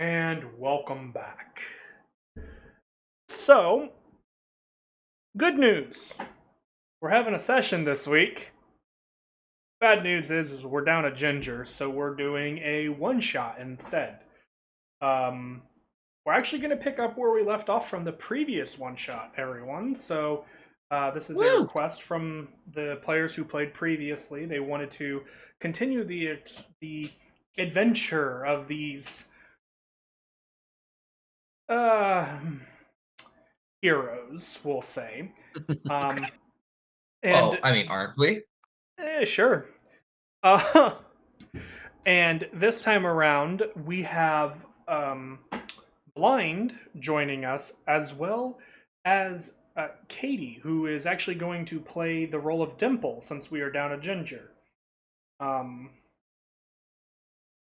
And welcome back. So, good news. We're having a session this week. Bad news is we're down a ginger, so we're doing a one shot instead. Um, we're actually going to pick up where we left off from the previous one shot, everyone. So, this is a Woo! request from the players who played previously. They wanted to continue the adventure of these uh, heroes, we'll say. Um, Well, and I mean, aren't we? Sure. Uh, and this time around, we have Blind joining us, as well as Katie, who is actually going to play the role of Dimple since we are down a ginger. Um,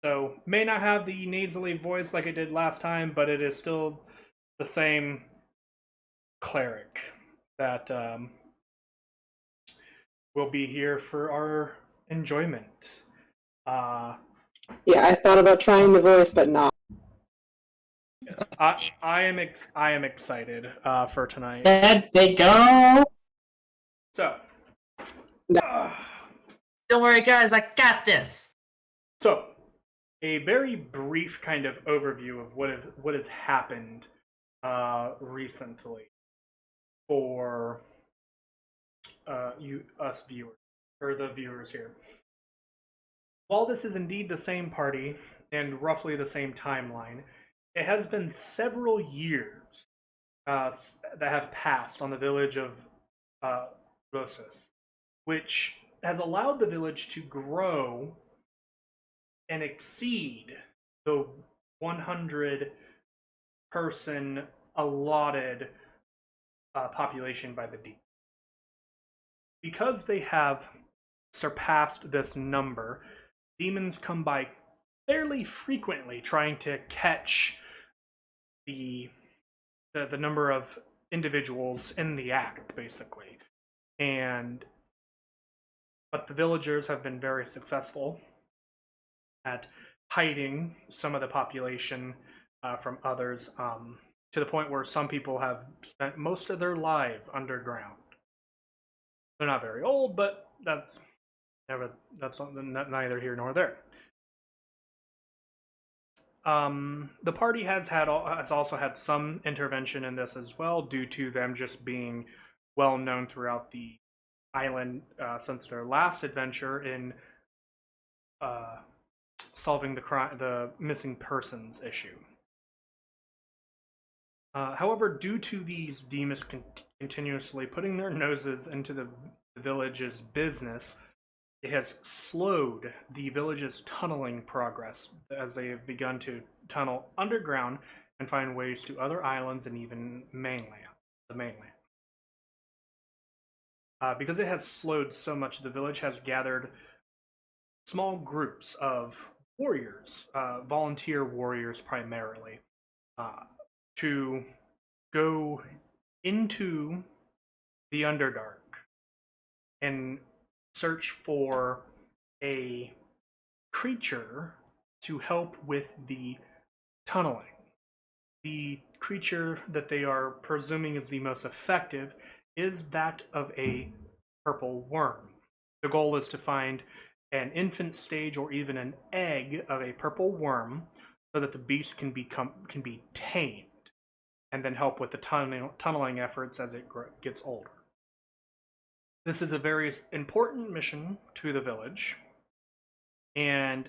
so, may not have the nasally voice like it did last time, but it is still the same cleric that will be here for our enjoyment. Uh, Yeah, I thought about trying the voice, but not. Yes, I am excited for tonight. There they go. So, No. uh, Don't worry, guys. I got this. so a very brief kind of overview of what has happened recently for you us viewers or the viewers here. While this is indeed the same party and roughly the same timeline, it has been several years that have passed on the village of uh, Losyl, which has allowed the village to grow and exceed the 100 person allotted population by the D. Because they have surpassed this number, demons come by fairly frequently trying to catch the the number of individuals in the act, basically. And but the villagers have been very successful at hiding some of the population from others, to the point where some people have spent most of their life underground. They're not very old, but that's neither here nor there. The party has also had some intervention in this as well, due to them just being well known throughout the island since their last adventure in uh, solving the missing persons issue. However, due to these demons continuously putting their noses into the village's business, it has slowed the village's tunneling progress as they have begun to tunnel underground and find ways to other islands and even the mainland. Because it has slowed so much, the village has gathered small groups of warriors, volunteer warriors primarily, uh, to go into the Underdark and search for a creature to help with the tunneling. The creature that they are presuming is the most effective is that of a purple worm. The goal is to find an infant stage or even an egg of a purple worm so that the beast can be tamed and then help with the tunneling efforts as it gets older. This is a very important mission to the village and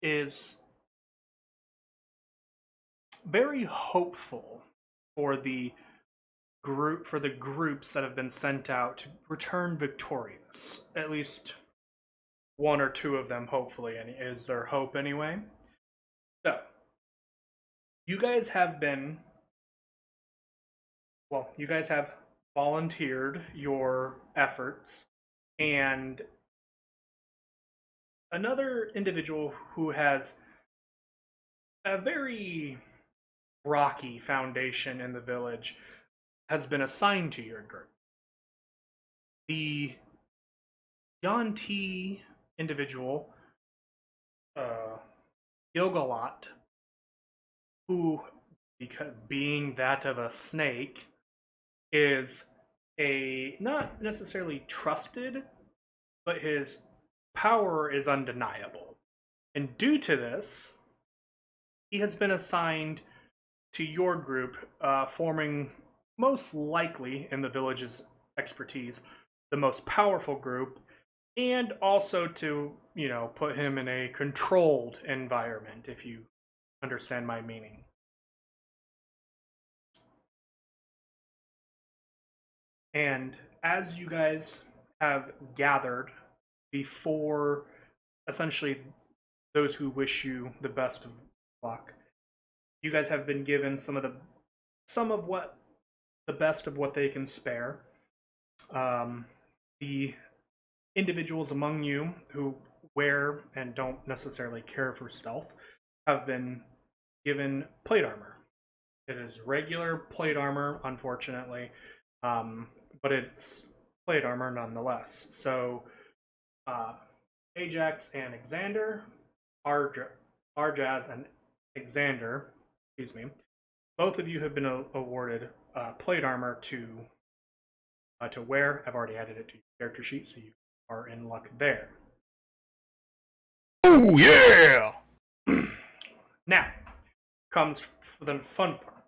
is very hopeful for the groups that have been sent out to return victorious. At least one or two of them, hopefully, and is their hope anyway. So, you guys have been you guys have volunteered your efforts, and another individual who has a very rocky foundation in the village has been assigned to your group. The Yanti individual, Gilgalot, who, because being that of a snake, is a not necessarily trusted, but his power is undeniable. And due to this, he has been assigned to your group, forming most likely, in the village's expertise, the most powerful group, and also to, put him in a controlled environment, if you understand my meaning. And as you guys have gathered before essentially those who wish you the best of luck, you guys have been given the best of what they can spare. The individuals among you who wear and don't necessarily care for stealth have been given plate armor. It is regular plate armor, unfortunately, but it's plate armor nonetheless. So, Ajax and Xander, Arjaz and Xander, excuse me, both of you have been awarded plate armor to wear. I've already added it to your character sheet, so you are in luck there. Oh yeah! Now comes the fun part.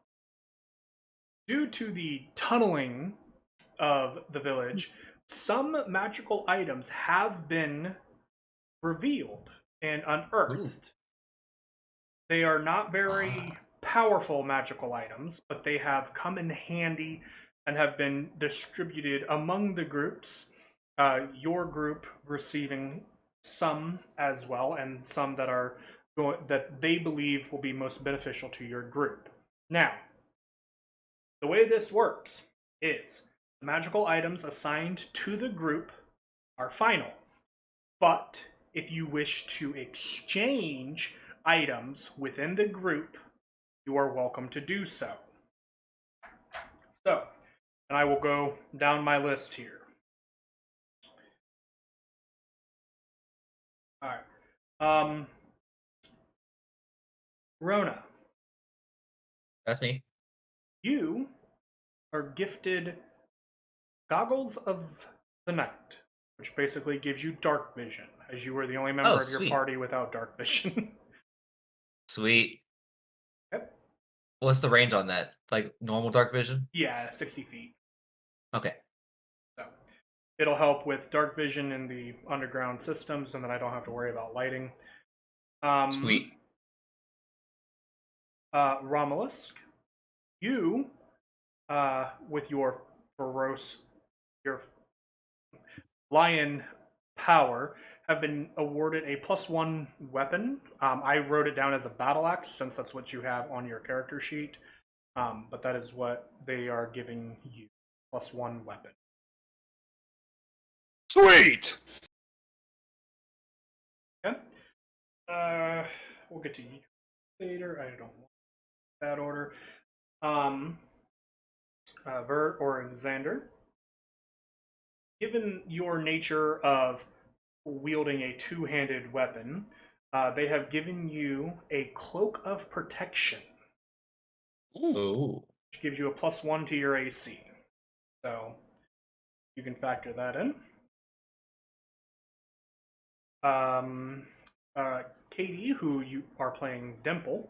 Due to the tunneling of the village, some magical items have been revealed and unearthed. Ooh. They are not very powerful magical items, but they have come in handy and have been distributed among the groups. Your group receiving some as well, and some that they believe will be most beneficial to your group. Now, the way this works is the magical items assigned to the group are final, but if you wish to exchange items within the group, you are welcome to do so. So, and I will go down my list here. Alright. Rona. That's me. You are gifted Goggles of the Night, which basically gives you dark vision, as you were the only member of your party without dark vision. Sweet. Yep. What's the range on that? Like normal dark vision? Yeah, 60 feet. Okay. So it'll help with dark vision in the underground systems, and then I don't have to worry about lighting. Sweet. Romulus, you, with your lion power, have been awarded a +1 weapon. I wrote it down as a battle axe since that's what you have on your character sheet. But that is what they are giving you, +1 weapon. Sweet! Okay. We'll get to you later. I don't want that order. Vert or Xander, given your nature of wielding a two-handed weapon, they have given you a cloak of protection. Ooh. Which gives you a +1 to your AC. So you can factor that in. Katie, who you are playing Dimple,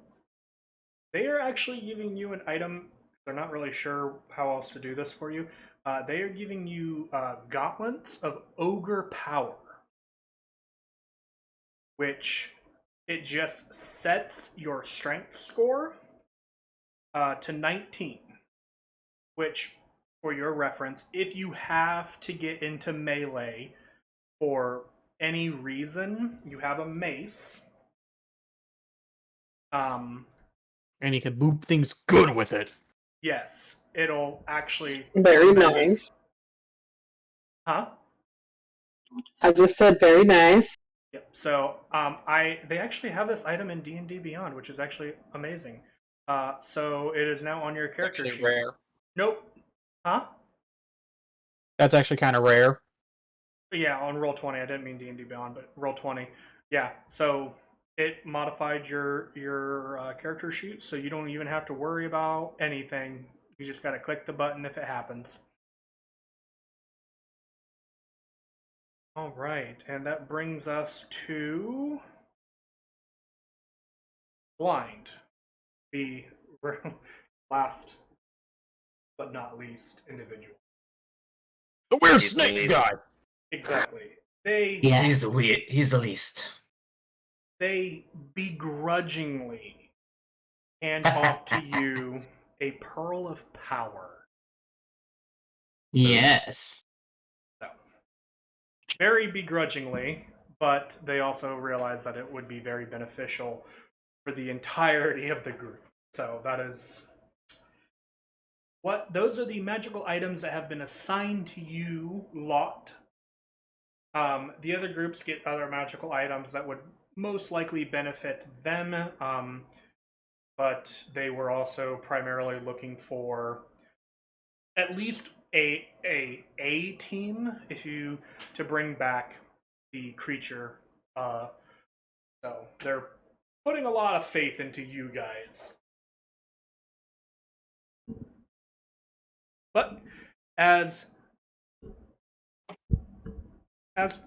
they are actually giving you an item. They're not really sure how else to do this for you. They are giving you gauntlets of ogre power, which it just sets your strength score to 19, which, for your reference, if you have to get into melee for any reason, you have a mace. And you can boop things good with it. Yes, it'll actually... Very nice. Huh? I just said very nice. Yep. So they actually have this item in D&D Beyond, which is actually amazing. So it is now on your character sheet. Rare. Nope. Huh? That's actually kind of rare. Yeah, on Roll20. I didn't mean D&D Beyond, but Roll20. Yeah. So it modified your character sheet, so you don't even have to worry about anything. You just got to click the button if it happens. All right, and that brings us to blind, the last but not least individual. The weird He's the snake least. guy. Exactly. They Yeah, he's the least. they begrudgingly hand off to you a pearl of power. Yes. So, very begrudgingly, but they also realize that it would be very beneficial for the entirety of the group. So that is what those are the magical items that have been assigned to you lot. The other groups get other magical items that would most likely benefit them, but they were also primarily looking for at least a team if you to bring back the creature. So they're putting a lot of faith into you guys. But as as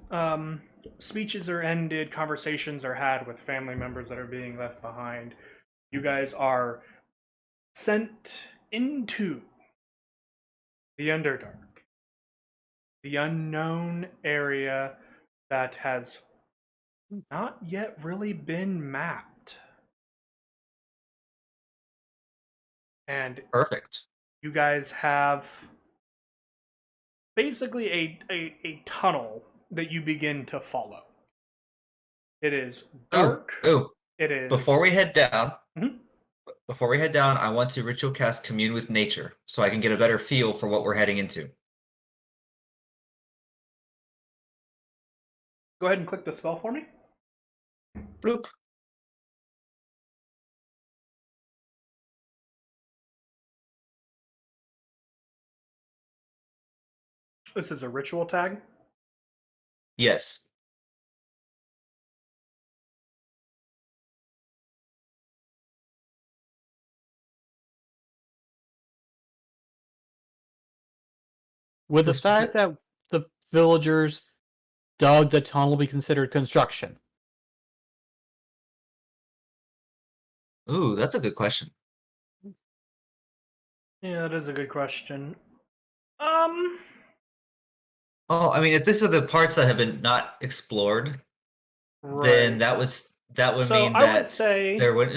speeches are ended, conversations are had with family members that are being left behind, you guys are sent into the Underdark, the unknown area that has not yet really been mapped. And Perfect. you guys have basically a tunnel that you begin to follow. It is dark. Ooh. It is. Before we head down, Mhm. I want to ritual cast Commune with Nature so I can get a better feel for what we're heading into. Go ahead and click the spell for me. Bloop. This is a ritual tag. Yes. With the So fact that the villagers dug the tunnel be considered construction. Ooh, that's a good question. Yeah, that is a good question. Oh, I mean, if this are the parts that have been not explored, then Right. that would So mean I would that say there would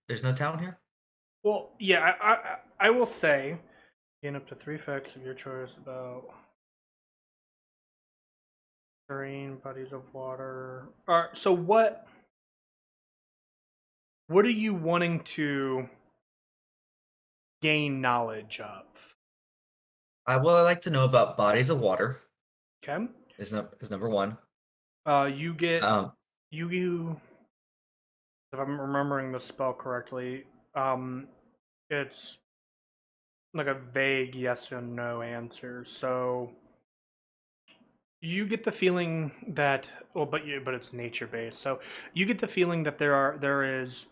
there's no town here. Well, yeah, I will say, gain up to 3 facts of your choice about terrain, bodies of water. So what are you wanting to gain knowledge of? I like to know about bodies of water. Okay. Is number one. You get Um, you if I'm remembering the spell correctly, it's like a vague yes or no answer. So you get the feeling that but it's nature based. So you get the feeling that there is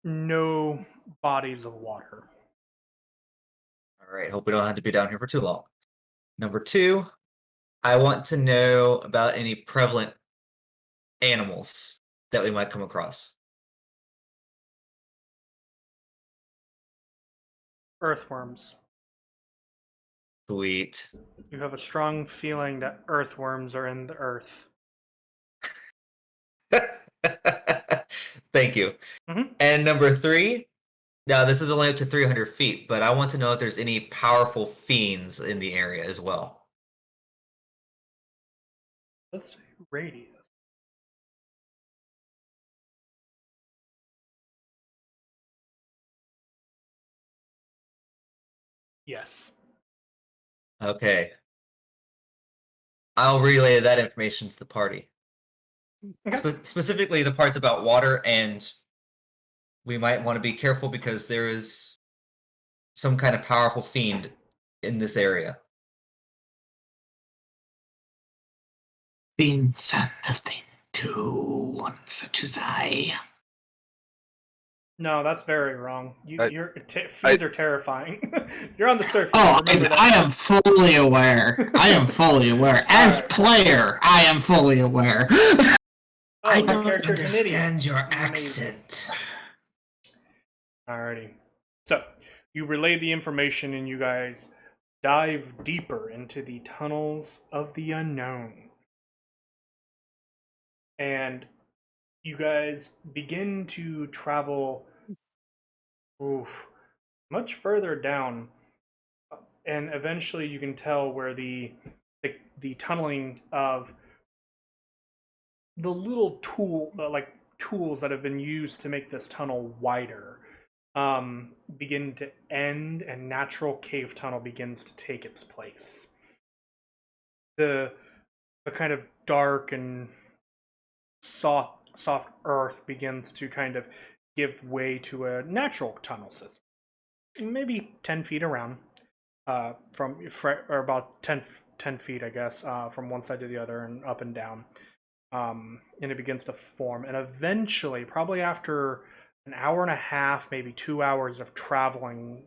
no bodies of water. all right. Hope we don't have to be down here for too long. Number two, I want to know about any prevalent animals that we might come across. Earthworms. Sweet. You have a strong feeling that earthworms are in the earth. Thank you. Mhm. And number three, now this is only up to 300 feet, but I want to know if there's any powerful fiends in the area as well. Let's say radius. Yes. Okay. I'll relay that information to the party. Okay. Specifically the parts about water, and we might want to be careful because there is some kind of powerful fiend in this area. Being son of the to one such as I. No, that's very wrong. I- Your fees are terrifying. You're on the surface. Oh, remember that. I am fully aware. I am fully aware. As Alright. player, I am fully aware. Oh, I your don't character's an idiot. understand your Amazing. accent. Alrighty. So, you relay the information and you guys dive deeper into the tunnels of the unknown. And you guys begin to travel much further down. And eventually you can tell where the tunneling of the little tools that have been used to make this tunnel wider begin to end, and natural cave tunnel begins to take its place. The kind of dark and soft earth begins to kind of give way to a natural tunnel system, maybe 10 feet around, or about 10 feet, I guess, from one side to the other and up and down. And it begins to form. And eventually, probably after an hour and a half, maybe 2 hours of traveling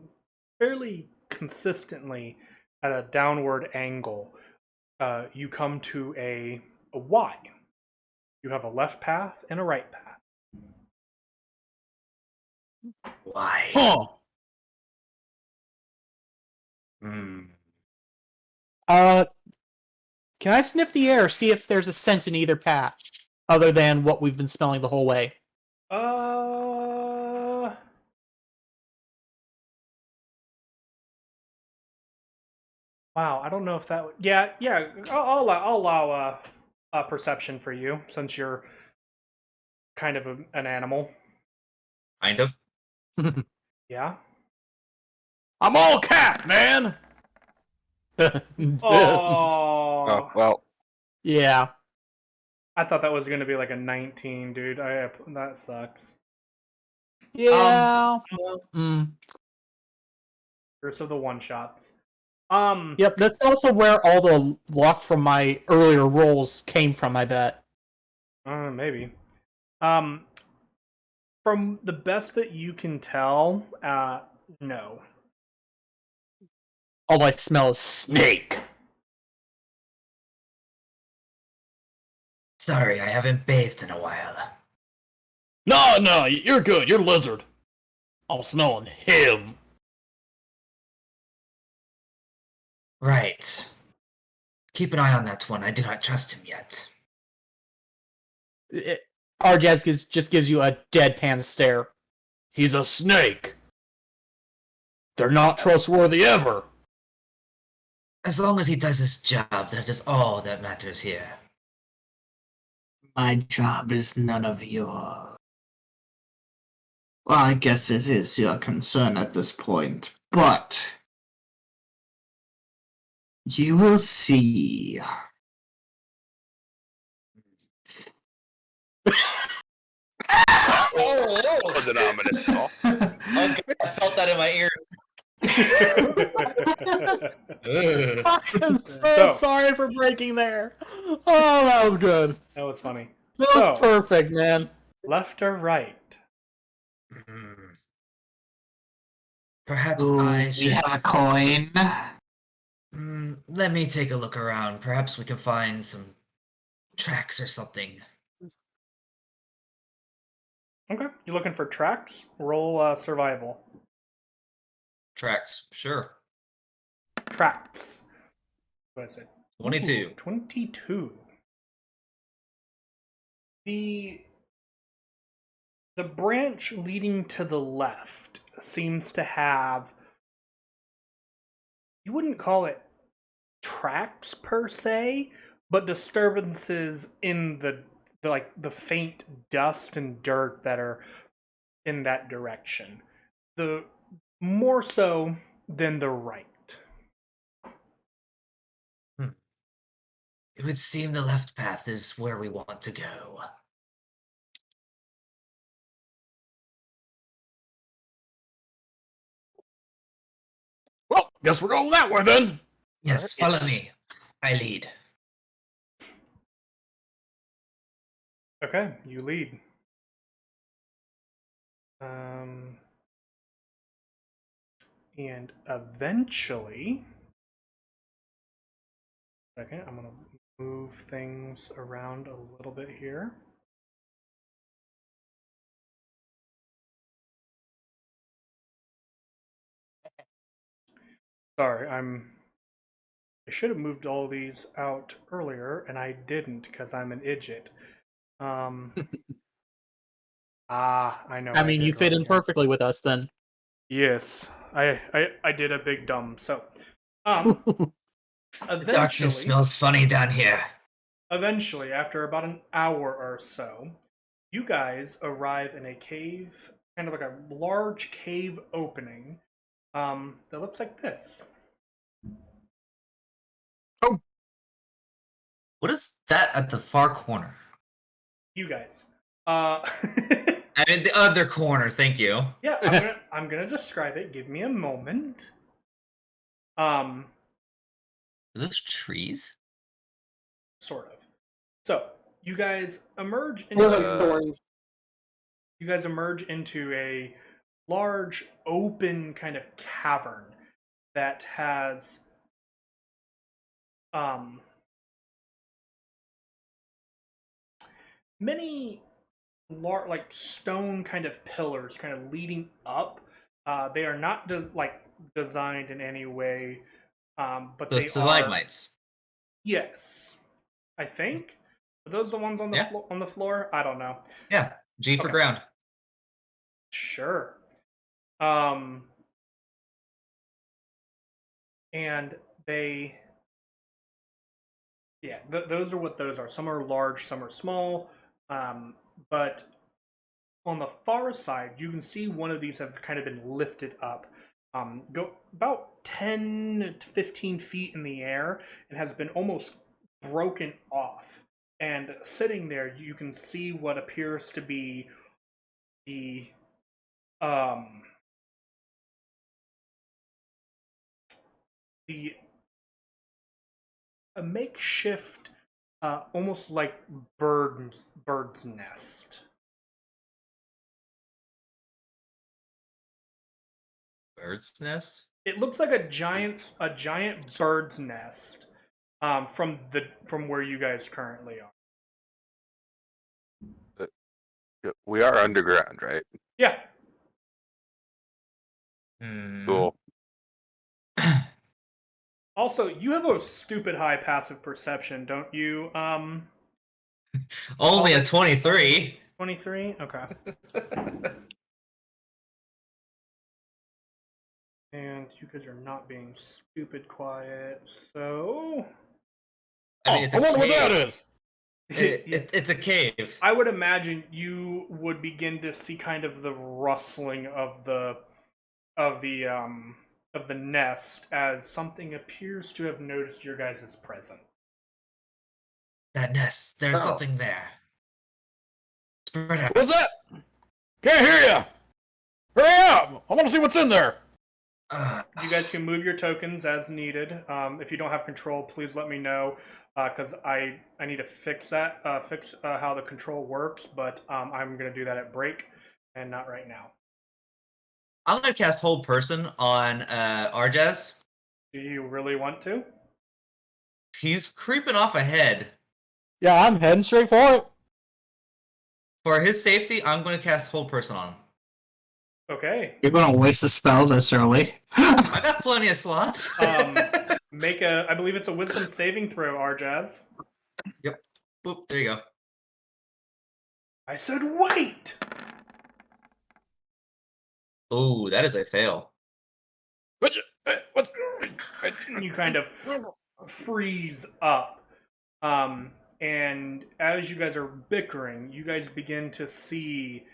fairly consistently at a downward angle, you come to a Y. You have a left path and a right path. Why? Huh. Hmm. Can I sniff the air, see if there's a scent in either path, other than what we've been smelling the whole way? Wow, I don't know if that. Yeah. I'll allow a perception for you since you're kind of an animal. Kind of. Yeah. I'm all cat, man. Oh, well, Yeah. I thought that was going to be like a 19, dude. That sucks. Yeah. First of the one shots. Yep, that's also where all the luck from my earlier rolls came from, I bet. Maybe. From the best that you can tell, no. All I smell is snake. Sorry, I haven't bathed in a while. No, you're good. You're lizard. I'm smelling him. Right. Keep an eye on that one. I do not trust him yet. Arjaz just gives you a deadpan stare. He's a snake. They're not trustworthy ever. As long as he does his job, that is all that matters here. My job is none of your. Well, I guess it is your concern at this point, but you will see. that was an ominous call. Okay, I felt that in my ears. I'm so So- sorry for breaking there. Oh, that was good. That was funny. That So- was perfect, man. Left or right? Perhaps Ooh, I we should. have a coin. Let me take a look around. Perhaps we can find some tracks or something. Okay. You looking for tracks? Roll survival. Tracks, sure. Tracks. What is it? 22. Ooh, 22. The branch leading to the left seems to have, you wouldn't call it tracks per se, but disturbances in the faint dust and dirt that are in that direction. The more so than the right. It would seem the left path is where we want to go. Well, guess we're going that way then. Yes, follow me. I lead. Okay, you lead. And eventually, second, I'm gonna move things around a little bit here. Sorry, I should have moved all these out earlier, and I didn't because I'm an idiot. I know. I what mean, you did fit wrong in here. perfectly with us then. Yes, I did a big dumb. So, um, The darkness eventually, smells funny down here. eventually, after about an hour or so, you guys arrive in a cave, kind of like a large cave opening, that looks like this. What is that at the far corner? You guys. I mean, the other corner. Thank you. Yeah, I'm gonna describe it. Give me a moment. Are those trees? Sort of. So you guys emerge They look like into thorns. you guys emerge into a large open kind of cavern that has um many like stone kind of pillars kind of leading up. They are not designed in any way, but Those they are. stalagmites. Yes, I think. Are those the ones on the Yeah. floor? I don't know. Yeah. G for Okay. ground. Sure. Um, and they, yeah, those are what those are. Some are large, some are small. But on the far side, you can see one of these have kind of been lifted up, go about 10 to 15 feet in the air, and has been almost broken off. And sitting there, you can see what appears to be the um the a makeshift, almost like bird's nest. Bird's nest. It looks like a giant bird's nest, from where you guys currently are. We are underground, right? Yeah. Cool. Also, you have a stupid high passive perception, don't you? Only a 23. 23. Okay. And you guys are not being stupid quiet, so. I mean, it's I a wonder what that cave. is. It's a cave. I would imagine you would begin to see kind of the rustling of the nest as something appears to have noticed your guys' presence. That nest. There's Oh. something there. Spread out. What's that? Can't hear you. Hurry up! I want to see what's in there. You guys can move your tokens as needed. If you don't have control, please let me know, because I need to fix how the control works. But I'm gonna do that at break, and not right now. I'm gonna cast Hold Person on Arjaz. Do you really want to? He's creeping off ahead. Yeah, I'm heading straight for it. For his safety, I'm gonna cast Hold Person on him. Okay. You're gonna waste a spell this early. I got plenty of slots. Make I believe it's a Wisdom saving throw, Arjaz. Yep. Boop. There you go. I said wait. Ooh, that is a fail. What's You kind of freeze up. And as you guys are bickering, you guys begin to see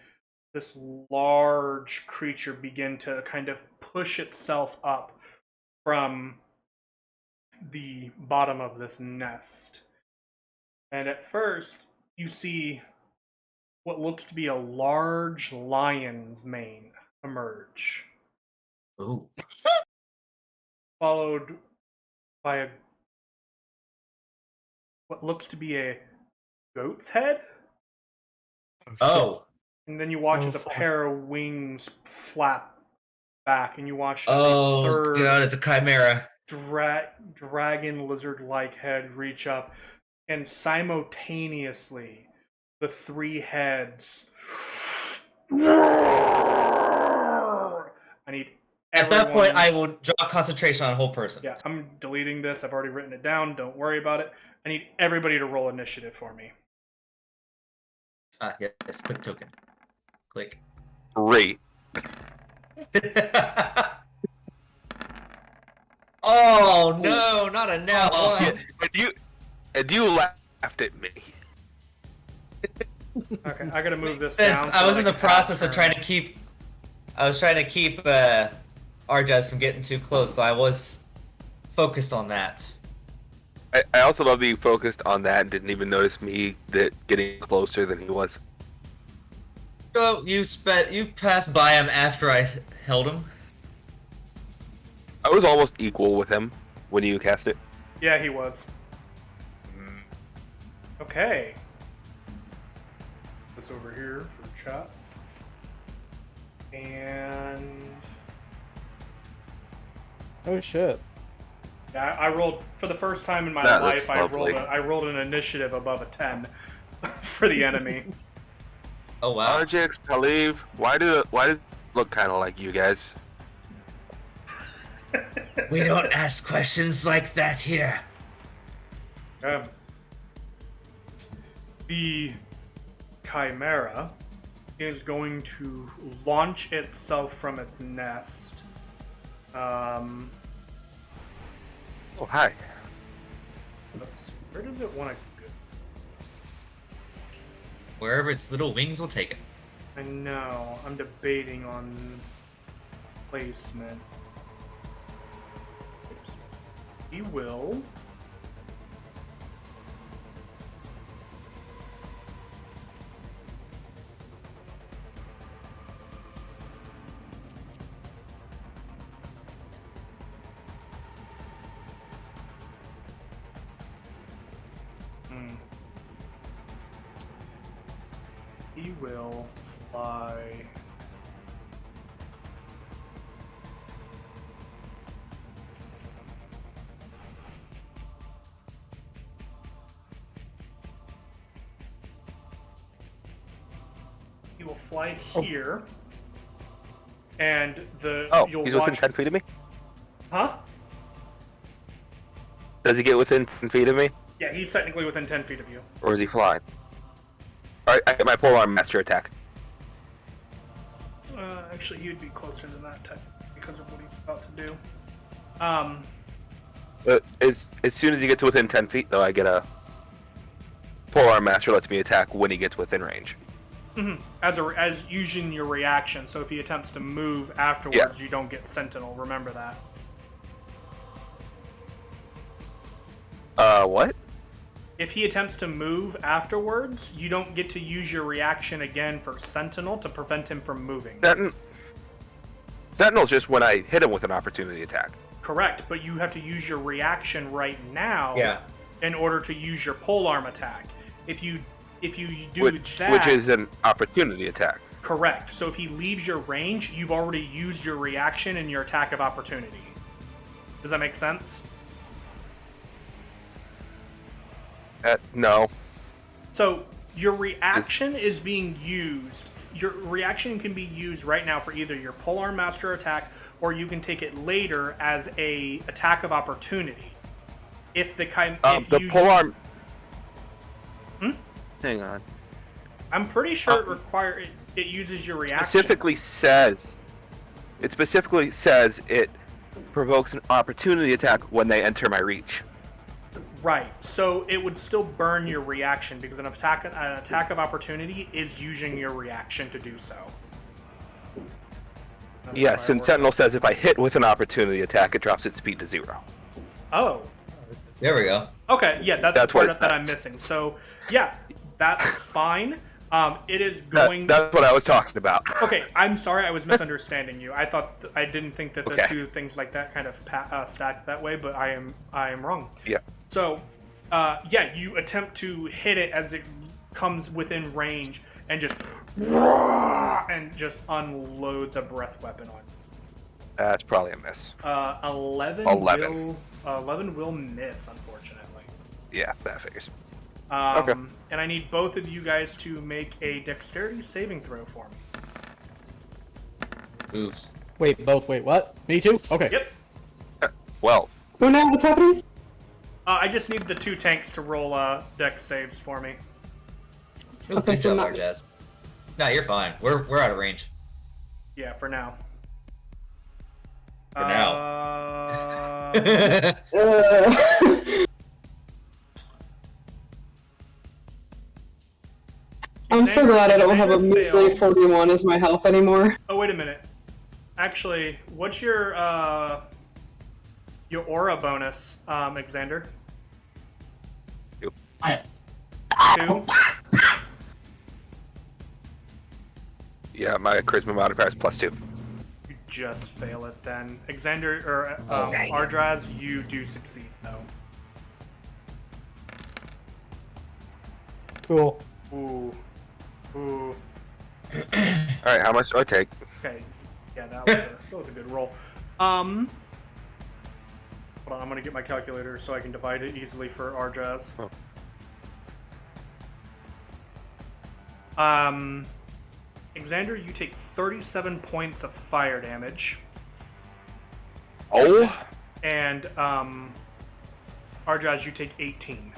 this large creature begin to kind of push itself up from the bottom of this nest. And at first, you see what looks to be a large lion's mane emerge, Ooh. followed by what looks to be a goat's head. Oh. And then you watch Oh, as a fuck. pair of wings flap back, and you watch as Oh, a third God, it's a chimera. dragon lizard-like head reach up, and simultaneously, the three heads. I need At that point, everyone- I will draw concentration on a whole person. Yeah, I'm deleting this. I've already written it down. Don't worry about it. I need everybody to roll initiative for me. Ah, yes, quick token. Click. Great. Oh no, not a nat one. Yeah, and you laughed at me. Okay, I gotta move this Since down. I so was in that the I can process pass of trying to keep, Arjaz from getting too close, so I was focused on that. I also love that you focused on that and didn't even notice me that getting closer than he was. So you passed by him after I held him. I was almost equal with him when you cast it. Yeah, he was. Okay. This over here for chat. And Oh shit. yeah, I rolled for the first time in my That life. looks I lovely. rolled an initiative above a 10 for the enemy. Oh wow. RJX, Khalif, why does it look kind of like you guys? We don't ask questions like that here. The chimera is going to launch itself from its nest. Oh, hi. Where does it want to go? Wherever its little wings will take it. I know. I'm debating on placement. He will. He will fly. He will fly here, and Oh, you'll he's watch. within 10 feet of me? Huh? Does he get within 10 feet of me? Yeah, he's technically within 10 feet of you. Or is he flying? Alright, I get my polearm master attack. Actually, he would be closer than that technically because of what he's about to do. But as soon as he gets within 10 feet, though, I get a polearm master lets me attack when he gets within range. As using your reaction. So if he attempts to move afterwards, you don't get Sentinel. Remember that. What? If he attempts to move afterwards, you don't get to use your reaction again for Sentinel to prevent him from moving. Sentinel's just when I hit him with an opportunity attack. Correct, but you have to use your reaction right now Yeah. in order to use your polearm attack. If you do Which is an opportunity attack. correct. So if he leaves your range, you've already used your reaction and your attack of opportunity. Does that make sense? No. So your reaction is being used. Your reaction can be used right now for either your polearm master attack, or you can take it later as a attack of opportunity. If the polearm. Hang on. I'm pretty sure it uses your reaction. It specifically says it provokes an opportunity attack when they enter my reach. Right. So it would still burn your reaction because an attack of opportunity is using your reaction to do so. Yes, and Sentinel says if I hit with an opportunity attack, it drops its speed to 0. Oh. There we go. Okay. Yeah, that's the That's part what that I'm that's. missing. So yeah, that's fine. It is going. That's what I was talking about. Okay, I'm sorry, I was misunderstanding you. I didn't think that the Okay. two things like that kind of stacked that way, but I am wrong. Yeah. So, yeah, you attempt to hit it as it comes within range, and just unloads a breath weapon on you. That's probably a miss. 11. 11. 11 will miss, unfortunately. Yeah, that figures. Okay. And I need both of you guys to make a dexterity saving throw for me. Oof. Wait, both. Wait, what? Me too? Okay. Yep. Well, Oh no, what's happening? I just need the 2 tanks to roll dex saves for me. Ooh, Okay, good so job, not- Arjaz. No, you're fine. We're out of range. Yeah, for now. For now. I'm so glad I don't have a Xander measly fails. 41 as my health anymore. Oh, wait a minute. Actually, what's your aura bonus, Xander? I- 2? yeah, my charisma modifier is +2. You just fail it then. Xander, or Okay. Ardraz, you do succeed, though. Cool. Ooh. Ooh. Alright, how much do I take? Okay. Yeah, that was a good roll. Hold on, I'm gonna get my calculator so I can divide it easily for Ardraz. Oh. Xander, you take 37 points of fire damage, Oh! and Ardraz, you take 18.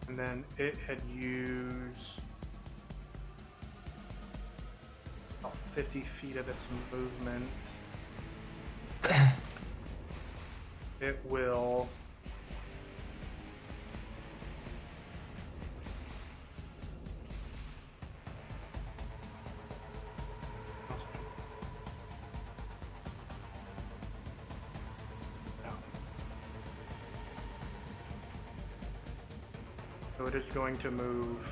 And then it had used about 50 feet of its movement. It will. So it is going to move.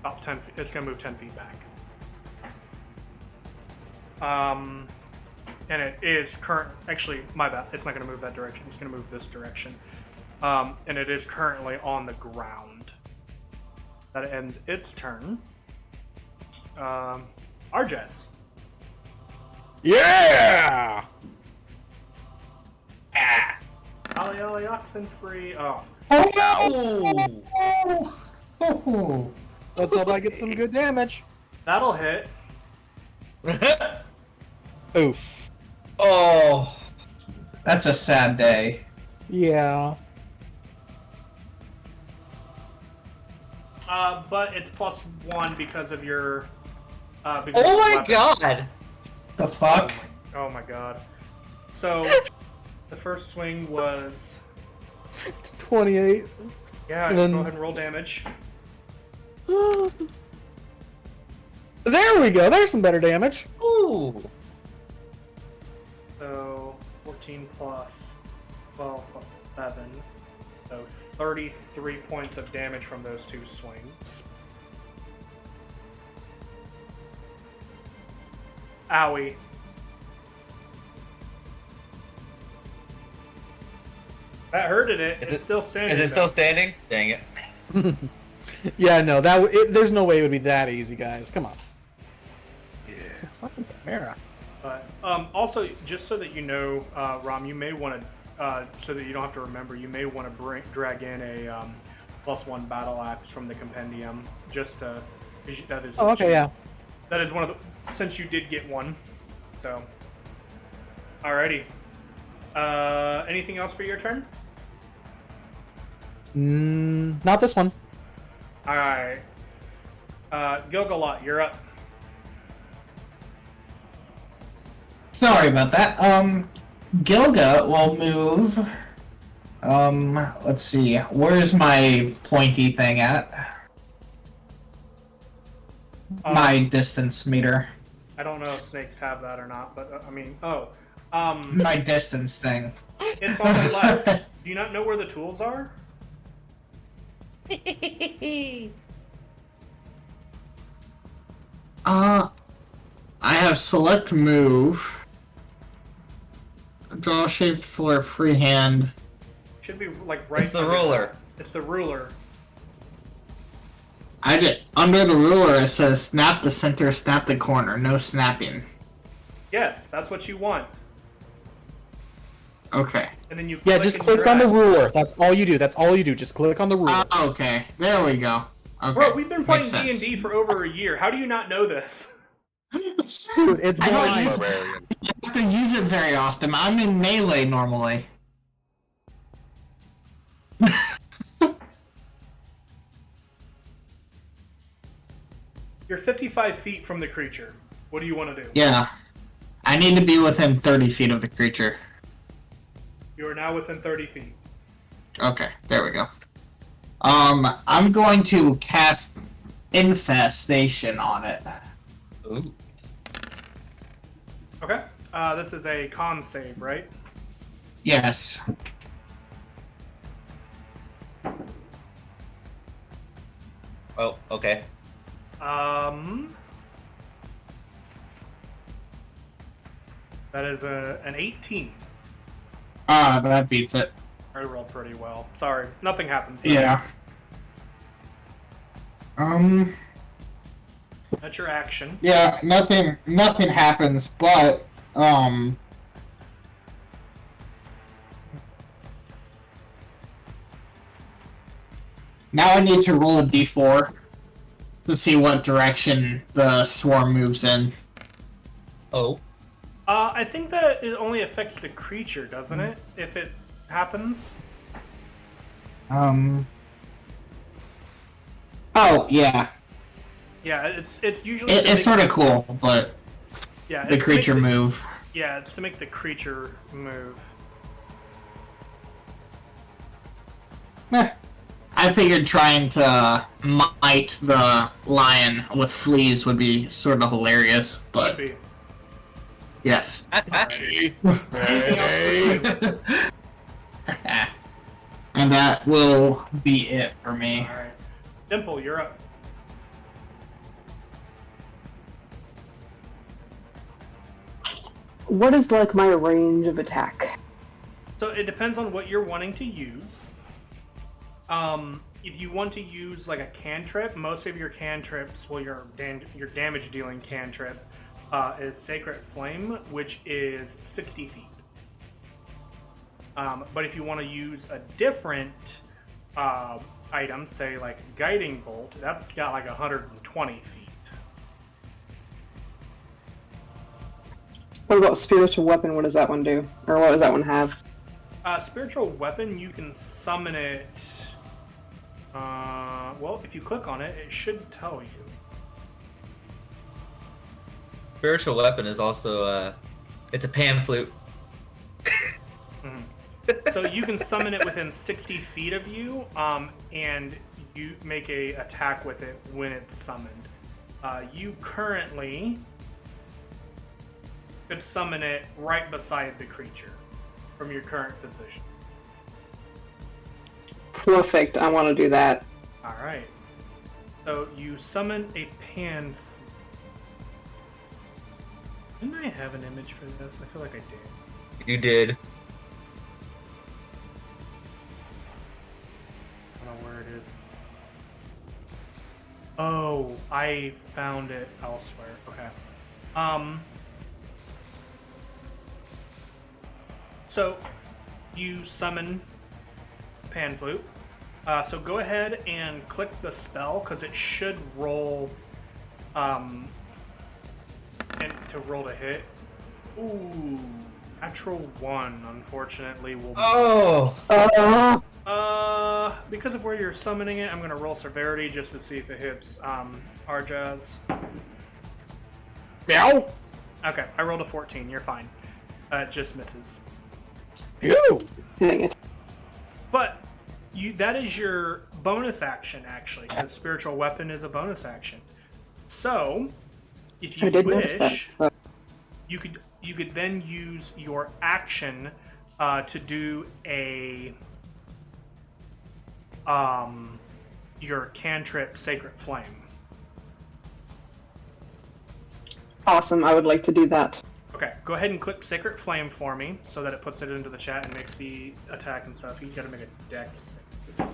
About 10 feet. It's going to move 10 feet back. And it is actually, my bad. It's not going to move that direction. It's going to move this direction. And it is currently on the ground. That ends its turn. Arjaz. Yeah! Ollie Ollie Oxenfree. Oh, Oh! Let's hope I get some good damage. that'll hit. Oof. Oh. That's a sad day. Yeah. But it's +1 because of your. Because Oh of my the weapon. god. The fuck? Oh my god. So, the first swing was. 28. Yeah, And then- go ahead and roll damage. There we go. There's some better damage. Ooh. So, 14 plus 12 plus 7. So, 33 points of damage from those 2 swings. Owie. That hurted it. Is It's it- still standing. Is it still though. standing? Dang it. Yeah, no, there's no way it would be that easy, guys. Come on. It's a fucking Chimera. But also, just so that you know, Rom, you may want to, so that you don't have to remember, you may want to drag in a +1 battle axe from the compendium, just to. 'Cause that is. Oh, okay, yeah. That is one of the. Since you did get one, so. Alrighty. Anything else for your turn? Not this one. All right. Gilgalot, you're up. Sorry about that. Gilga will move. Let's see. Where's my pointy thing at? My distance meter. I don't know if snakes have that or not, but I mean, My distance thing. it's on the left. Do you not know where the tools are? I have select move. Draw shape for free hand. Should be like right. It's the under ruler. that. It's the ruler. I did under the ruler. It says snap the center, snap the corner. No snapping. Yes, that's what you want. Okay. And then you Yeah, just and click on the drag. ruler. That's all you do. That's all you do. Just click on the ruler. Okay. There we go. Okay. Bro, we've been playing Makes sense. D&D for over a year. How do you not know this? Dude, it's I don't blind. use Barbarian. I have to use it very often. I'm in melee normally. You're 55 feet from the creature. What do you want to do? Yeah. I need to be within 30 feet of the creature. You are now within 30 feet. Okay, there we go. I'm going to cast Infestation on it. Ooh. Okay. This is a con save, right? Yes. Oh, okay. That is an 18. Ah, that beats it. I rolled pretty well. Sorry, nothing happens. Yeah. That's your action. Yeah, nothing happens, but, now I need to roll a d4 to see what direction the swarm moves in. Oh. I think that it only affects the creature, doesn't it? If it happens. Oh, yeah. Yeah, it's usually. It's sort of cool, but yeah, the it's to make creature move. Yeah, it's to make the creature move. I figured trying to mite the lion with fleas would be sort of hilarious, but Could be. yes. Anything else for you? And that will be it for me. All right, Dimple, you're up. What is like my range of attack? So it depends on what you're wanting to use. If you want to use like a cantrip, most of your cantrips, well, your damage dealing cantrip is Sacred Flame, which is 60 feet. But if you want to use a different item, say like Guiding Bolt, that's got like 120 feet. What about spiritual weapon? What does that one do? Or what does that one have? Spiritual Weapon, you can summon it. Well, if you click on it, it should tell you. Spiritual weapon is also it's a pan flute. So you can summon it within 60 feet of you, and you make a attack with it when it's summoned. You currently could summon it right beside the creature from your current position. Perfect. I want to do that. All right. So you summon a pan flute. Didn't I have an image for this? I feel like I did. You did. I don't know where it is. Oh, I found it elsewhere. Okay. So you summon Pan Flute. So go ahead and click the spell because it should roll and to roll to hit. Ooh, natural 1, unfortunately, will Oh. because of where you're summoning it, I'm gonna roll severity just to see if it hits Arjaz. Meow. Okay, I rolled a 14. You're fine. It just misses. Ew. Dang it. But that is your bonus action, actually, because spiritual weapon is a bonus action. So, if I you did notice that. wish, So. you could then use your action to do your cantrip Sacred Flame. Awesome, I would like to do that. Okay, go ahead and click Sacred Flame for me so that it puts it into the chat and makes the attack and stuff. He's got to make a dex save.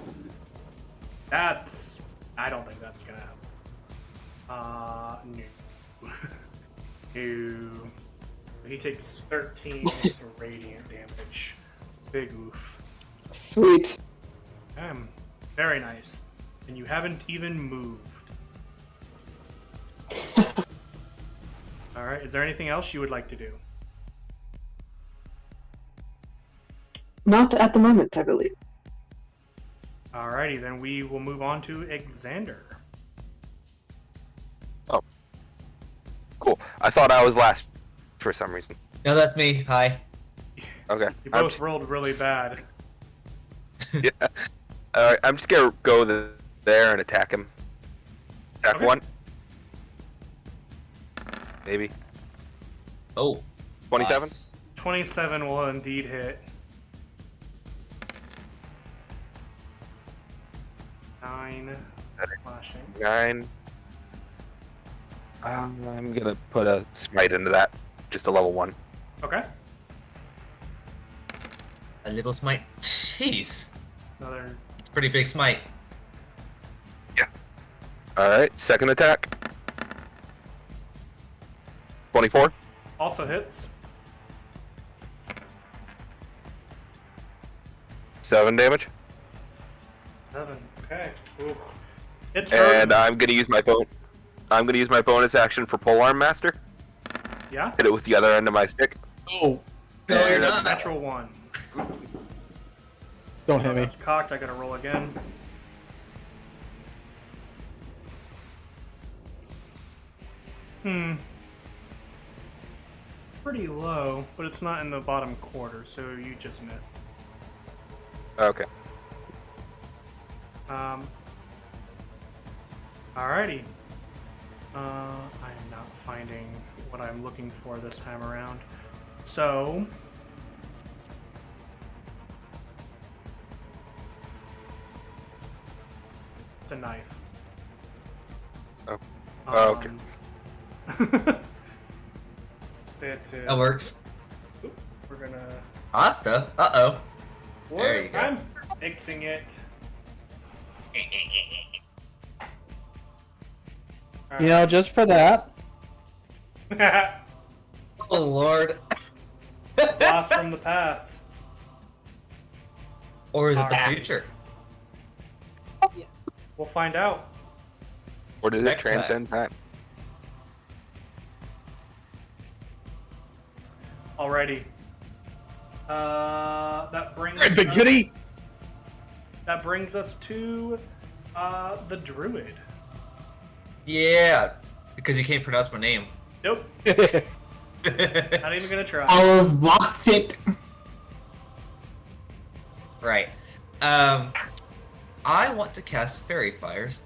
I don't think that's gonna happen. No. No. He takes 13 radiant damage. Big oof. Sweet. Very nice. And you haven't even moved. Alright, is there anything else you would like to do? Not at the moment, I believe. Alrighty, then we will move on to Xander. Cool. I thought I was last for some reason. No, that's me. Hi. Okay. You both rolled really bad. Yeah. Alright, I'm just gonna go there and attack him. Attack Okay. one. Maybe. Oh. 27? nice. 27 will indeed hit. 9 slashing. 9. I'm gonna put a smite into that. Just a level 1. Okay. A little smite. Jeez. Another. It's a pretty big smite. Alright, second attack. 24. Also hits. 7 damage. 7. Okay. Ooh. It's And hurting. I'm gonna use my bonus action for Polearm Master. Yeah? Hit it with the other end of my stick. Oh, No, you're And not. Natural 1. don't hit me. That's cocked. I gotta roll again. Pretty low, but it's not in the bottom quarter, so you just missed. Okay. Alrighty. I am not finding what I'm looking for this time around. So. It's a knife. Oh. Oh, okay. That works. We're gonna. Asta. Uh-oh. There you go. I'm fixing it. You know, just for that. Oh, Lord. Blast from the past. Or is it the Alright. future? Yes. We'll find out. Or did it Next time. transcend time? Alrighty. That brings Hey, big us, kitty! that brings us to the druid. Yeah. Because you can't pronounce my name. Nope, not even gonna try. I'll box it. Right. I want to cast Fairy Fires.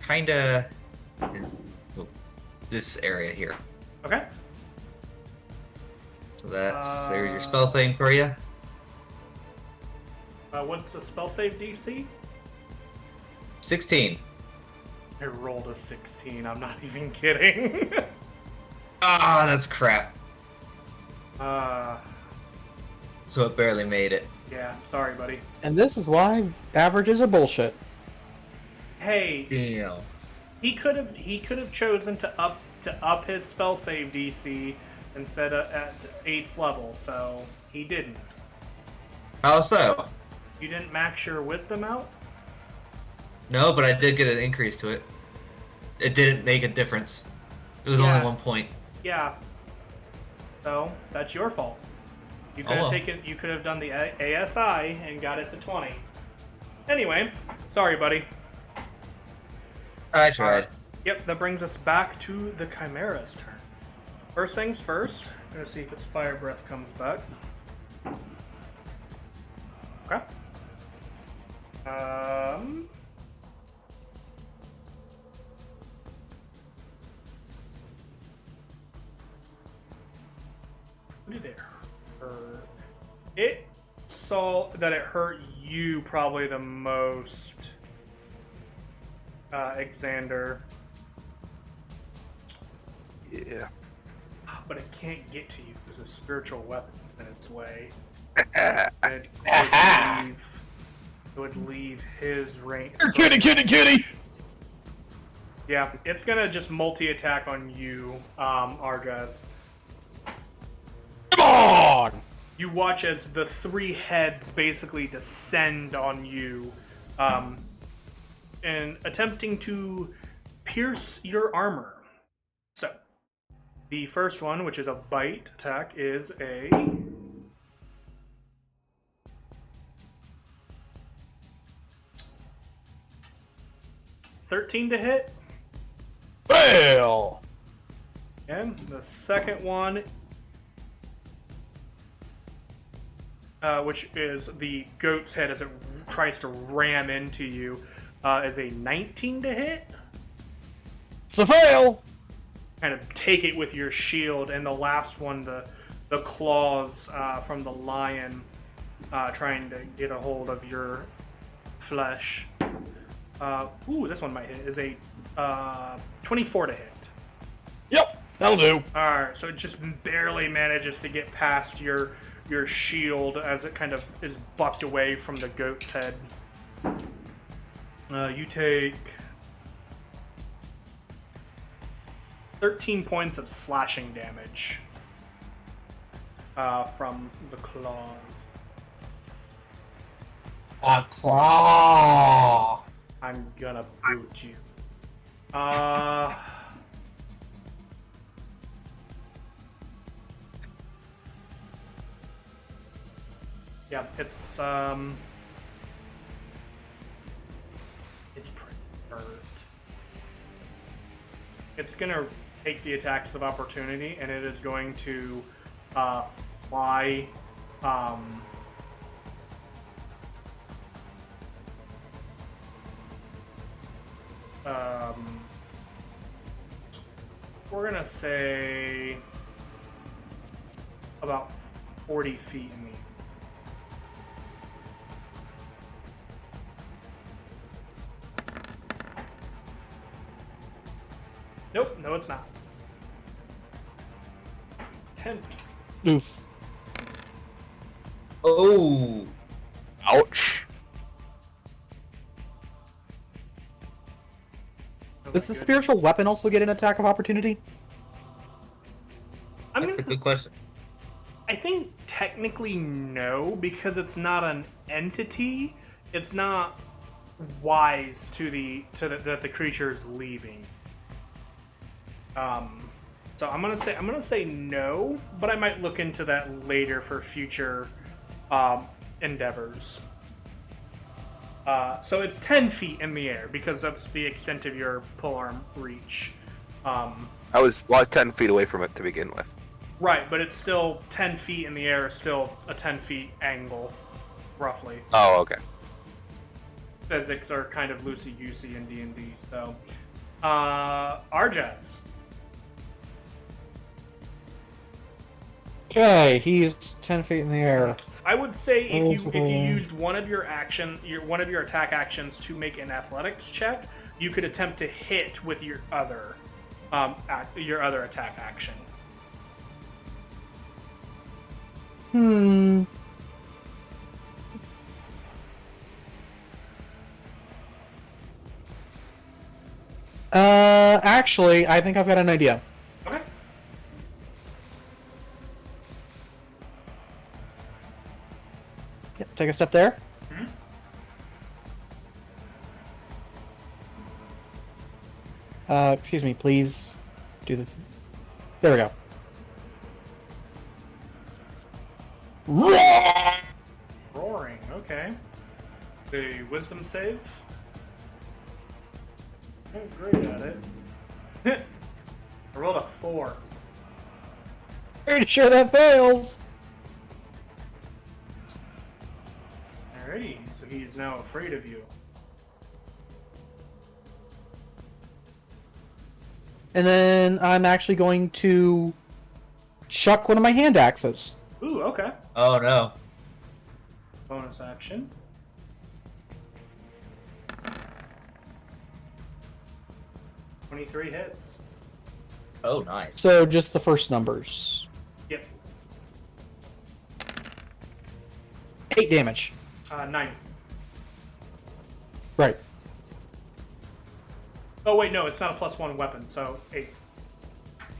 Kinda in this area here. Okay. So that's there's your spell thing for you. What's the spell save DC? 16. I rolled a 16. I'm not even kidding. Ah, that's crap. uh, So it barely made it. yeah. Sorry, buddy. And this is why averages are bullshit. Hey, Damn. he could have chosen to up his spell save DC instead of at 8th level, so he didn't. How so? You didn't max your wisdom out? No, but I did get an increase to it. It didn't make a difference. It was Yeah. only 1 point. Yeah. So that's your fault. You could Oh, have well. taken. You could have done the ASI and got it to 20. Anyway, sorry, buddy. I tried. Yep, that brings us back to the Chimera's turn. First things first. I'm gonna see if its fire breath comes back. Okay. What did it hurt? It saw that it hurt you probably the most, Xander. Yeah. But it can't get to you because the spiritual weapon's in its way. It would leave his range. Kitty! Yeah, it's gonna just multi-attack on you, Argas. Come on! You watch as the three heads basically descend on you, and attempting to pierce your armor. So, the first one, which is a bite attack, is a 13 to hit. Fail! And the second one, which is the goat's head as it tries to ram into you, is a 19 to hit. It's a fail! Kind of take it with your shield. And the last one, the claws from the lion trying to get a hold of your flesh. This one might hit. Is a 24 to hit. Yep, that'll do. Alright, so it just barely manages to get past your shield as it kind of is bucked away from the goat's head. You take 13 points of slashing damage from the claws. A claw! I'm gonna boot you. Yeah, it's pretty hurt. It's gonna take the attacks of opportunity, and it is going to fly. We're gonna say about 40 feet in the air. Nope, no it's not. 10 feet. Oof. Oh, Ouch. Does the spiritual weapon also get an attack of opportunity? I mean, that's a good question. I think technically no, because it's not an entity. It's not wise that the creature is leaving. So I'm gonna say no, but I might look into that later for future endeavors. So it's 10 feet in the air because that's the extent of your polearm reach. I was 10 feet away from it to begin with. Right, but it's still 10 feet in the air, is still a 10 feet angle, roughly. Oh, okay. Physics are kind of loosey-goosey in D&D, so. Arjaz. Okay, he's 10 feet in the air. I would say if you Also- used one of your attack actions to make an athletics check, you could attempt to hit with your other attack action. Actually, I think I've got an idea. Okay. Yep, take a step there. Excuse me, please do the. There we go. Roaring. Okay. The wisdom save. Oh, great at it. I rolled a 4. Pretty sure that fails. Alrighty, so he's now afraid of you. And then I'm actually going to chuck one of my hand axes. Ooh, okay. Oh no. Bonus action. .23 hits. Oh, nice. So just the first numbers. Yep. 8 damage. 9. Right. Oh wait, no, it's not a +1 weapon, so 8.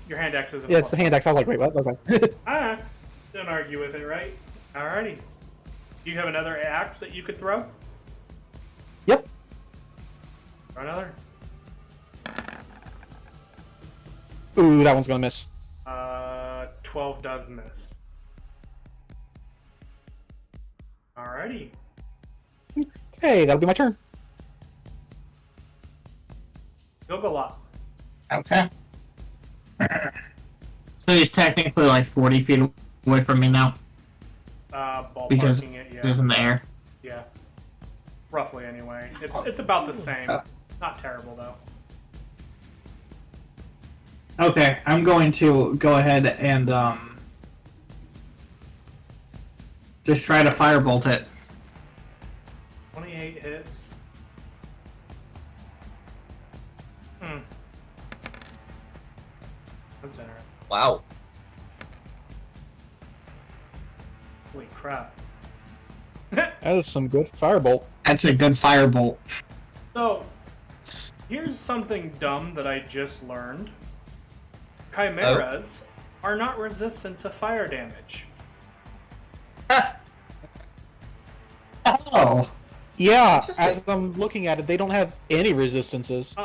Your hand axe is a Yeah, it's the hand axe. I was like, wait, what? Okay. Ah, don't argue with it, right? Alrighty. Do you have another axe that you could throw? Yep. Throw another. Ooh, that one's gonna miss. 12 does miss. Alrighty. Okay, that'll be my turn. Gogolop. Okay. So he's technically like 40 feet away from me now. Ballparking Because it, yeah. he's in the air. Yeah. Roughly, anyway. It's about the same. Not terrible, though. Okay, I'm going to go ahead and just try to firebolt it. 28 hits. That's interesting. Wow. Holy crap. That is some good firebolt. That's a good firebolt. So, here's something dumb that I just learned. Chimeras are not resistant to fire damage. Oh. Yeah, as I'm looking at it, they don't have any resistances.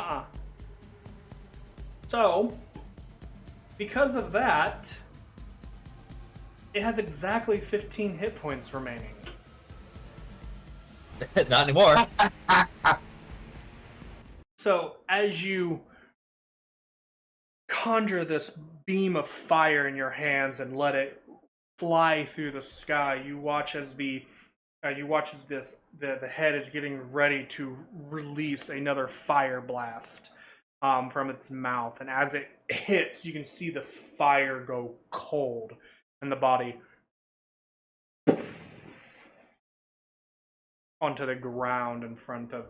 So, because of that, it has exactly 15 hit points remaining. Not anymore. So, as you conjure this beam of fire in your hands and let it fly through the sky, you watch as the head is getting ready to release another fire blast from its mouth, and as it hits, you can see the fire go cold, and the body onto the ground in front of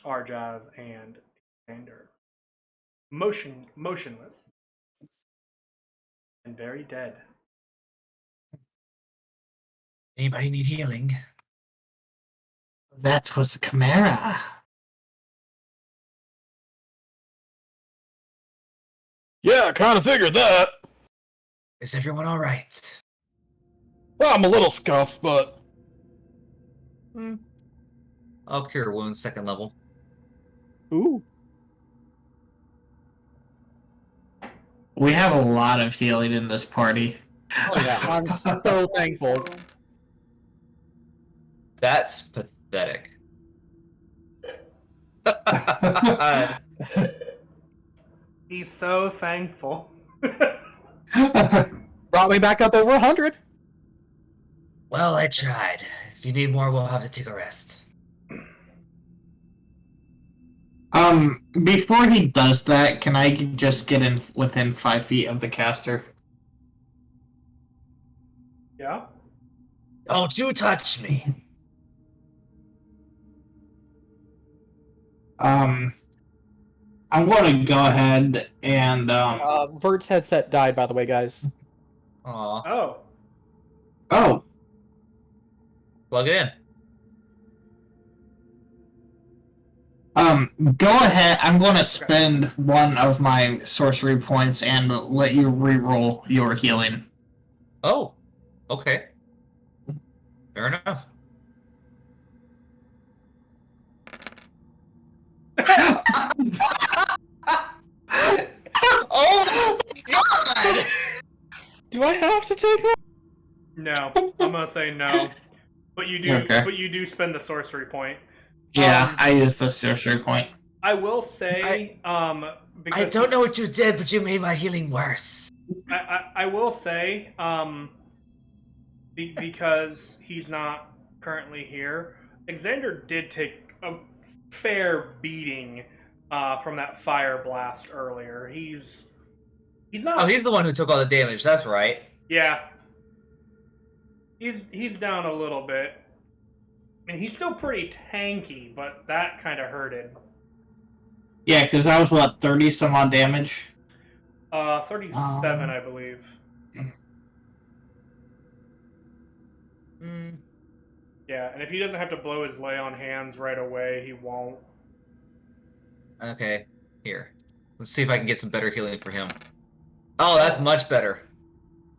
Arjaz and Xander. Motionless and very dead. Anybody need healing? That was a chimera. Yeah, I kind of figured that. Is everyone all right? Well, I'm a little scuffed, but I'll cure wounds 2nd level. ooh, We have a lot of healing in this party. oh yeah, I'm so thankful. That's pathetic. He's so thankful. Brought me back up over 100. Well, I tried. If you need more, we'll have to take a rest. Before he does that, can I just get in within 5 feet of the caster? Yeah? Don't you touch me. I'm going to go ahead and Vert's headset died, by the way, guys. Aw. Oh. oh, Plug it in. go ahead. I'm going to spend one of my sorcery points and let you reroll your healing. Oh. Okay. Fair enough. Oh God! Do I have to take that? No. I'm gonna say no. But you do Okay. but you do spend the sorcery point. Yeah, I used the sorcery point. I will say, because I don't know what you did, but you made my healing worse. I will say, because he's not currently here, Xander did take a fair beating from that fire blast earlier. He's not. Oh, he's the one who took all the damage. That's right. Yeah. He's down a little bit. I mean, he's still pretty tanky, but that kind of hurted. Yeah, because that was what 30 some odd damage. 37, I believe. Mm, Yeah, and if he doesn't have to blow his lay on hands right away, he won't. okay, here. Let's see if I can get some better healing for him. Oh, that's much better.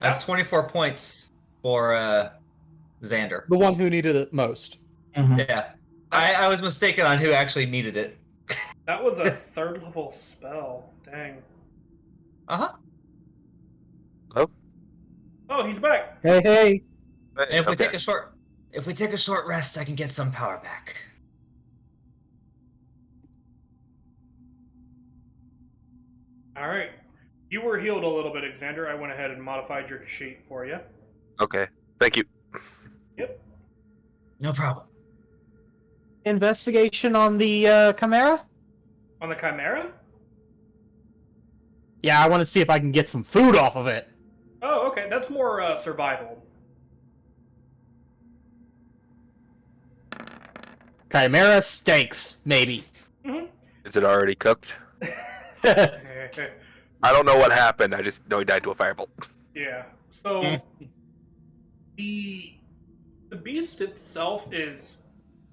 That's That- 24 points for Xander. The one who needed it most. Mhm. Yeah. I was mistaken on who actually needed it. That was a 3rd level spell. Dang. Uh-huh. Oh, he's back. Hey, hey. And if we Okay. take a short rest, I can get some power back. All right. You were healed a little bit, Xander. I went ahead and modified your sheet for you. Okay. Thank you. Yep. No problem. Investigation on the Chimera? On the Chimera? Yeah, I want to see if I can get some food off of it. Oh, okay. That's more survival. Chimera steaks, maybe. Is it already cooked? I don't know what happened. I just know he died to a firebolt. Yeah. So the beast itself is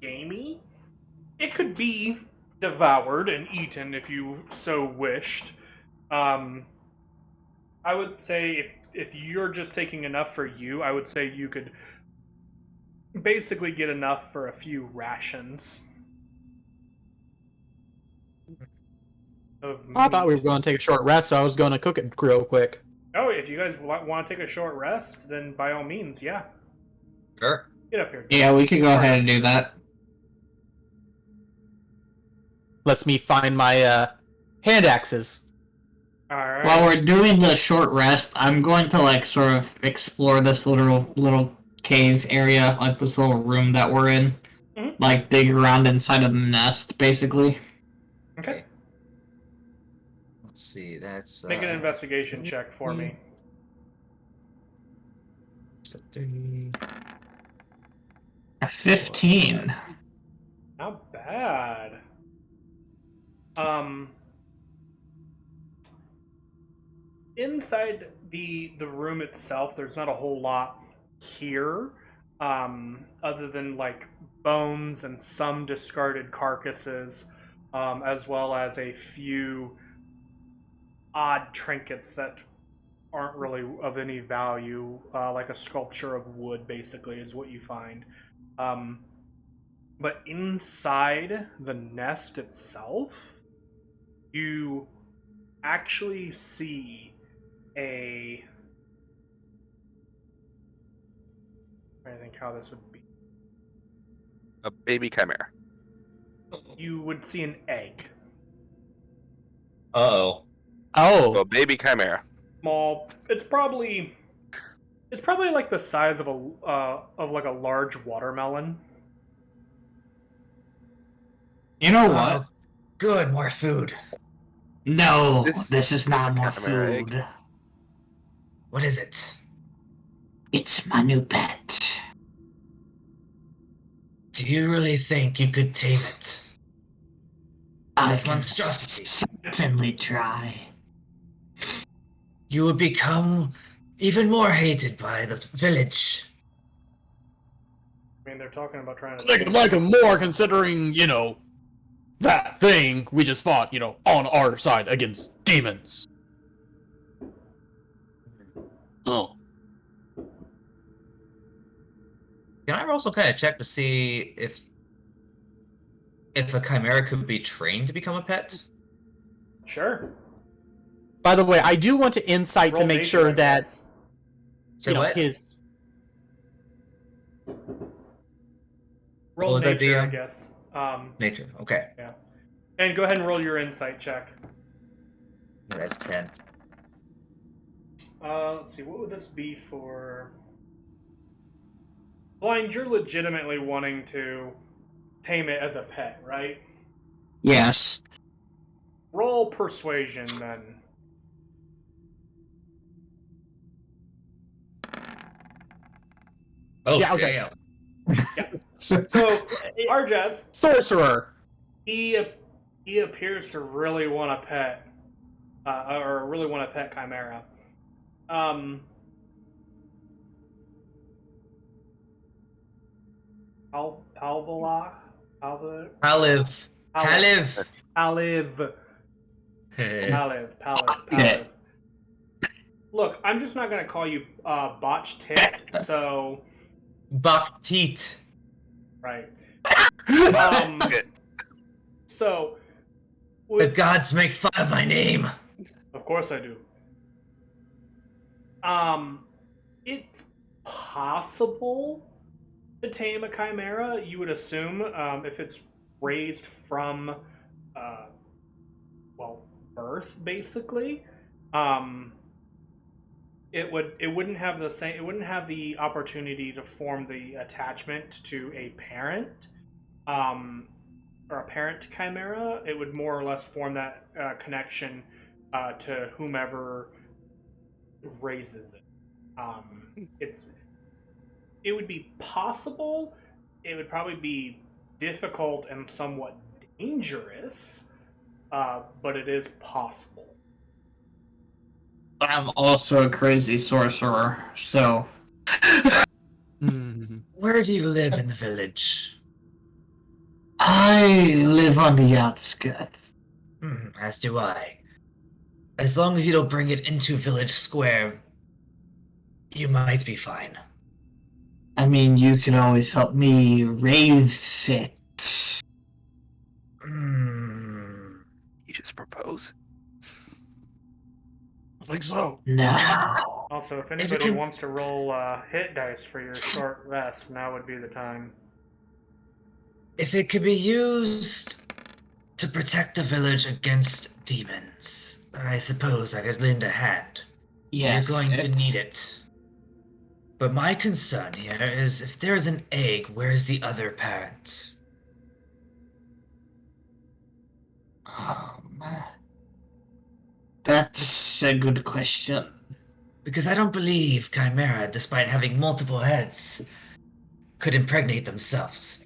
gamey. It could be devoured and eaten if you so wished. I would say if you're just taking enough for you, I would say you could basically get enough for a few rations of meat. I thought we were going to take a short rest, so I was going to cook it real quick. Oh, if you guys want to take a short rest, then by all means, yeah. Sure. Get up here. Yeah, we could go ahead and do that. Lets me find my hand axes. Alright. While we're doing the short rest, I'm going to like sort of explore this little cave area, like this little room that we're in. Mhm. Like dig around inside of the nest, basically. Okay. Let's see. That's Make an investigation check for me. 3. A 15. Not bad. Inside the room itself, there's not a whole lot here, other than like bones and some discarded carcasses, as well as a few odd trinkets that aren't really of any value, like a sculpture of wood, basically, is what you find. But inside the nest itself, you actually see I think how this would be. A baby chimera. You would see an egg. Uh-oh. Oh. So a baby chimera. Small. It's probably like the size of like a large watermelon. You know what? Oh, good, more food. No, This- this is not this more chimera egg. food. What is it? It's my new pet. Do you really think you could tame it? I That can monstrosity. certainly try. You would become even more hated by the village. I mean, they're talking about trying to. They could like him more considering, that thing we just fought, on our side against demons. Oh. Can I also kind of check to see if a chimera could be trained to become a pet? Sure. By the way, I do want to insight Roll to make nature, sure I that, guess. Say what? his... Roll was that, nature, I DM? guess. Nature. Okay. And go ahead and roll your insight check. That's 10. Let's see. What would this be for? Blind, you're legitimately wanting to tame it as a pet, right? Yes. Roll persuasion then. Oh, Yeah, okay. damn. So, Arjaz, Sorcerer. he appears to really want a pet. or really want a pet chimera. Palvala? Paliv. Paliv. Paliv. Paliv. Paliv. Paliv. Look, I'm just not going to call you botch tit, so... Baktit. Right. So... The gods make fun of my name. Of course I do. It's possible to tame a chimera. You would assume if it's raised from, birth, basically. It wouldn't have the same. It wouldn't have the opportunity to form the attachment to a parent, or a parent chimera. It would more or less form that connection to whomever raises it. It would be possible. It would probably be difficult and somewhat dangerous, but it is possible. I'm also a crazy sorcerer, so... Where do you live in the village? I live on the outskirts. As do I. As long as you don't bring it into Village Square, you might be fine. I mean, you can always help me raise it. You just propose? I think so. No. Also, if anybody wants to roll hit dice for your short rest, now would be the time. If it could be used to protect the village against demons, I suppose I could lend a hand. Yes, You're going to need it. But my concern here is if there's an egg, where's the other parent? That's a good question. Because I don't believe Chimera, despite having multiple heads, could impregnate themselves.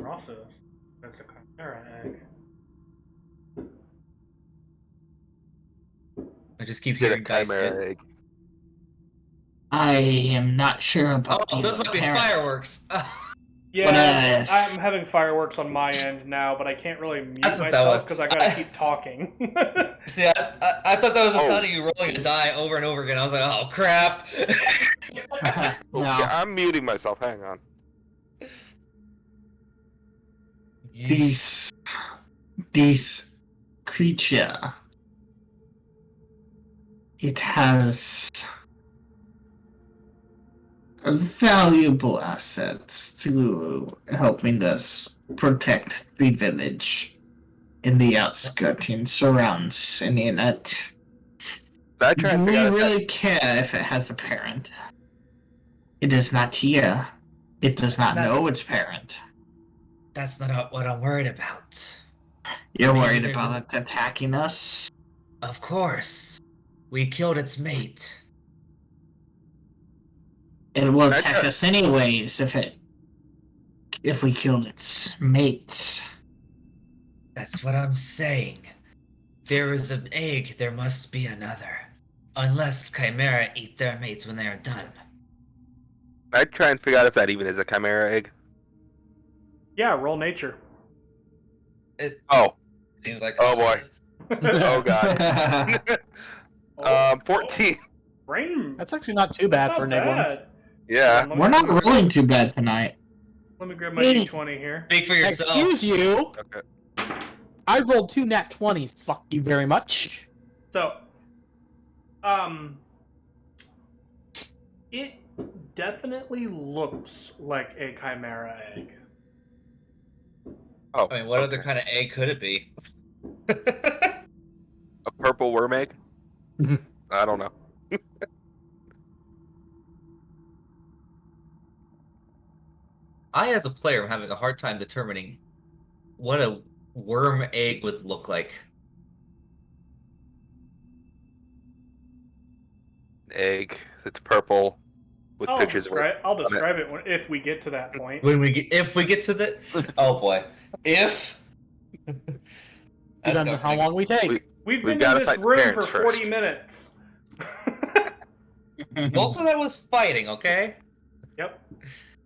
Also, that's a chimera egg. I just keep You said a hearing dice hit. chimera egg. I am not sure about Oh, the those might be parent. fireworks. Yeah, I'm having fireworks on my end now, but I can't really mute That's what that myself was. because I gotta keep talking. See, I thought that was the Oh. sound of you rolling a die over and over again. I was like, oh crap. No. Yeah, I'm muting myself. Hang on. This creature, it has valuable assets to helping us protect the village in the outskirts and surrounds any of that. I try Do and we figure out if really care if it has a parent? It is not here. It does not know its parent. That's not what I'm worried about. You're Maybe worried there's about it attacking us? Of course. We killed its mate. It will I attack try- us anyways if we killed its mates. That's what I'm saying. There is an egg, there must be another. Unless Chimera eat their mates when they are done. I try and figure out if that even is a chimera egg. Yeah, roll nature. Oh. Seems like. Oh, boy. Oh god. 14. Brain. That's actually not too bad Not for an egg one. bad. Yeah. We're not rolling too bad tonight. Let me grab my d20 here. Speak for yourself. Excuse you. Okay. I rolled 2 nat 20s. Fuck you very much. So, it definitely looks like a chimera egg. Oh. I mean, what okay. other kind of egg could it be? A purple worm egg? I don't know. I, as a player, am having a hard time determining what a worm egg would look like. Egg. It's purple with I'll pictures of it. I'll describe it if we get to that point. If we get to the, oh boy, if Depends on how long we take. We've We've been gotta in this fight the room parents for 40 first. minutes. Most of that was fighting, okay? Yep.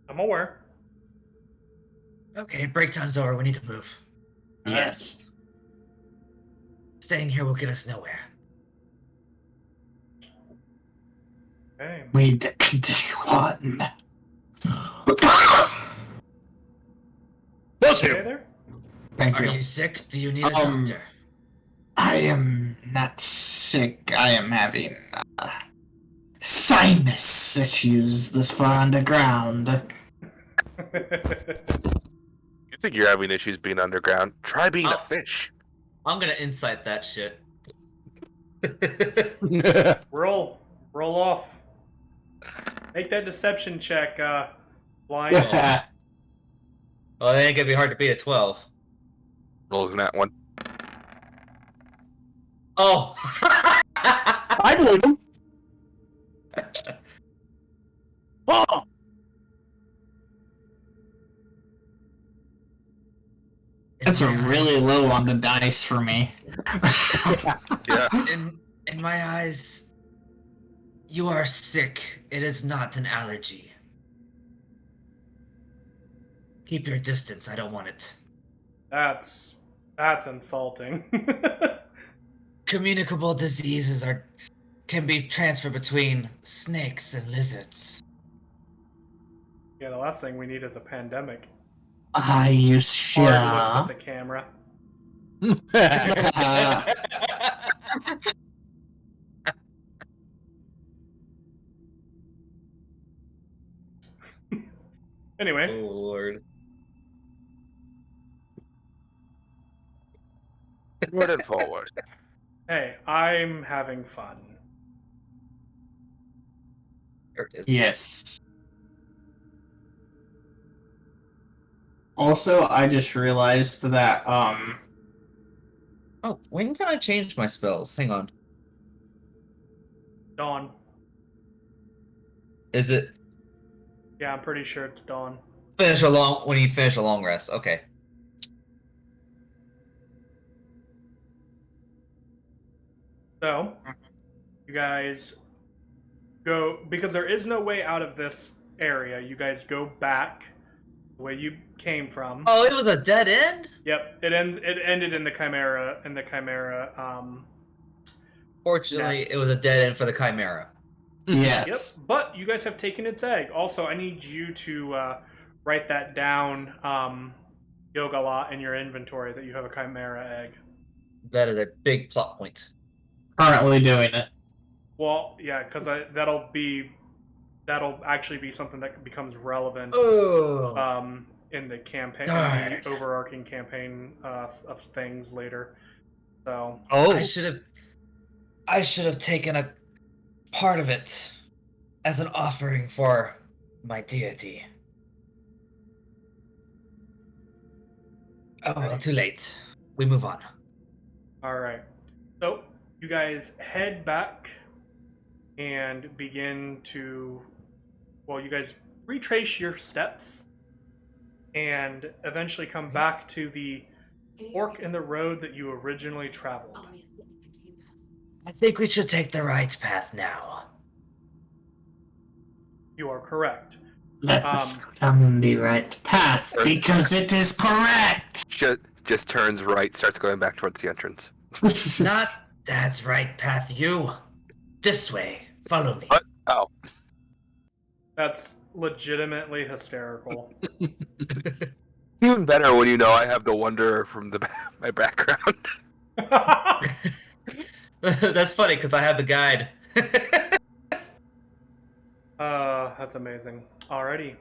I'm aware. Okay, break time's over. We need to move. Yes. Staying here will get us nowhere. Okay. We need to continue on. Okay there? Thank Are you. you sick? Do you need a Um, doctor? I am not sick. I am having sinus issues this far underground. You think you're having issues being underground? Try being a Oh. fish. I'm gonna insight that shit. Roll off. Make that deception check, blind. Well, it ain't gonna be hard to beat a 12. Rolls in that one. Oh! I believe him. Oh! That's a really low on the dice for me. Yeah. In my eyes, you are sick. It is not an allergy. Keep your distance. I don't want it. That's insulting. Communicable diseases can be transferred between snakes and lizards. Yeah, the last thing we need is a pandemic. Are you Hard sure? looks at the camera. Anyway, Oh Lord. Forward and forward. hey, I'm having fun. There it is. Yes. Also, I just realized that Oh, when can I change my spells? Hang on. Dawn. Is it Yeah, I'm pretty sure it's dawn. when you finish a long rest? Okay. So, you guys go, because there is no way out of this area, you guys go back the way you came from. Oh, it was a dead end? Yep, it ended in the Chimera, Fortunately, Nest. it was a dead end for the Chimera. yes. Yep, but you guys have taken its egg. Also, I need you to write that down, Yogala, in your inventory that you have a Chimera egg. That is a big plot point. Currently doing it. Well, yeah, because that'll actually be something that becomes relevant Oh. in the campaign, in Darn. the overarching campaign of things later. So I should have taken a part of it as an offering for my deity. Oh well, too late. We move on. all right, so you guys head back and begin to, well, you guys retrace your steps and eventually come back to the fork in the road that you originally traveled. I think we should take the right path now. You are correct. Let us go down the right path because it is correct. Just turns right, starts going back towards the entrance. Not that right path, you. This way. Follow me. What? Oh. That's legitimately hysterical. Even better when you know I have the wonder from my background. That's funny because I have the guide. That's amazing. Alrighty.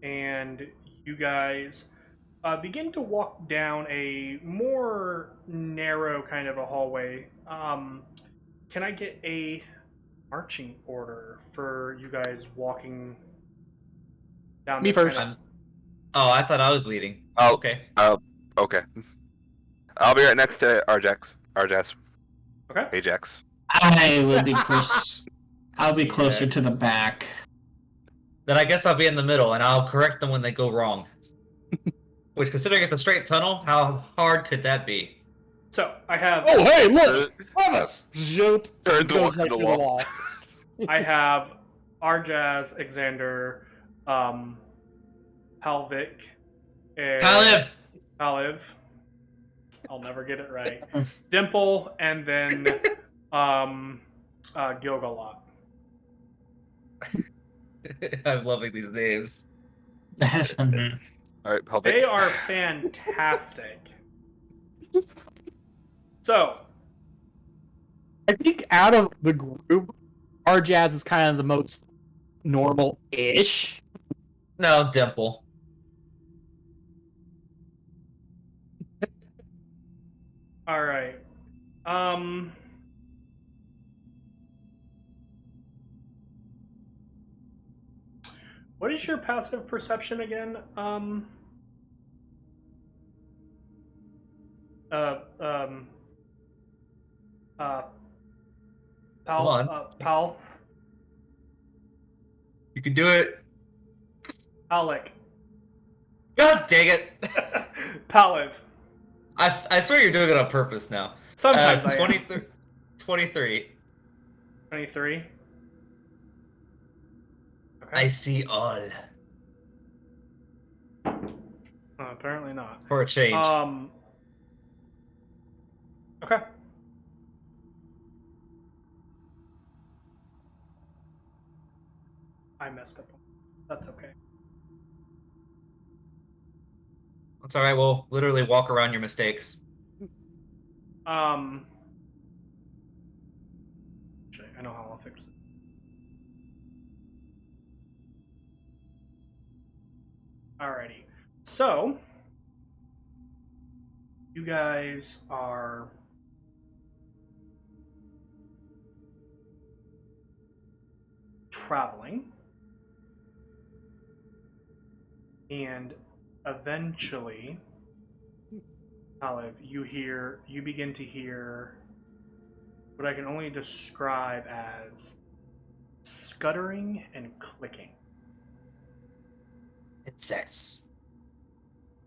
And you guys begin to walk down a more narrow kind of a hallway. Can I get a marching order for you guys walking down Me this first. kind of- Oh, I thought I was leading. Oh. Okay. Okay. I'll be right next to Arjax. Okay. Ajax. I will be close. I'll be closer Yes. to the back. Then I guess I'll be in the middle and I'll correct them when they go wrong. Which, considering it's a straight tunnel, how hard could that be? So I have Oh, hey, look! Promise! Zoop! Turns and Goes walks right through through the the wall. wall. I have Arjaz, Xander, Palvik, and Paliv! Paliv. I'll never get it right. Dimple, and then Gilgalot. I'm loving these names. All right, Helvic. They are fantastic. So, I think out of the group, our Jazz is kind of the most normal-ish. No, Dimple. all right. What is your passive perception again? Uh, um, uh, Come on. Pal, You can do it. Alec, God dang it. Paliv. I swear you're doing it on purpose now. Sometimes I am. 23. 23. Okay. I see all. Apparently not. For a change. Okay. I messed up. That's okay. That's alright, we'll literally walk around your mistakes. Actually, I know how I'll fix it. Alrighty. So, you guys are traveling, and eventually, Olive, you begin to hear what I can only describe as scuttering and clicking. Insects.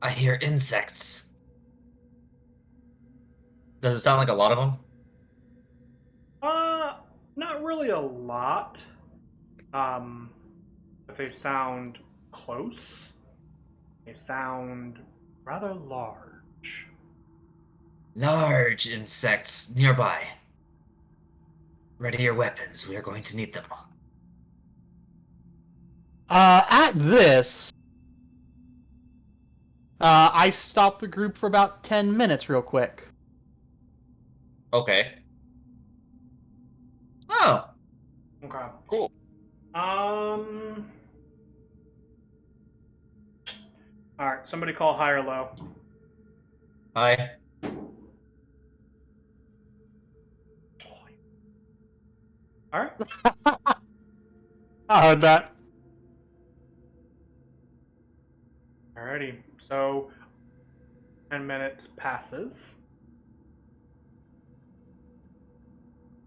I hear insects. Does it sound like a lot of them? Not really a lot. But they sound close. They sound rather large. Large insects nearby. Ready your weapons, we are going to need them. At this, I stopped the group for about 10 minutes real quick. Okay. Oh. Okay. Cool. Alright, somebody call high or low. Hi. Alright. I heard that. Alrighty. So 10 minutes passes.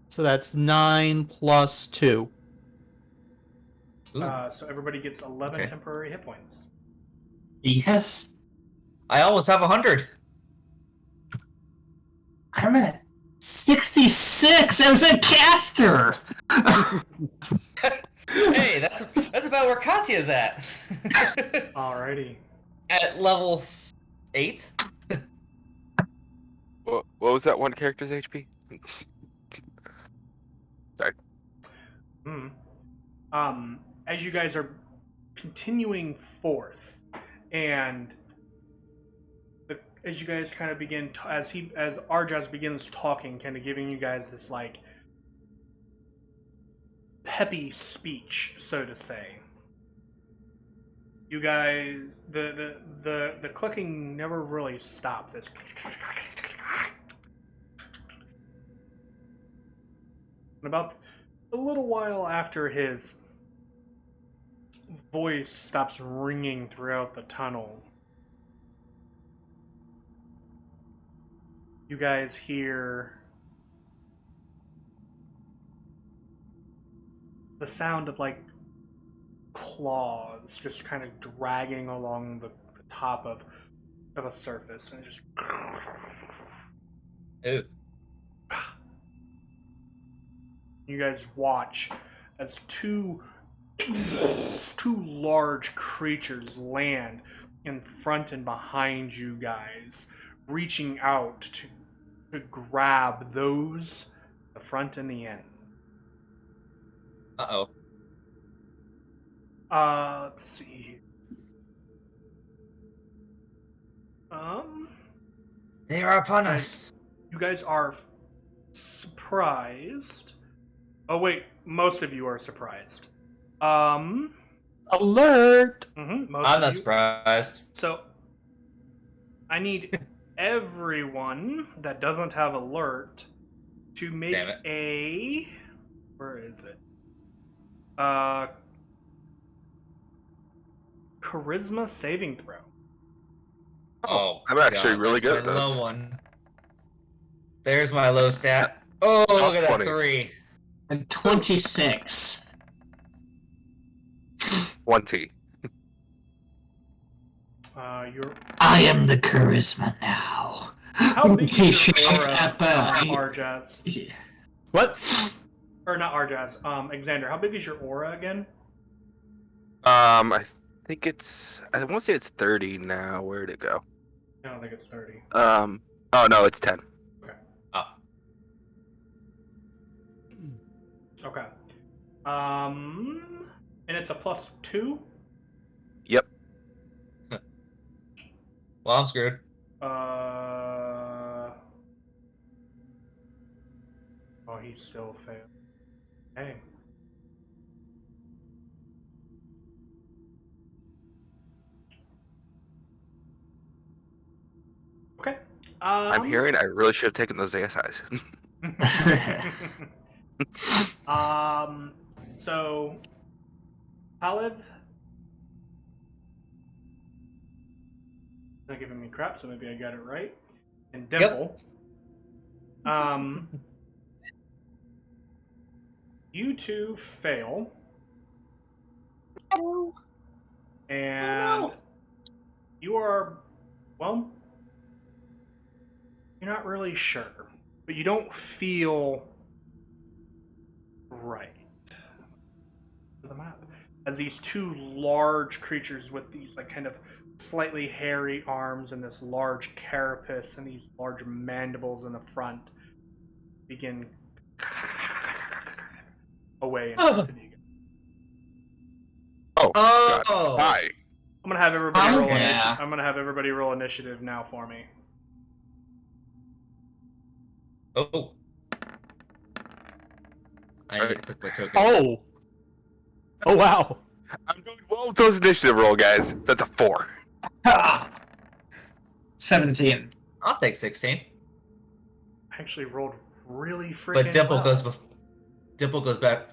So that's 9 plus 2. So everybody gets 11 Okay. temporary hit points. Yes. I almost have 100. I'm at 66 as a caster. Hey, that's about where Katya's at. Alrighty. At level 8. What was that one character's HP? Sorry. As you guys are continuing forth, and as you guys kind of begin, as Arjaz begins talking, kind of giving you guys this like peppy speech, so to say. You guys, the clicking never really stops. It's and about a little while after his voice stops ringing throughout the tunnel, you guys hear the sound of like claws just kind of dragging along the top of of a surface, and it just. Ooh. You guys watch as two large creatures land in front and behind you guys, reaching out to grab those the front and the end. Uh-oh. Let's see here. They are upon Guys, us. you guys are surprised. Oh wait, most of you are surprised. Alert! Most I'm of not you. surprised. So, I need everyone that doesn't have alert to make Damn it. a. Where is it? Charisma saving throw. Oh, I'm actually really that's good at my this. low one. There's my low stat. Oh, look at that 20. 3. And 26. 20. Your I am the charisma now. how big He is your shouts aura, at the. Arjaz? What? Or not Arjaz? Xander, how big is your aura again? I think it's. I want to say it's 30 now. Where'd it go? I don't think it's 30. Oh no, it's 10. Ah. Okay. And it's a +2. Yep. Well, I'm screwed. Oh, he still failed. Hey. Okay. I'm hearing I really should have taken those ASIs. So, Paliv. Not giving me crap, so maybe I got it right. And Dimple. You two fail. And you are, well, you're not really sure, but you don't feel right. To the map, as these two large creatures with these like kind of slightly hairy arms and this large carapace and these large mandibles in the front begin away in front of you. Oh. God. Oh. Hi. I'm gonna have everybody roll. Yeah. I'm gonna have everybody roll initiative now for me. Oh. I need to click my token. Oh! Oh, wow. I'm doing well with those initiative roll, guys. That's a 4. 17. I'll take 16. I actually rolled really freaking But Dimple well.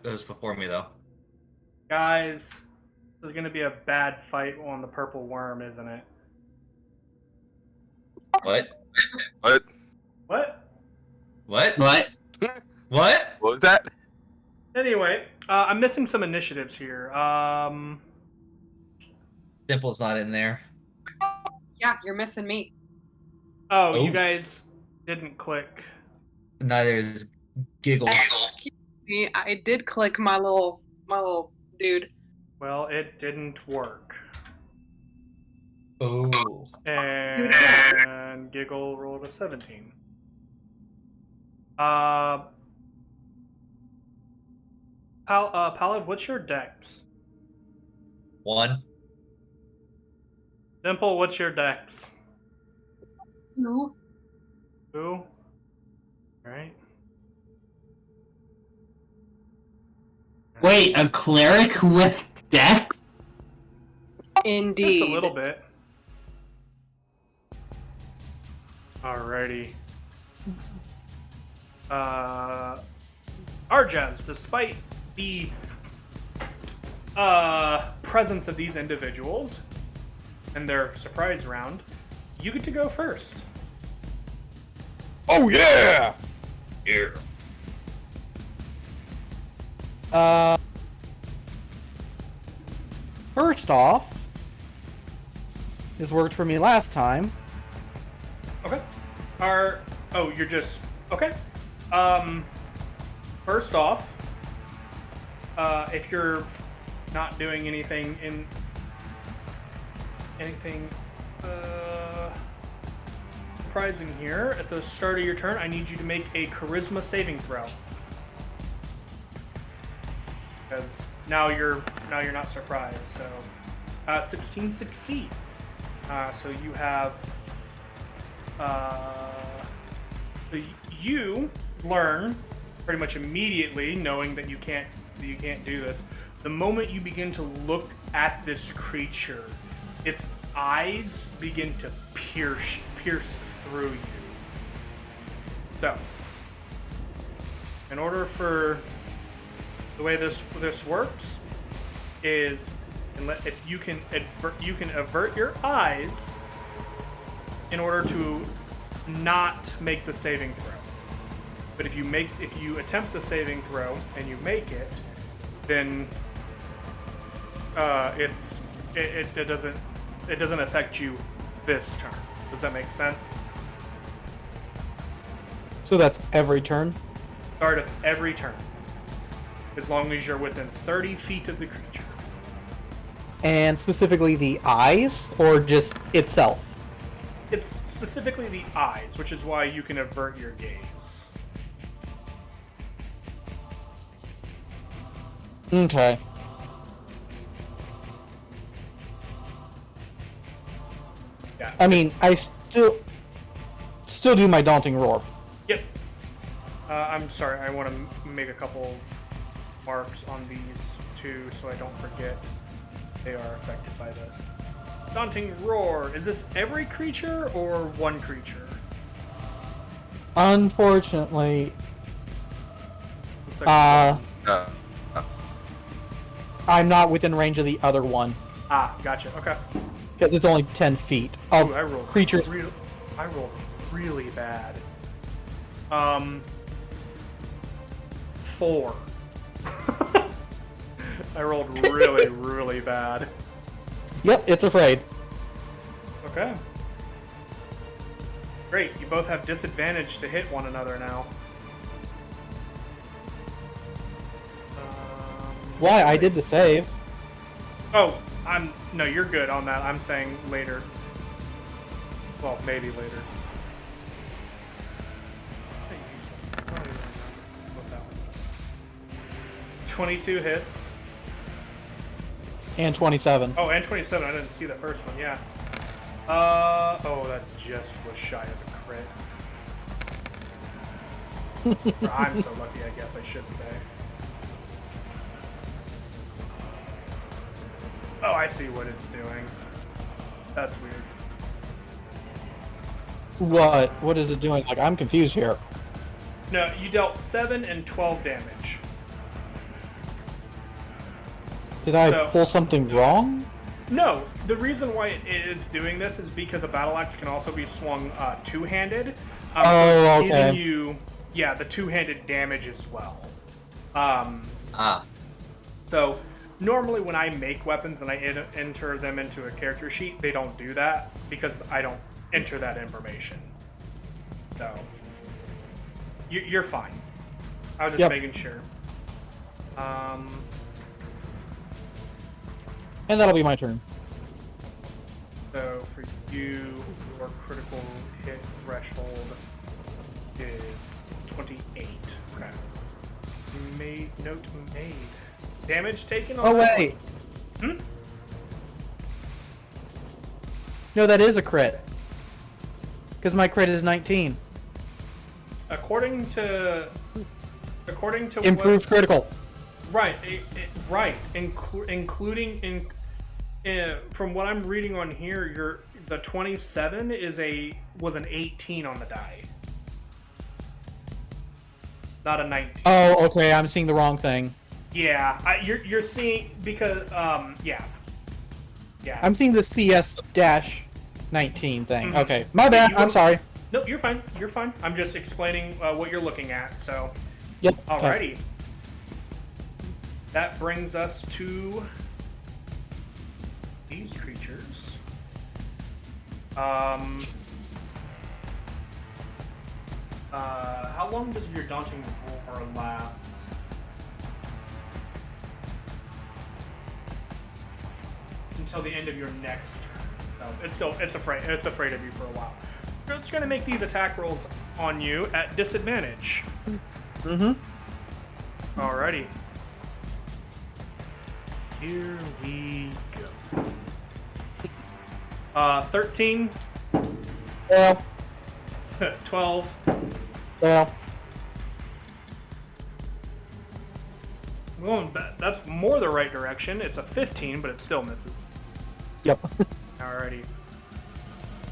goes before me though. Guys, this is gonna be a bad fight on the purple worm, isn't it? What? What? What? What? What? What? What was that? Anyway, I'm missing some initiatives here. Dimple's not in there. Yeah, you're missing me. Oh, you Oh. guys didn't click. Neither is Giggle. Me, I did click my little dude. Well, it didn't work. Oh. And Giggle rolled a 17. Paliv, what's your dex? 1. Dimple, what's your dex? Who? 2. Alright. Wait, a cleric with dex? Indeed. Just a little bit. Alrighty. Arjaz, despite the presence of these individuals and their surprise round, you get to go first. Oh, yeah! Yeah. First off, this worked for me last time. Okay. You're just okay. First off, if you're not doing anything surprising here at the start of your turn, I need you to make a charisma saving throw. Because now you're not surprised. So 16 succeeds. So you have so you learn pretty much immediately, knowing that you can't do this. The moment you begin to look at this creature, its eyes begin to pierce through you. So, in order for the way this works is, if you can avert your eyes in order to not make the saving throw. But if you attempt the saving throw and you make it, then it doesn't affect you this turn. Does that make sense? So that's every turn? Start of every turn. As long as you're within 30 feet of the creature. And specifically the eyes, or just itself? It's specifically the eyes, which is why you can avert your gaze. Okay. Yeah. I mean, I still do my daunting roar. Yep. I'm sorry, I want to make a couple marks on these two so I don't forget they are affected by this. Daunting roar. Is this every creature or one creature? Unfortunately, Looks like one. I'm not within range of the other one. Gotcha. Okay. Because it's only 10 feet of Ooh, I rolled creatures. I rolled really bad. 4. I rolled really, really bad. Yep, it's afraid. Okay. Great, you both have disadvantage to hit one another now. Why? I did the save. Oh, no, you're good on that. I'm saying later. Well, maybe later. 22 hits. And 27. Oh, and 27. I didn't see the first one. Yeah. Oh, that just was shy of a crit. Or I'm so lucky, I guess I should say. Oh, I see what it's doing. That's weird. What? What is it doing? Like, I'm confused here. No, you dealt 7 and 12 damage. Did I So- pull something wrong? No, the reason why it's doing this is because a battle axe can also be swung two-handed. Oh, so it's okay. giving you, the two-handed damage as well. So normally when I make weapons and I enter them into a character sheet, they don't do that because I don't enter that information. So you're fine. I was just making sure. And that'll be my turn. So for you, your critical hit threshold is 28. Okay. Note made. Damage taken on Oh, that wait. one? No, that is a crit. Because my crit is 19. According to Improved critical. Right, right. Including from what I'm reading on here, the 27 was an 18 on the die, not a 19. Oh, okay. I'm seeing the wrong thing. Yeah, you're seeing because yeah. I'm seeing the CS-19 thing. Mhm. Okay, my bad. I'm sorry. Nope, you're fine. You're fine. I'm just explaining what you're looking at. So, Yep. alrighty. That brings us to these creatures. How long does your daunting roar last? Until the end of your next turn. So it's afraid of you for a while. So it's gonna make these attack rolls on you at disadvantage. Mm-hmm. Alrighty. Here we go. 13, Well, 12, well. going back. That's more the right direction. It's a 15, but it still misses. Yep. Alrighty.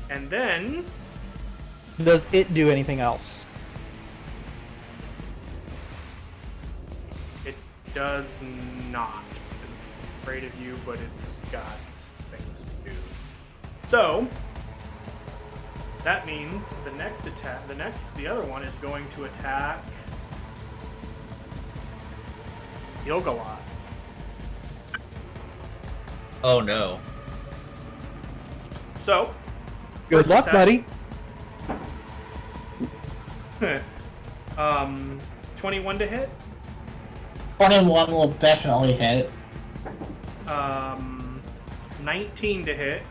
And then Does it do anything else? it does not. It's afraid of you, but it's got things to do. So that means the next attack, the other one is going to attack Gilgalad. Oh no. So Good first luck, attack. buddy. 21 to hit. 21 will definitely hit. 19 to hit.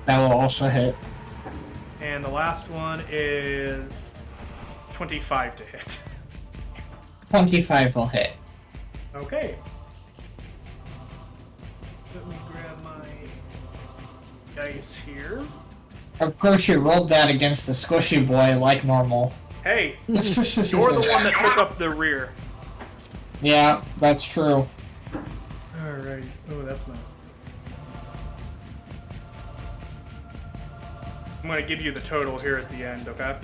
That will also hit. And the last one is 25 to hit. 25 will hit. Okay. Let me grab my dice here. Of course, you rolled that against the squishy boy like normal. Hey, you're the one that took up the rear. Yeah, that's true. Alright. Oh, that's not. I'm gonna give you the total here at the end, okay?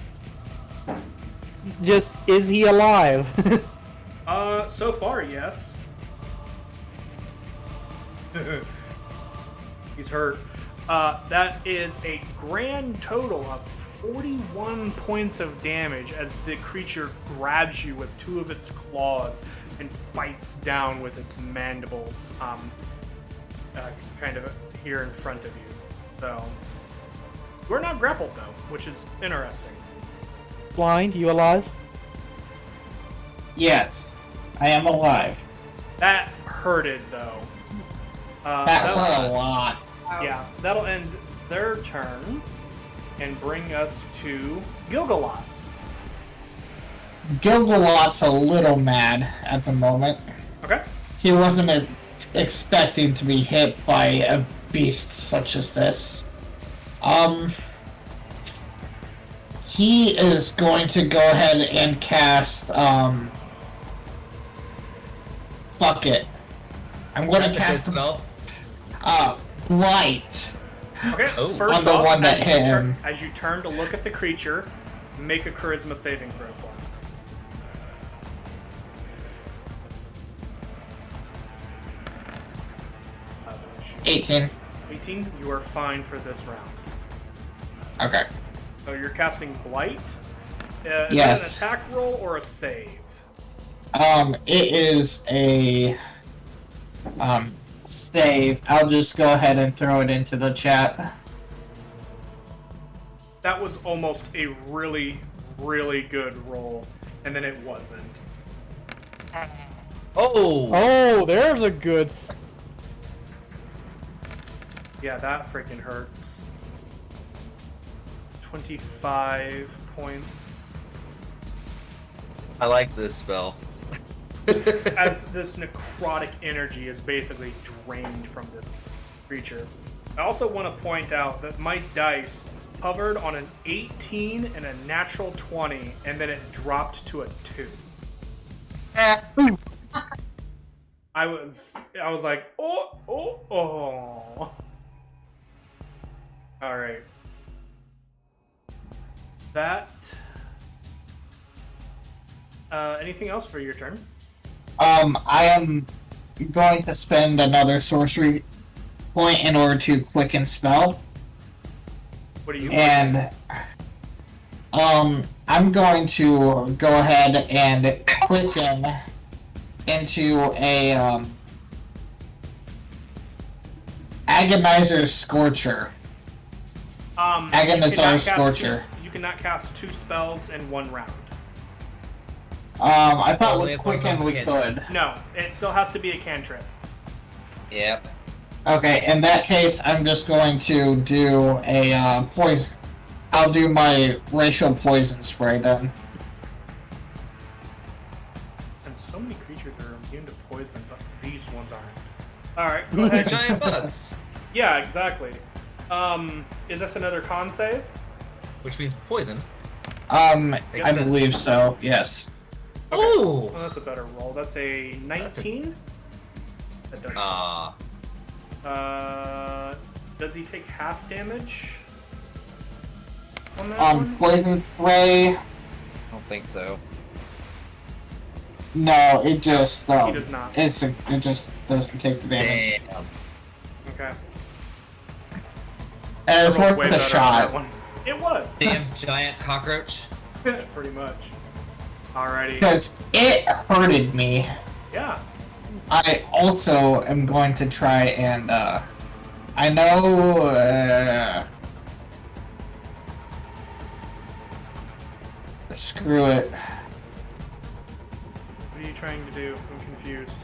Just, is he alive? So far, yes. He's hurt. That is a grand total of 41 points of damage as the creature grabs you with two of its claws and bites down with its mandibles, kind of here in front of you. So, we're not grappled though, which is interesting. Blind, you alive? Yes, I am alive. That hurted though. That hurt a lot. Yeah, that'll end their turn and bring us to Gilgalad. Gilgalad's a little mad at the moment. Okay. He wasn't expecting to be hit by a beast such as this. He is going to go ahead and cast, fuck it. I'm going to cast, spell. Blight. Okay. Oh. First On the off, one that as, hit you him. as you turn to look at the creature, make a charisma saving throw for him. Uh, 18. 18. You are fine for this round. Okay. So you're casting Blight. Is Yes. that an attack roll or a save? It is a, save. I'll just go ahead and throw it into the chat. That was almost a really, really good roll, and then it wasn't. Oh. Oh, there's a good... Yeah, that freaking hurts. 25 points. I like this spell. As this necrotic energy is basically drained from this creature. I also want to point out that my dice hovered on an 18 and a natural 20, and then it dropped to a 2. I was like, oh. All right. That. Anything else for your turn? I am going to spend another sorcery point in order to quicken spell. What are you? And I'm going to go ahead and quicken into a Agonizer's Scorcher. You Agonizer's cannot cast Scorcher. You cannot cast 2 spells in 1 round. I thought Only with if one Quicken goes we cantrip. could. No, it still has to be a cantrip. Yep. Okay, in that case, I'm just going to do a poison. I'll do my racial poison spray then. And so many creatures are immune to poison, but these ones aren't. Alright, go They're ahead. giant bugs. Yeah, exactly. Is this another con save? Which means poison. I Yes. believe so. Yes. Okay. Oh! Well, that's a better roll. That's a 19? That does. Ah. Does he take half damage on that one? Poison spray. I don't think so. No, it just He does not. it just doesn't take the damage. Damn. Okay. And it's I rolled worth way a better on shot. that one. It was. Damn giant cockroach. Pretty much. Alrighty. Because it hurted me. Yeah. I also am going to try and I know screw it. What are you trying to do? I'm confused.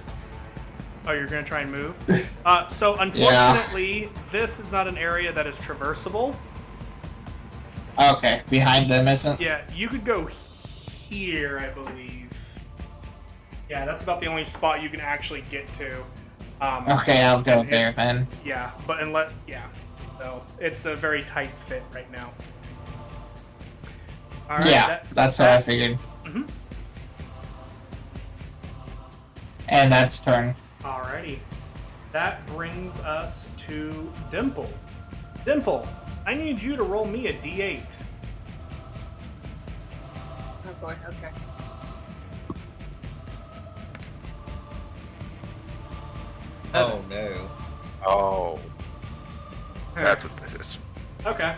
Oh, you're gonna try and move? So unfortunately, this is not an area that is traversable. Okay, behind them isn't? Yeah, you could go here, I believe. Yeah, that's about the only spot you can actually get to. Okay, I'll go and there it's- then. Yeah, but so it's a very tight fit right now. All right, Yeah, that's what I figured. Mhm. And that's turn. Alrighty. That brings us to Dimple. Dimple, I need you to roll me a d8. Oh boy, okay. Oh no. Oh, that's what this is. Okay.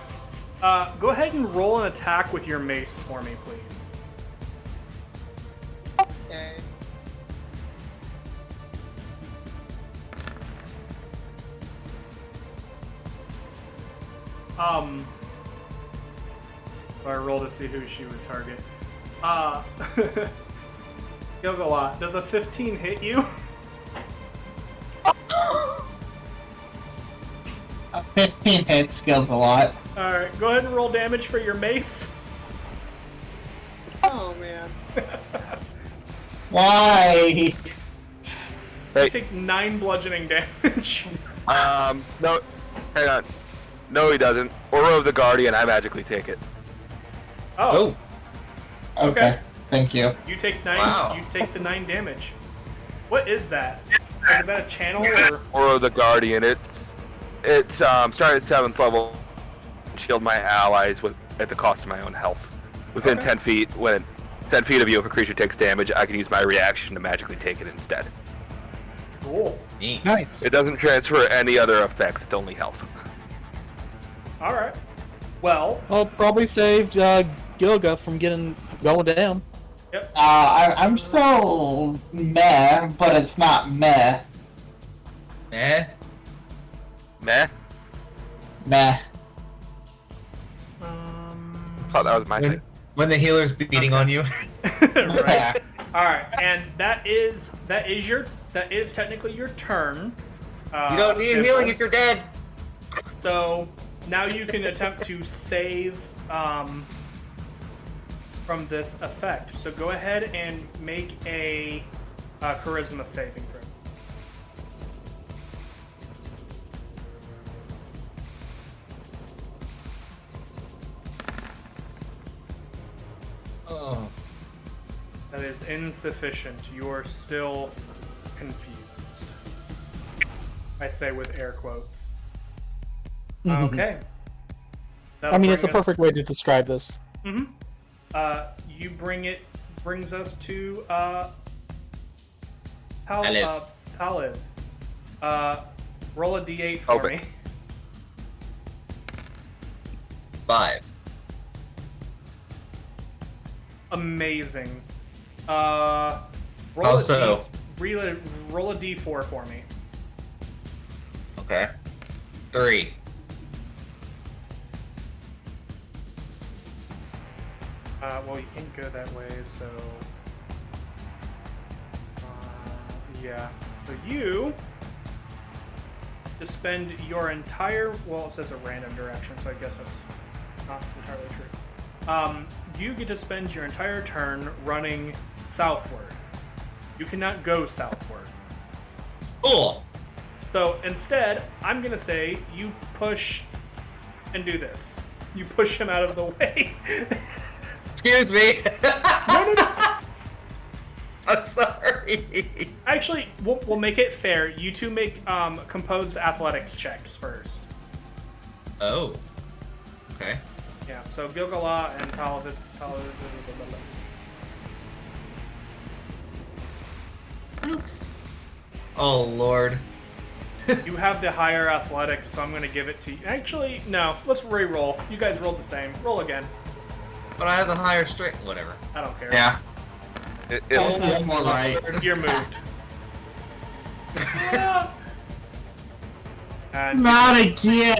Go ahead and roll an attack with your mace for me, please. Okay. So I roll to see who she would target. Gilgalot, does a 15 hit you? A 15 hits, skilled a lot. Alright, go ahead and roll damage for your mace. Oh man. Why? You Hey, take 9 bludgeoning damage. no, hang on. No, he doesn't. Aura of the Guardian, I magically take it. Oh, Okay, Okay. thank you. you take 9. Wow. You take the 9 damage. What is that? Like, is that a channel or? Aura of the Guardian, it's starting at 7th level. Shield my allies at the cost of my own health. Within Okay. 10 feet, when 10 feet of you, if a creature takes damage, I can use my reaction to magically take it instead. Cool. Neat. Nice. It doesn't transfer any other effects, it's only health. All right. Well, Well, probably saved Gilga from going down. I'm still meh, but it's not meh. Eh? Meh? Meh. Thought that was my thing. When the healer's beating on you. right. All right, and that is technically your turn. You don't need Dimple. healing if you're dead. So now you can attempt to save from this effect. So go ahead and make a charisma saving throw. Oh. That is insufficient. You're still confused. I say with air quotes. Okay. I mean, it's a perfect way to describe this. Mm-hmm. You brings us to Talib. Talib. Roll a d8 for Okay. me. 5. Amazing. Roll How so? Roll a d4 for me. Okay. 3. Well, you can't go that way, so Yeah. So you just spend your entire, well, it says a random direction, so I guess that's not entirely true. You get to spend your entire turn running southward. You cannot go southward. Cool. So instead, I'm gonna say you push and do this. You push him out of the way. Excuse me. No. I'm sorry. Actually, we'll make it fair. You two make composed athletics checks first. Oh. Okay. Yeah. So Gilgala and Oh Lord. You have the higher athletics, so I'm gonna give it to you. Actually, no. Let's re-roll. You guys rolled the same. Roll again. But I have the higher strength. Whatever. I don't care. Yeah. This is more right. You're moved. and, Not again.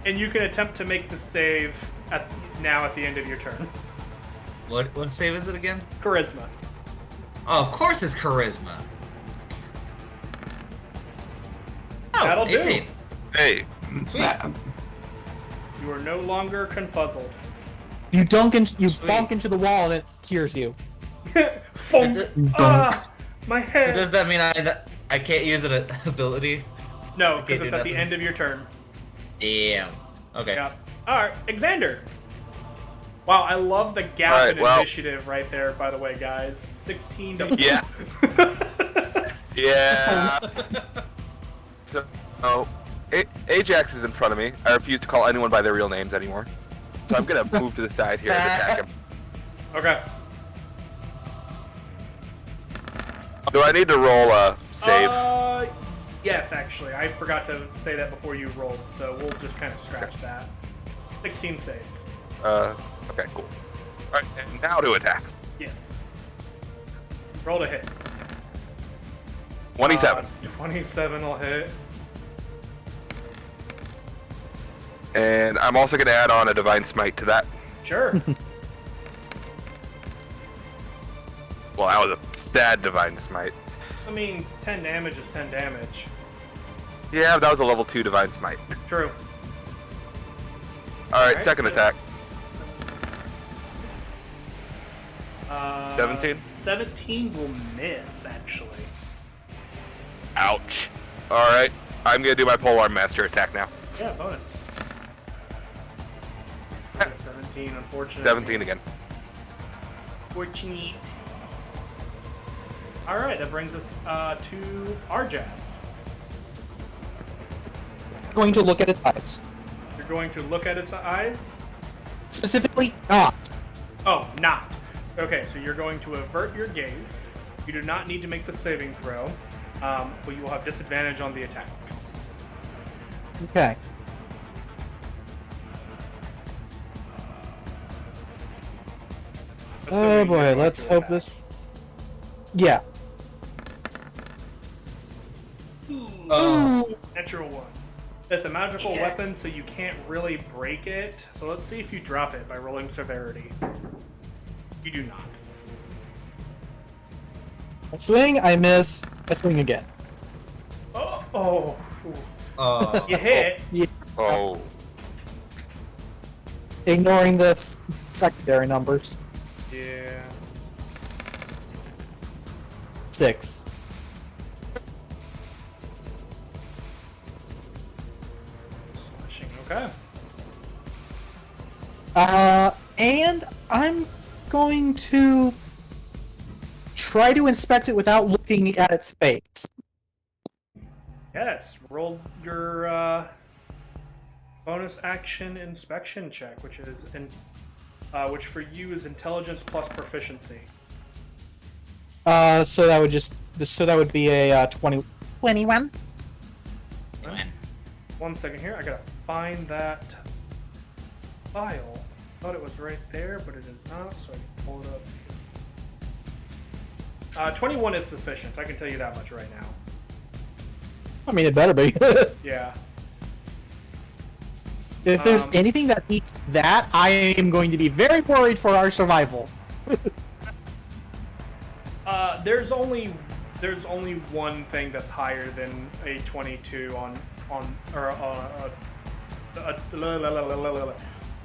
and you can attempt to make the save at the end of your turn. What save is it again? Charisma. Oh, of course it's charisma. Oh, That'll do. 18. Hey, Sweet. You are no longer confuzzled. You bonk Sweet. into the wall and it cures you. Funk. Ah, my So head. does that mean I can't use an ability? No, can't because do it's at the nothing? end of your turn. Damn. Okay. Yeah. All right, Xander. Wow, I love the gap All right, in well- initiative right there. By the way, guys, 16 to Yeah. Yeah. So, Ajax is in front of me. I refuse to call anyone by their real names anymore. So I'm gonna move to the side here and attack him. Okay. Do I need to roll a save? Yes, actually, I forgot to say that before you rolled, so we'll just kind of scratch that. 16 saves. Okay, cool. Alright, and now to attack. Yes. Roll to hit. 27. 27 will hit. And I'm also gonna add on a Divine Smite to that. Sure. Well, that was a sad Divine Smite. I mean, 10 damage is 10 damage. Yeah, but that was a level 2 Divine Smite. True. Alright, Alright, second so- attack. 17? 17? 17 will miss, actually. Ouch. Alright, I'm gonna do my Polearm Master attack now. Yeah, bonus. 17, unfortunately. 17 again. Fortunate. Alright, that brings us to Arjaz. Going to look at its eyes. You're going to look at its eyes? Specifically, not. Oh, not. Okay, so you're going to avert your gaze. You do not need to make the saving throw, but you will have disadvantage on the attack. Okay. Oh Assuming you're boy, going let's to hope attack. this. Yeah. Oh. Natural 1. It's a magical weapon, so you can't really break it. So let's see if you drop it by rolling severity. You do not. I swing, I miss, I swing again. Oh. Ooh. You hit. Oh. Ignoring the secondary numbers. Yeah. 6. Slashing. Okay. And I'm going to try to inspect it without looking at its face. Yes. Roll your bonus action inspection check, which is which for you is intelligence plus proficiency. So that would be a 21. Man. 1 second here. I gotta find that file. Thought it was right there, but it is not. So I can pull it up. 21 is sufficient. I can tell you that much right now. I mean, it better be. Yeah. If there's anything that beats that, I am going to be very worried for our survival. There's only one thing that's higher than a 22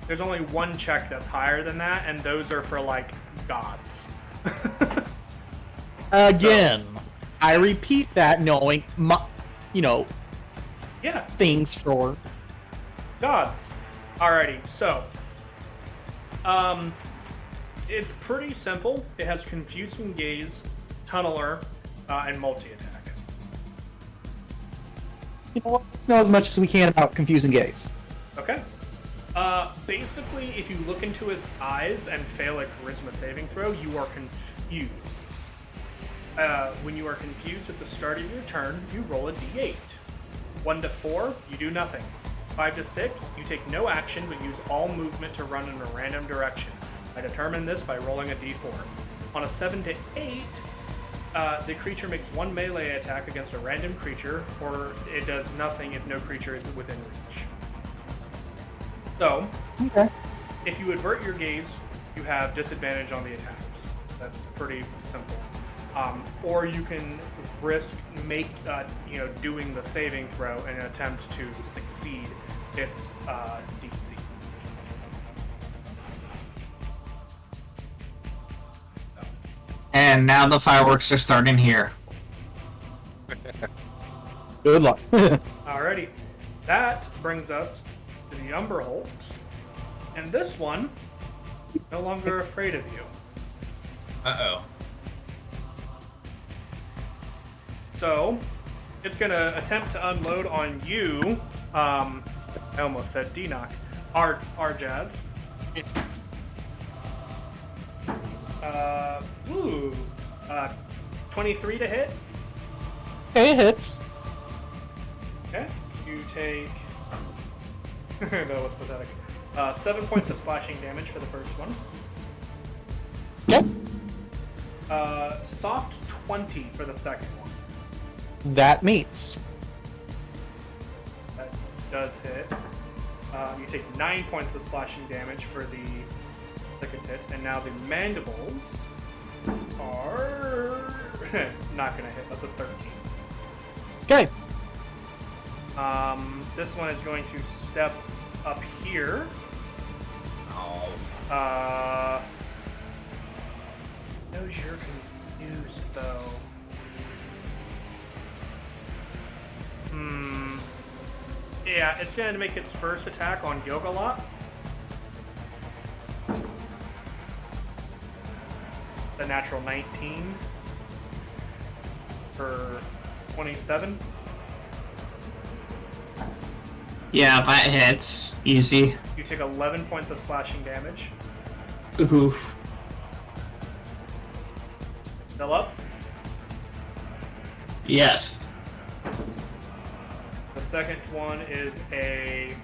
there's only one check that's higher than that, and those are for like gods. Again, I repeat that knowing Yeah, things for gods. Alrighty, so it's pretty simple. It has Confusing Gaze, Tunneler, and multi-attack. Let's know as much as we can about Confusing Gaze. Okay. Basically, if you look into its eyes and fail a charisma saving throw, you are confused. When you are confused at the start of your turn, you roll a d8. 1 to 4, you do nothing. 5 to 6, you take no action but use all movement to run in a random direction. I determine this by rolling a d4. On a 7 to 8, the creature makes one melee attack against a random creature, or it does nothing if no creature is within reach. So, Okay. if you avert your gaze, you have disadvantage on the attacks. That's pretty simple. Or you can risk doing the saving throw and attempt to succeed its DC. And now the fireworks are starting here. Good luck. Alrighty, that brings us to the Umberholts, and this one is no longer afraid of you. Uh-oh. So, it's gonna attempt to unload on you. I almost said D-Knock. Arjaz. 23 to hit. Okay, it hits. Okay. You take. That was pathetic. 7 points of slashing damage for the first one. Okay. Soft 20 for the second one. That meets. That does hit. You take 9 points of slashing damage for the second hit, and now the mandibles are not gonna hit. That's a 13. Okay. This one is going to step up here. Knows you're confused though. Yeah, it's going to make its first attack on Gilgalot. The natural 19 for 27. Yeah, that hits. Easy. You take 11 points of slashing damage. Oof. Still up. Yes. The second one is a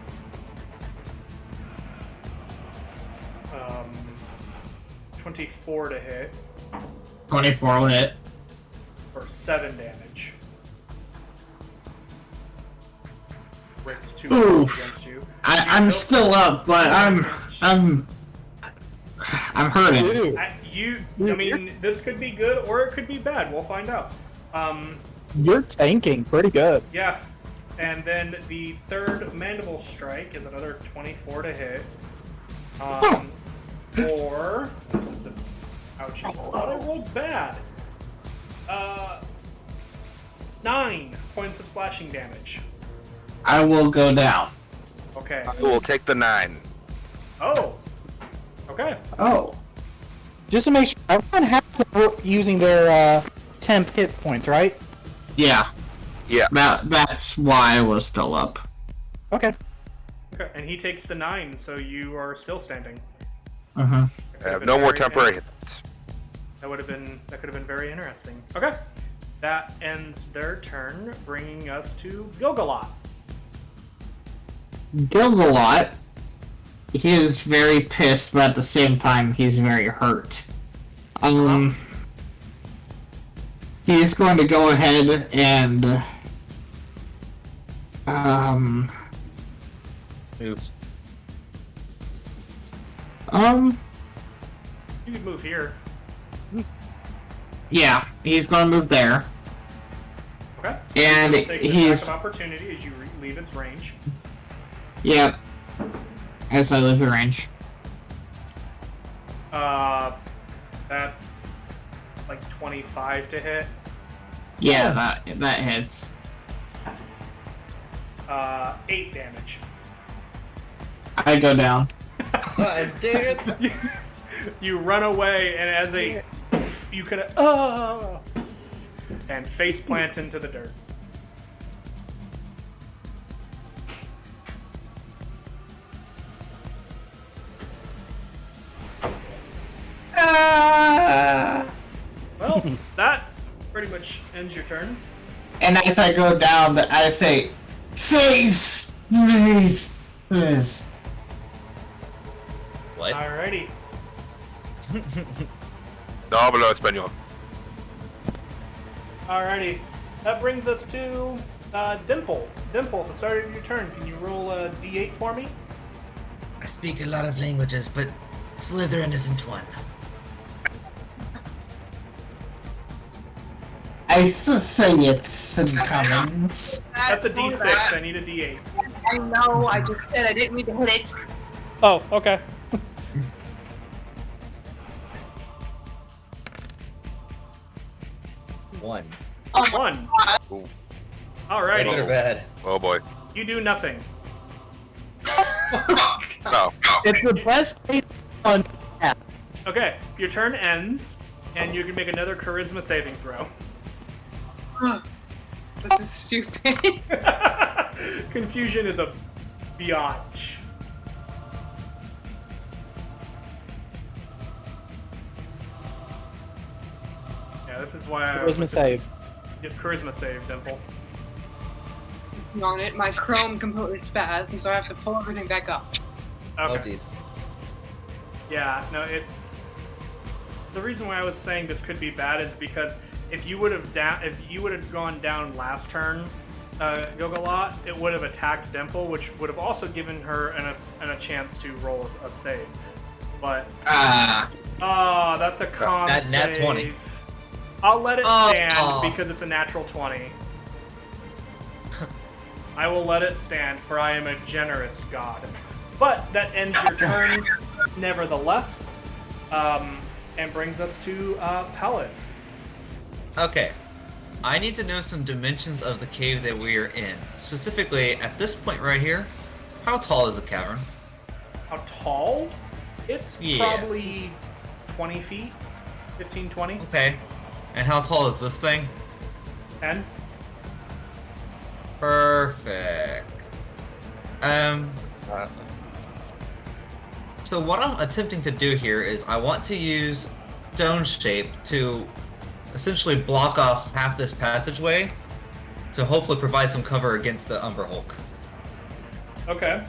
24 to hit 24 will hit. for 7 damage. Breaks 2 rolls Oof. against you. I'm still up, but I'm hurting. I mean, this could be good or it could be bad. We'll find out. You're tanking pretty good. Yeah. And then the third mandible strike is another 24 to hit. Or this is the ouchie. I thought I rolled bad. 9 points of slashing damage. I will go down. Okay. We'll take the 9. Oh. Okay. Oh. Just to make sure, everyone has to using their temp hit points, right? Yeah. Yeah. That's why I was still up. Okay. Okay. And he takes the 9, so you are still standing. Uh-huh. I have no more temporary hits. That could have been very interesting. Okay. That ends their turn, bringing us to Gilgalot. Gilgalot, he is very pissed, but at the same time, he's very hurt. He's going to go ahead and Oops. You can move here. Yeah, he's gonna move there. Okay. And You'll take an he's attack of opportunity as you leave its range. yep. As I leave the range. That's like 25 to hit. Yeah, that hits. 8 damage. I go down. God dang it! You run away, and as you can and face plant into the dirt. Well, that pretty much ends your turn. And as I go down, I say, "Cease, please, please." What? Alrighty. No hablo español. Alrighty. That brings us to Dimple. Dimple, at the start of your turn, can you roll a d8 for me? I speak a lot of languages, but Slytherin isn't one. I say it's incoming. That's a d6. I need a d8. I know, I just said I didn't mean to hit it. Oh, okay. One. Oh, 1. Ooh. Alrighty. Good or bad? Oh boy. You do nothing. No. It's the best case on. Okay, your turn ends, and you can make another charisma saving throw. this is stupid. Confusion is a biatch. Yeah, this is why I Charisma save. Get charisma save, Dimple. On it, my Chrome completely spazzed, and so I have to pull everything back up. Oh Okay. jeez. Yeah, no, it's the reason why I was saying this could be bad is because if you would have gone down last turn, Gogalot, it would have attacked Dimple, which would have also given her a chance to roll a save. But that's a con Nat save. 20. I'll let it Oh. stand because it's a natural 20. I will let it stand, for I am a generous god. But that ends your turn, nevertheless, and brings us to Pellet. Okay. I need to know some dimensions of the cave that we are in. Specifically, at this point right here, how tall is the cavern? How tall? It's Yeah. probably 20 feet, 15, 20, Okay. And how tall is this thing? 10. Perfect. So what I'm attempting to do here is I want to use stone shape to essentially block off half this passageway to hopefully provide some cover against the Umber Hulk. Okay.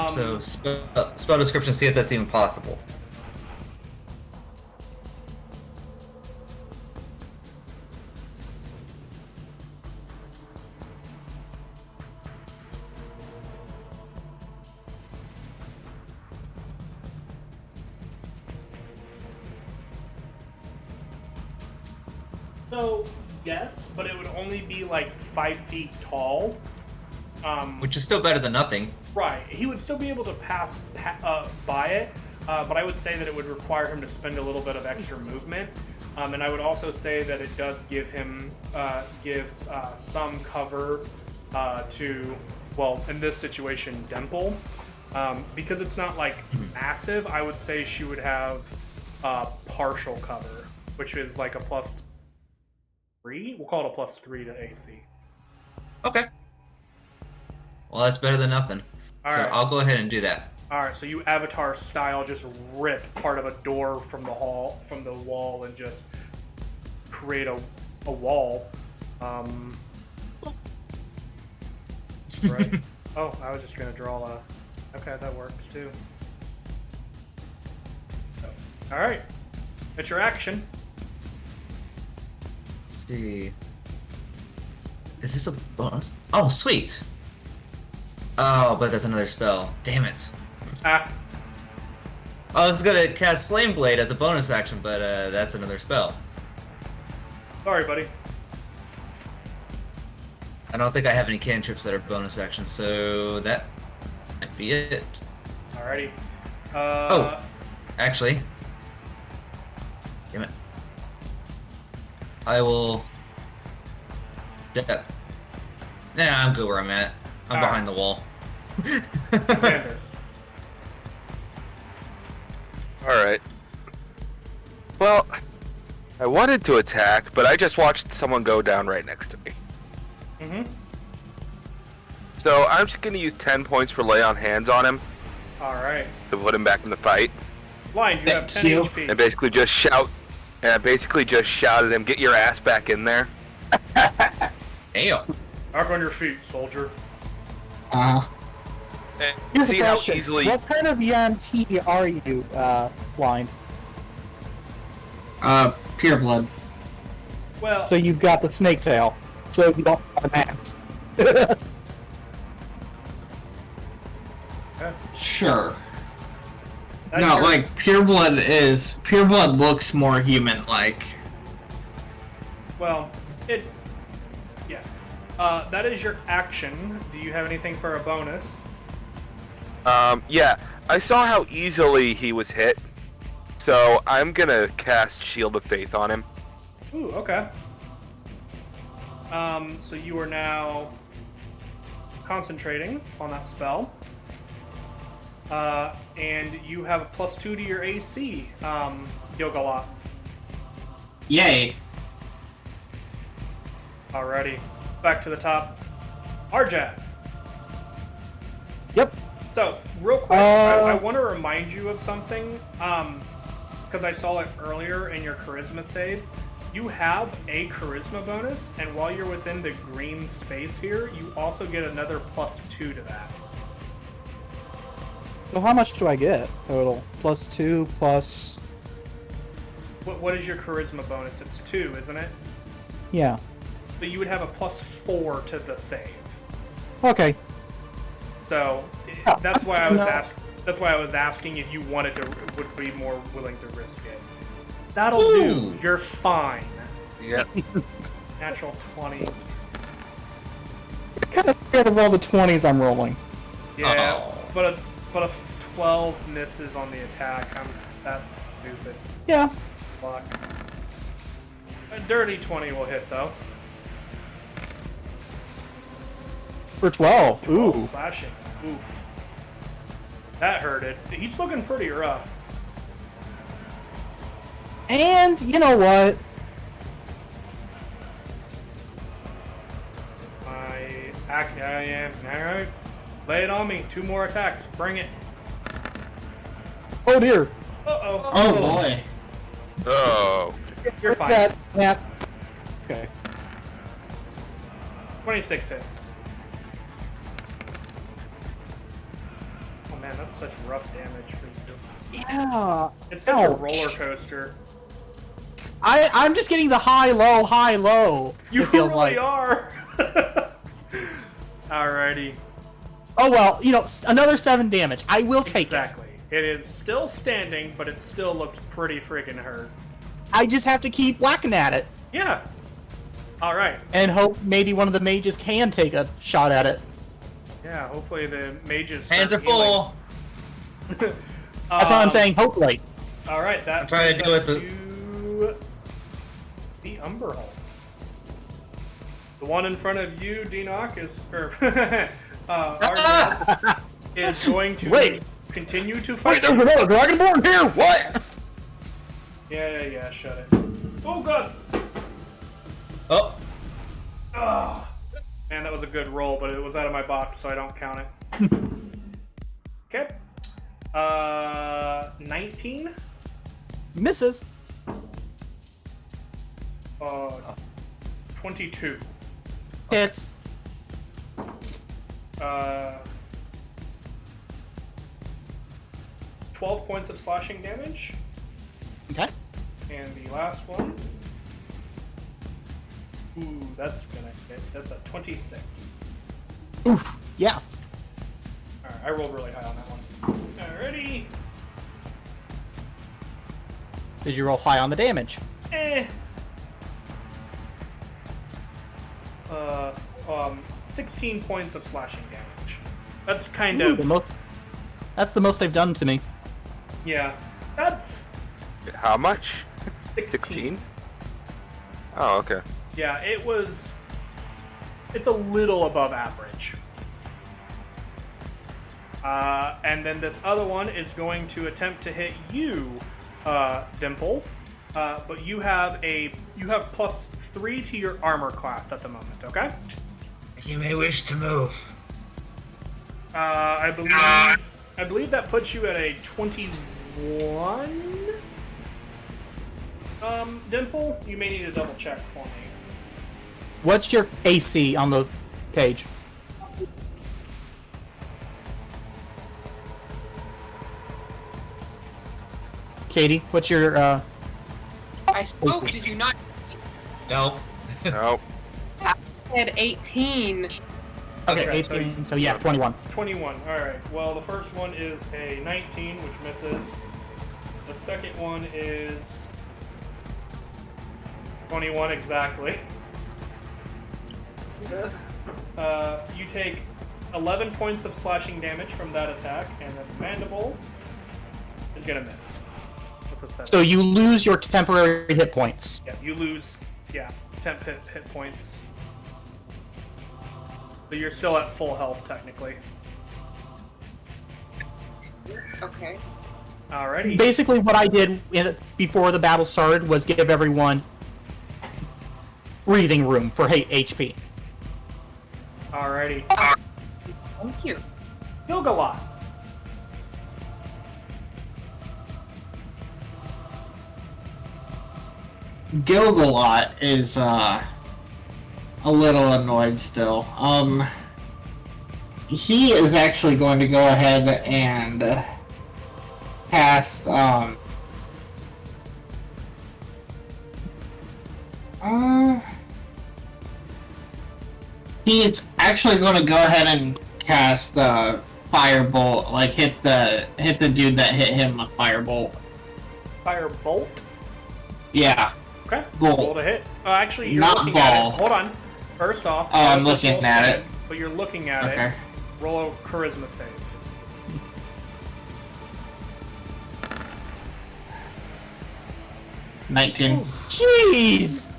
So spell description, see if that's even possible. So, yes, but it would only be like 5 feet tall. Which is still better than nothing. Right. He would still be able to pass by it, but I would say that it would require him to spend a little bit of extra movement. And I would also say that it does give him some cover to, well, in this situation, Dimple. Because it's not like massive, I would say she would have partial cover, which is like a +3. We'll call it a +3 to AC. Okay. Well, that's better than nothing. All so right. I'll go ahead and do that. All right, so you Avatar style just rip part of a door from the wall, and just create a wall. Right. Oh, I was just gonna draw a. Okay, that works too. All right, it's your action. Let's see. Is this a bonus? Oh, sweet. Oh, but that's another spell. Damn it. Ah. I was gonna cast Flame Blade as a bonus action, but that's another spell. Sorry, buddy. I don't think I have any cantrips that are bonus actions, so that might be it. Alrighty. Oh. Actually. Damn it. I will... Nah, I'm good where I'm at. I'm behind the wall. Xander. Alright. Well, I wanted to attack, but I just watched someone go down right next to me. Mm-hmm. So I'm just going to use 10 points for lay on hands on him Alright. to put him back in the fight. Blind, you have 10 you. HP. And basically just shout. And I basically just shout at him, get your ass back in there. Damn. Back on your feet, soldier. And Here's see a how question. easily... What kind of ENT are you, Blind? Pure blood. Well, So you've got the snake tail, so you don't have a mask. Sure. that's No, your- like pure blood looks more human-like. Well, it... Yeah. That is your action. Do you have anything for a bonus? Yeah, I saw how easily he was hit. So I'm going to cast Shield of Faith on him. Ooh, okay. So you are now concentrating on that spell. And you have a +2 to your AC, Gilgalot. Yay. Alrighty. Back to the top. Arjaz. Yep. So, real quick, I want to remind you of something, because I saw it earlier in your charisma save. You have a charisma bonus, and while you're within the green space here, you also get another +2 to that. So how much do I get total? +2 plus... What is your charisma bonus? It's 2, isn't it? Yeah. So you would have a +4 to the save. Okay. So Yeah, that's why I no. was That's why I was asking if you wanted to, would be more willing to risk it. That'll Ooh. do. You're fine. Yep. Natural 20. Kind of scared of all the 20s I'm rolling. Yeah, Oh. but a 12 misses on the attack. That's stupid. Yeah. Luck. A dirty 20 will hit though. For 12. 12 Ooh. slashing. Oof. That hurted. He's looking pretty rough. And you know what? I am. Alright. Lay it on me. 2 more attacks. Bring it. Oh dear. Uh-oh. Oh boy. Oh. You're fine. That. Yeah. Okay. 26 hits. Oh man, that's such rough damage for you. Yeah. It's such a Ouch. roller coaster. I'm just getting the high, low, high, low. You it feels really like. are. Alrighty. Oh well, you know, another 7 damage. I will take Exactly. It is still standing, but it still looks pretty freaking hurt. it. I just have to keep whacking at it Yeah. Alright. and hope maybe one of the mages can take a shot at it. Yeah, hopefully the mages. Hands are start healing. full. That's what I'm saying. Hopefully. Alright, that I'm trying to brings do us it to the Umberhold. The one in front of you, Denock, is Arjaz, is going to Wait. continue to Wait, fight. there's another dragonborn here. What? Yeah, shut it. Oh god! Oh, Ah, man, that was a good roll, but it was out of my box, so I don't count it. Okay. 19. Misses. 22. Hits. 12 points of slashing damage. Okay. And the last one. Ooh, that's gonna hit. That's a 26. Oof. Yeah. Alright, I rolled really high on that one. Alrighty. Did you roll high on the damage? 16 points of slashing damage. That's kind Ooh, of that's the most they've done to me. yeah. That's How much? 16. 16? Oh, okay. Yeah, it's a little above average. And then this other one is going to attempt to hit you, Dimple. But you have +3 to your armor class at the moment, okay? You may wish to move. I believe that puts you at a 21. Dimple, you may need to double check for me. What's your AC on the page? Katie, what's your I spoke, did you not? No. Nope. I said 18. okay, Okay, so 18, so yeah, 21. 21. Alright, well, the first one is a 19, which misses. The second one is 21 exactly. You take 11 points of slashing damage from that attack, and then Mandible is gonna miss. What's a 7? So you lose your temporary hit points. Yeah, you lose, temp hit points. So you're still at full health, technically. Okay. Alrighty. Basically, what I did before the battle started was give everyone breathing room for HP. Alrighty. Thank you. Gilgalot. Gilgalot is a little annoyed still. He is actually going to go ahead and cast he's actually going to go ahead and cast Firebolt, like hit the dude that hit him with Firebolt. Firebolt. Yeah. Okay. Bolt. Roll to hit. Actually, you're Not looking at ball. it. Hold on. First off. Oh, I'm just looking roll at strength, it. But you're looking at Okay. it. Roll a charisma save. – 19. Jeez!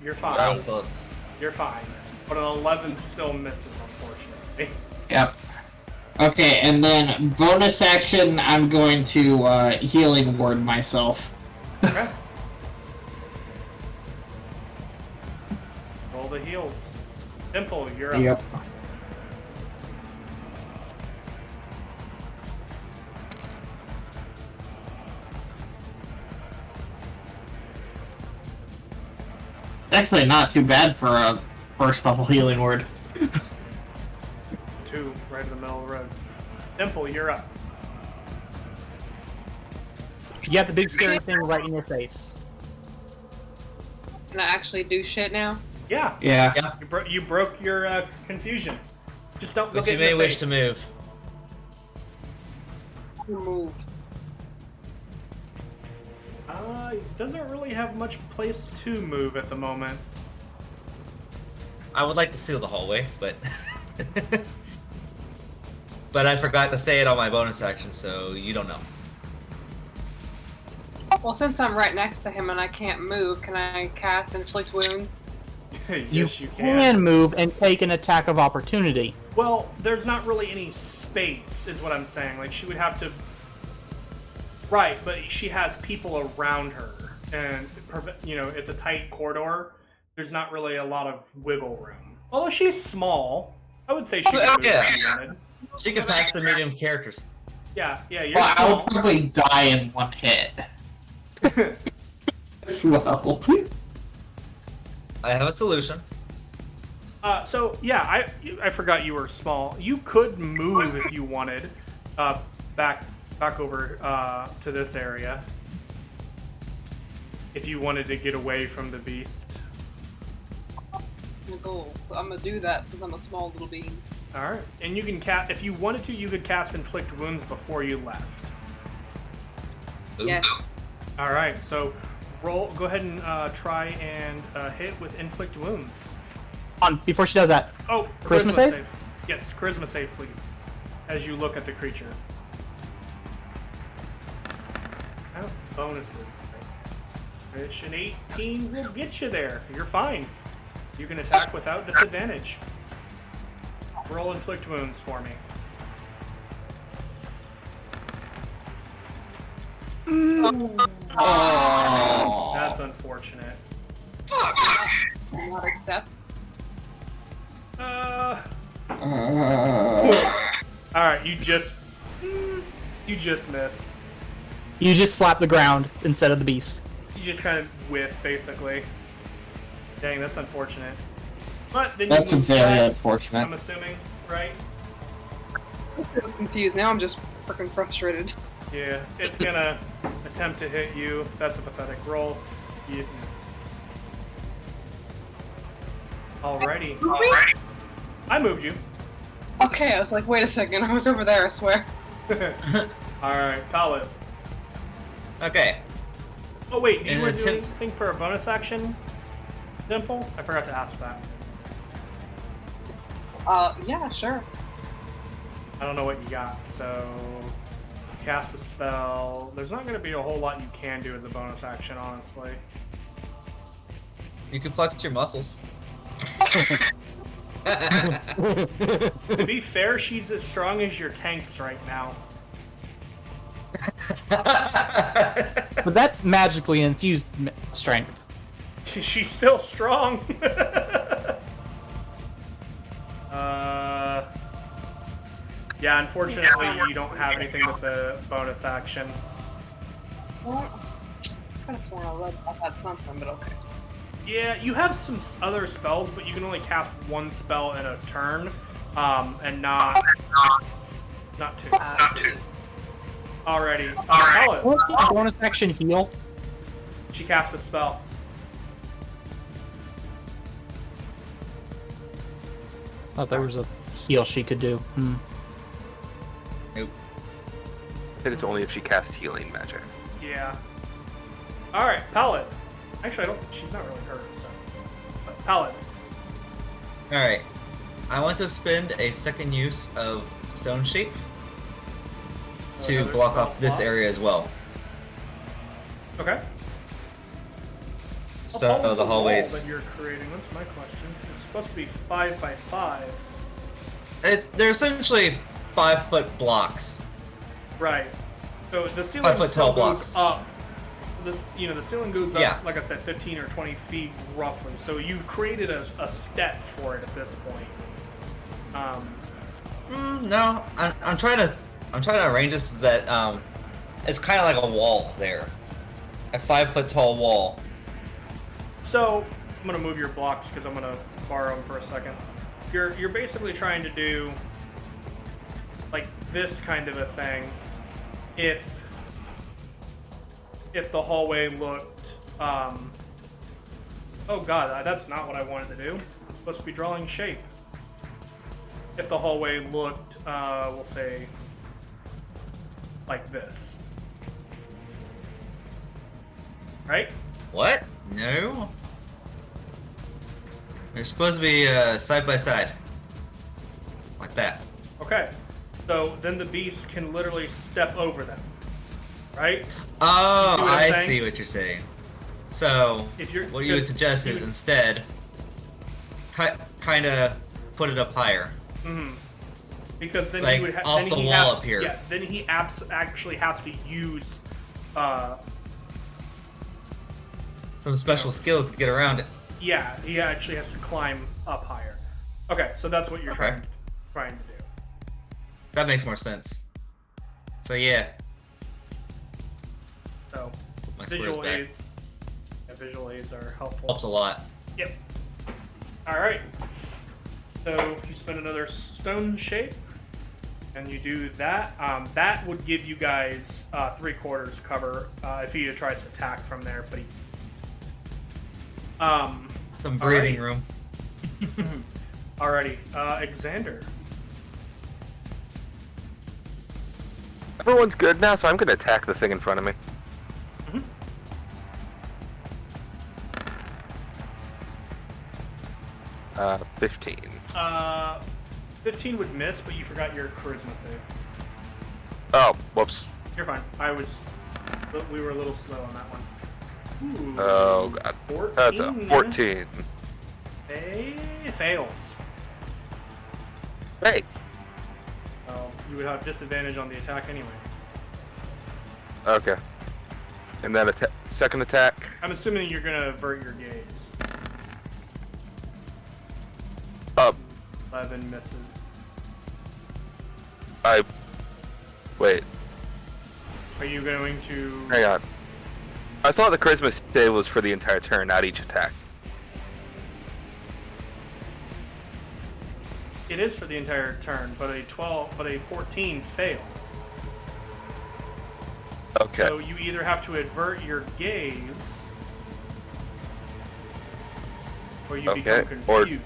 You're fine. That was close. You're fine. But an 11 still misses, unfortunately. Yep. Okay, and then bonus action, I'm going to healing word myself. Okay. Roll the heals. Dimple, you're up. Yep. Actually, not too bad for a first level healing word. 2, right in the middle of the road. Dimple, you're up. You got the big scary thing right in your face. Can I actually do shit now? Yeah. Yeah. You broke your confusion. Just don't go But get you in may the wish face. to move. Move. It doesn't really have much place to move at the moment. I would like to seal the hallway, but but I forgot to say it on my bonus action, so you don't know. Well, since I'm right next to him and I can't move, can I cast Inflict Wounds? Yes, you can move and take an attack of opportunity. Well, there's not really any space, is what I'm saying. Like, she would have to... Right, but she has people around her. And, it's a tight corridor. There's not really a lot of wiggle room. Although she's small, I would say she could move if she wanted. She can pass the medium characters. Yeah, you're Well, I small. would probably die in one hit. As well. I have a solution. I forgot you were small. You could move if you wanted, back over to this area. If you wanted to get away from the beast. My goal. So I'm gonna do that since I'm a small little being. All right, and you can cast if you wanted to. You could cast inflict wounds before you left. Ooh. Yes. All right, so roll. Go ahead and try and hit with inflict wounds. Before she does that, Oh, Charisma save? Yes, charisma save, please. As you look at the creature. Oh, bonuses. Fish, an 18 will get you there. You're fine. You can attack without disadvantage. Roll inflict wounds for me. Oh. That's unfortunate. Not accept. Alright, you just miss. you just slap the ground instead of the beast. You just kind of whiff, basically. Dang, that's unfortunate. But then That's you very I'm unfortunate. assuming, right? I'm confused now. I'm just freaking frustrated. Yeah, it's gonna attempt to hit you. That's a pathetic roll. Alrighty. I moved you. Okay, I was like, wait a second. I was over there. I swear. Alright, Pallet. Okay. Oh wait, you An were doing attempt- anything for a bonus action, Dimple? I forgot to ask that. Yeah, sure. I don't know what you got, so cast a spell. There's not going to be a whole lot you can do as a bonus action, honestly. You can flex your muscles. To be fair, she's as strong as your tanks right now. But that's magically infused strength. She's still strong. Yeah, unfortunately, you don't have anything with a bonus action. Well, I could have sworn I read I had something, but okay. Yeah, you have some other spells, but you can only cast one spell in a turn, and not two. Alrighty. Pallet. Bonus action heal. She cast a spell. Thought there was a heal she could do. Nope. I think it's only if she casts healing magic. Yeah. Alright, Pallet. Actually, I don't think she's not really hurt, so. But Pallet. Alright. I want to expend a second use of Stone Shape to Another block spell off this slot. area as well. Okay. So How tall is the wall hallways. that you're creating? That's my question. It's supposed to be 5 by 5. They're essentially 5-foot blocks. Right. So the ceiling 5 foot still tall goes blocks. up. This, the ceiling goes up, Yeah. like I said, 15 or 20 feet roughly. So you've created a step for it at this point. No, I'm trying to arrange this so that it's kind of like a wall there, a 5-foot tall wall. So I'm gonna move your blocks because I'm gonna borrow them for a second. You're basically trying to do like this kind of a thing. If the hallway looked, oh god, that's not what I wanted to do. I'm supposed to be drawing shape. If the hallway looked, we'll say, like this. Right? What? No. They're supposed to be side by side, like that. Okay. So then the beast can literally step over them. Right? Oh, You see what I'm I saying? see what you're saying. So, If you're, what you would suggest is instead, kind of put it up higher. Mm-hmm. Because then Like, he would off then the he wall has, up here. Yeah, then he actually has to use Some special skills to get around it. yeah, he actually has to climb up higher. Okay, so that's what you're Okay. trying to do. That makes more sense. So yeah, So my squares visual back. aids, yeah, visual aids are helpful. Helps a lot. Yep. All right. So you spend another stone shape, and you do that. That would give you guys 3/4 cover if he tries to attack from there, but he. Some breathing Alright. room. Alrighty, Xander. Everyone's good now, so I'm gonna attack the thing in front of me. 15. 15 would miss, but you forgot your charisma save. Oh, whoops. You're fine. We were a little slow on that one. Ooh, Oh god. 14. That's a 14. Fails. Great. So you would have disadvantage on the attack anyway. Okay. And then second attack. I'm assuming you're gonna avert your gaze. Up. 11 misses. Wait. Are you going to? Hang on. I thought the charisma save was for the entire turn, not each attack. It is for the entire turn, but a 14 fails. Okay. So you either have to avert your gaze, or you become confused.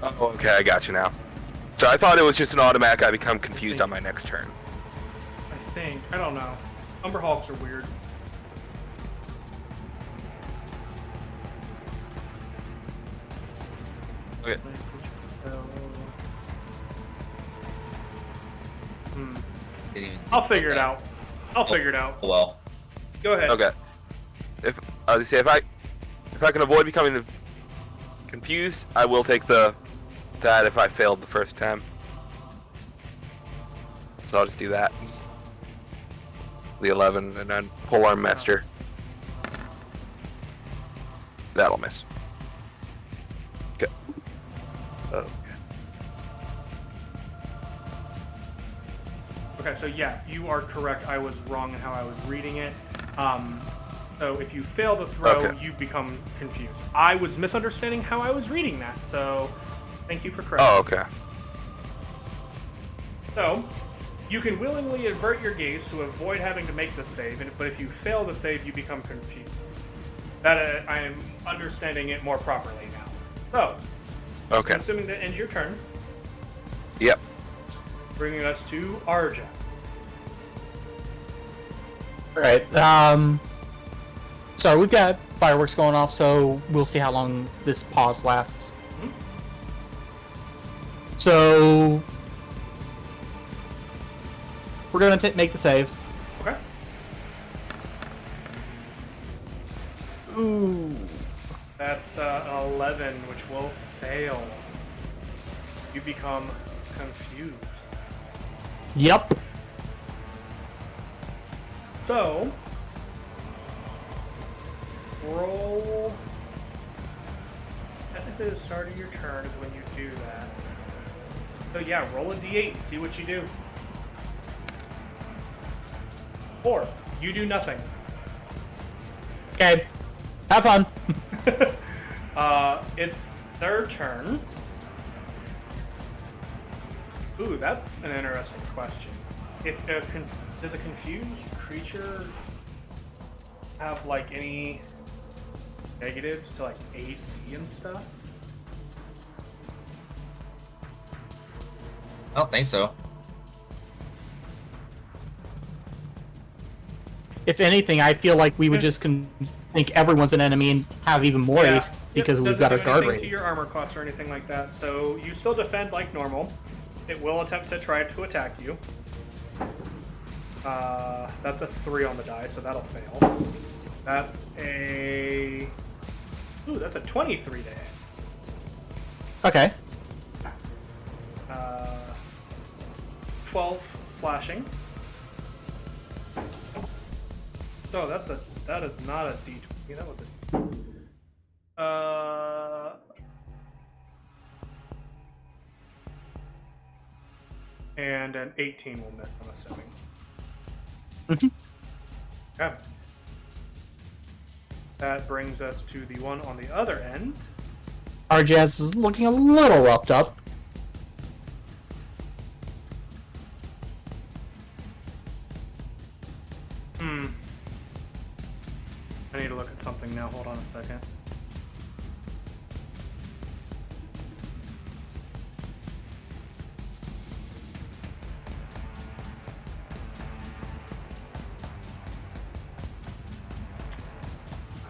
Oh, okay, I got you now. So I thought it was just an automatic. I become confused on my next turn. I don't know. Umberhawks are weird. Okay. I'll figure it out. Figure it out. Well, Go ahead. Okay. If I can avoid becoming confused, I will take that if I failed the first time. So I'll just do that. The 11 and then polearm master. That'll miss. Okay. Oh. Okay, so yeah, you are correct. I was wrong in how I was reading it. So if you fail the throw, you become confused. I was misunderstanding how I was reading that, so thank you for correcting. Oh, okay. So, you can willingly avert your gaze to avoid having to make the save, but if you fail the save, you become confused. That I am understanding it more properly now. So, Okay. assuming that ends your turn, Yep. bringing us to Arjax. Alright, so we've got fireworks going off, so we'll see how long this pause lasts. So we're gonna make the save. Okay. Ooh. That's 11, which will fail. You become confused. Yep. So, roll. Technically, the start of your turn is when you do that. So yeah, roll a d8 and see what you do. 4. You do nothing. Okay. Have fun. It's their turn. Ooh, that's an interesting question. If does a confused creature have like any negatives to like AC and stuff? I don't think so. If anything, I feel like we would just think everyone's an enemy and have even more Yeah. ace because It we've got a doesn't do guard anything to rate. your armor class or anything like that, so you still defend like normal. It will attempt to try to attack you. That's a 3 on the die, so that'll fail. That's a... Ooh, that's a 23 to hit. Okay. 12 slashing. So that is not a d20. That was a... and an 18 will miss, I'm assuming. Okay. That brings us to the one on the other end. Our Jazz is looking a little roughed up. I need to look at something now. Hold on a second.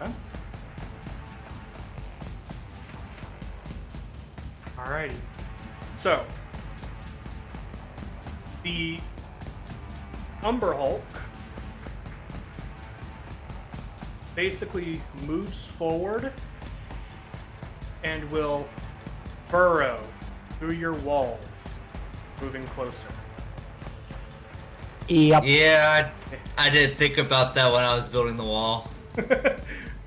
Okay. Alrighty. So, the Umber Hulk basically moves forward and will burrow through your walls, moving closer. Yep. Yeah, I did think about that when I was building the wall.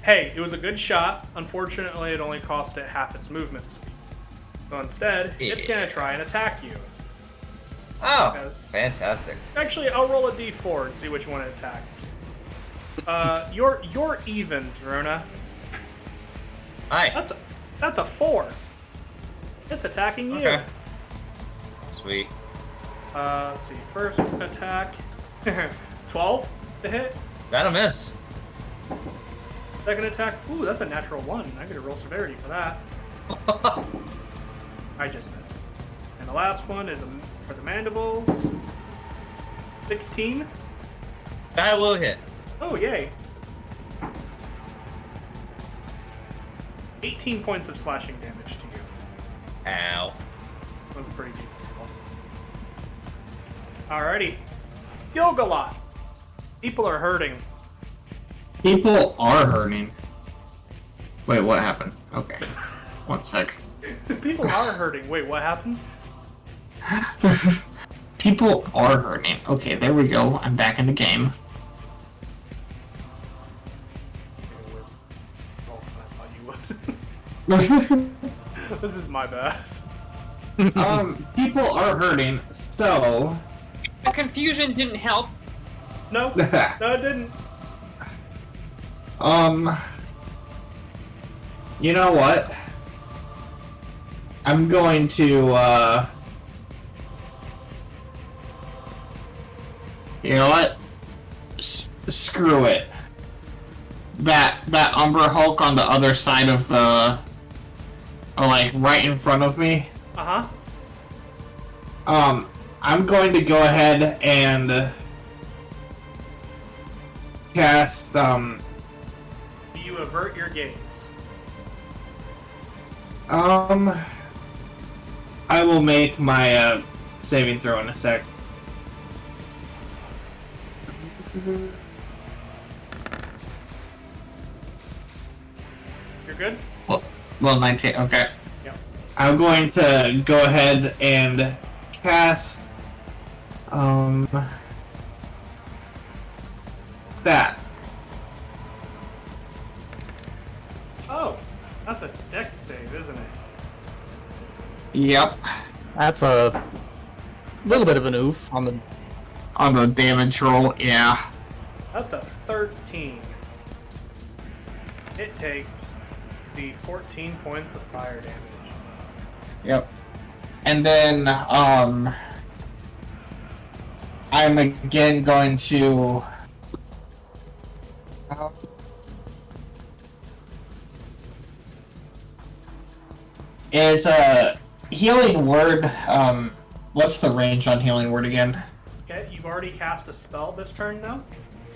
Hey, it was a good shot. Unfortunately, it only cost it half its movement speed. So instead, it's going to try and attack you. Oh, fantastic. Actually, I'll roll a d4 and see which one it attacks. You're evens, Rona. Hi. That's a 4. It's attacking you. Okay. Sweet. Let's see. First attack, 12 to hit. That'll miss. Second attack, ooh, that's a natural 1. I gotta roll severity for that. I just missed. And the last one is for the mandibles. 16. That will hit. Oh, yay. 18 points of slashing damage to you. Ow. That was pretty decent. Alrighty. Yogalot. People are hurting. People are hurting. Wait, what happened? Okay. One sec. People are hurting. Wait, what happened? People are hurting. Okay, there we go. I'm back in the game. Oh, I thought you would. This is my bad. People are hurting, so... The confusion didn't help. No, no, it didn't. You know what? I'm going to, you know what? Screw it. That Umber Hulk on the other side of the, or like right in front of me. Uh-huh. I'm going to go ahead and cast, Do you avert your gaze? I will make my, saving throw in a sec. You're good? Well, 19, okay. Yep. I'm going to go ahead and cast, that. Oh, that's a dex save, isn't it? Yep. That's a little bit of an oof on the damage roll, yeah. That's a 13. It takes the 14 points of fire damage. Yep. And then, I'm again going to... Is a healing word, what's the range on healing word again? Okay, you've already cast a spell this turn now?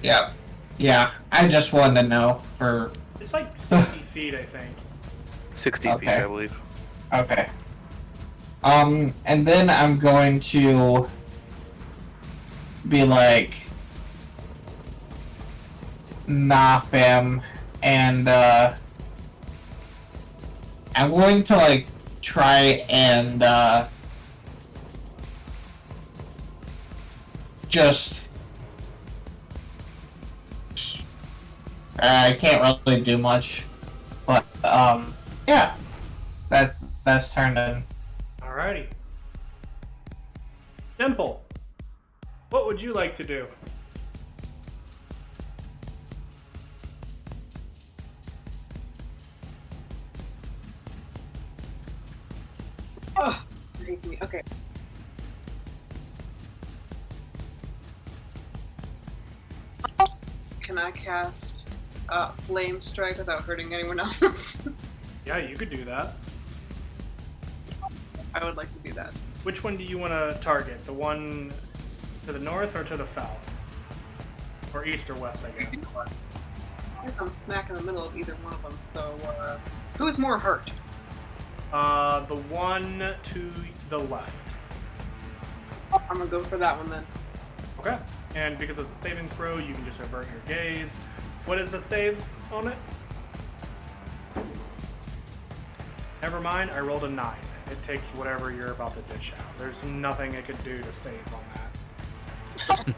Yep. Yeah, I just wanted to know for... It's like 60 feet, I think. 60 feet, Okay. I believe. Okay. And then I'm going to be like, nah, fam, and I'm going to like try and just I can't really do much, but yeah, that's turned in. Alrighty. Dimple, what would you like to do? Oh, it hates me. Okay. Can I cast Flame Strike without hurting anyone else? Yeah, you could do that. I would like to do that. Which one do you want to target? The one to the north or to the south? Or east or west, I guess. I guess I'm smack in the middle of either one of them, so who's more hurt? The one to the left. I'm gonna go for that one then. Okay. And because of the saving throw, you can just avert your gaze. What is the save on it? Never mind, I rolled a 9. It takes whatever you're about to dish out. There's nothing it could do to save on that.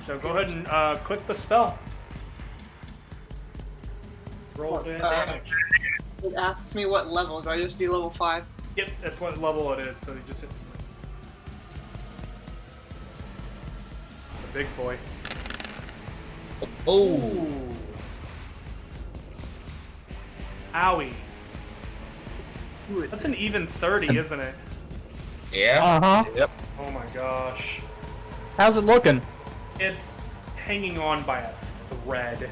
So go ahead and click the spell. Roll the damage. It asks me what level. Do I just do level 5? Yep, that's what level it is, so you just hit the big boy. Oh, Ooh. Owie. That's an even 30, isn't it? yeah. Uh-huh. Oh my gosh. How's it looking? It's hanging on by a thread.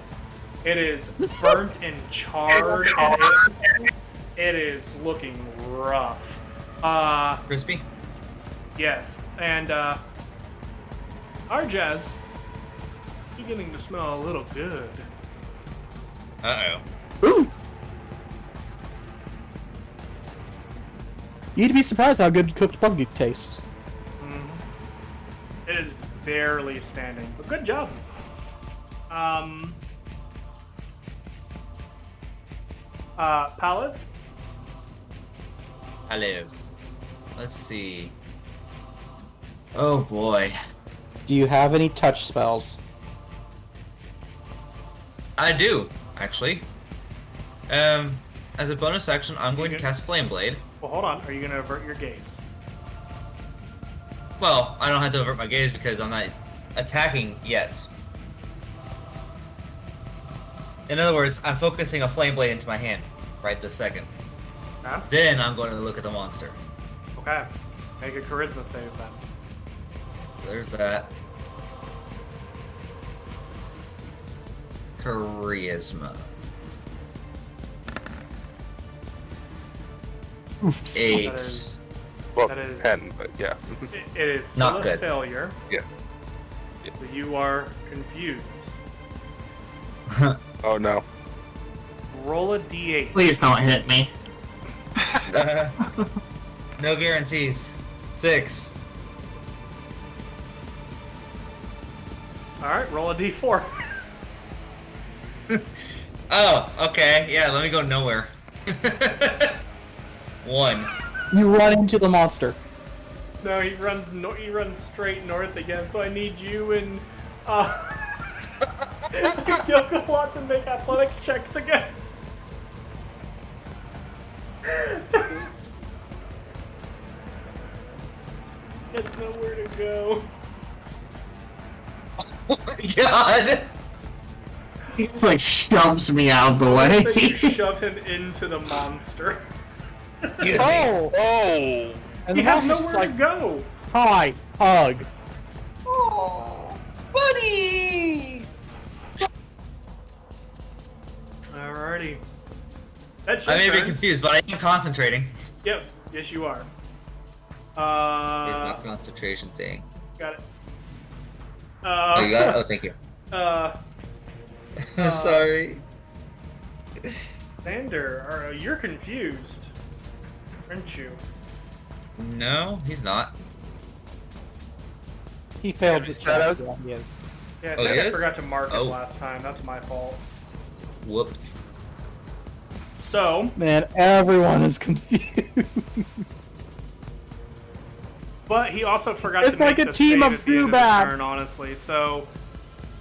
It is burnt and charred, and it is looking rough. Crispy. Yes, and Arjaz, beginning to smell a little good. Uh-oh. Ooh. You'd be surprised how good cooked pumpkin tastes. It is barely standing, but good job. Pallid? I live. Let's see. Oh boy. Do you have any touch spells? I do, actually. As a bonus action, I'm going to Okay. cast Flame Blade. Well, hold on. Are you going to avert your gaze? Well, I don't have to avert my gaze because I'm not attacking yet. In other words, I'm focusing a Flame Blade into my hand right this second. Huh? Then I'm going to look at the monster. Okay. Make a charisma save then. There's that. Charisma. 8. That is- Well, That is- 10, but yeah. It is still Not a good. failure. Yeah. So you are confused. Oh no. Roll a d8. Please don't hit me. No guarantees. 6. Alright, roll a d4. Oh, okay. Yeah, let me go nowhere. 1. You run into the monster. No, he runs straight north again, so I need you and Yokolot to make athletics checks again. It's nowhere to go. Oh my god! It's like shoves me out of the So you way. shove him into the monster. Excuse me. Oh! Oh! And He the has monster's nowhere just to like, go. hi, hug. Oh, buddy! Alrighty. That's I your may be turn. confused, but I am concentrating. Yep. Yes, you are. Here's my concentration thing. Got it. Oh, you got it? Oh, thank you. Sorry. Xander, you're confused, aren't you? No, he's not. He failed Yeah, his shadows. check. Yeah, he is. Yeah, I Oh, think he I is? forgot to mark it Oh. last time. That's my fault. Whoops. So, Man, everyone is confused. but he also forgot It's to make like a the team save of at the end of the Zubat. turn, honestly. So,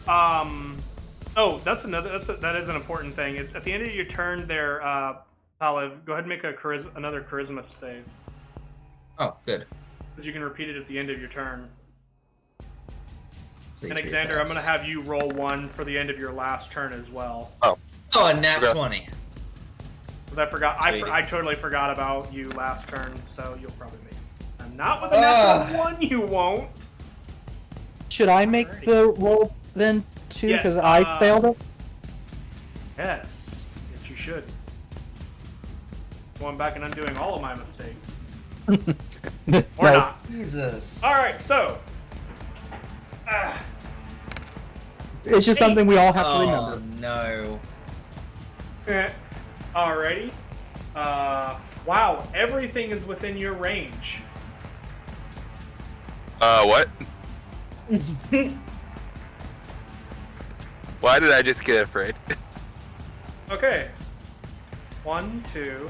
oh, that is an important thing. It's at the end of your turn there, Olive, go ahead and make another charisma save. Oh, good. Because you can repeat it at the end of your turn. Please And be Xander, I'm fast. going to have you roll one for the end of your last turn as well. Oh, a nat Okay. 20. Because I forgot, Sweetie. I totally forgot about you last turn, so you'll probably make it. And not with a natural one, you won't. Should I make Alrighty. the roll then too? Yeah, Because I failed it. Yes, you should. Going back and undoing all of my mistakes. Or No. not. Jesus. Alright, so. It's just something we all have to Oh, remember. no. Alrighty. Wow, everything is within your range. What? Why did I just get afraid? Okay. 1, 2,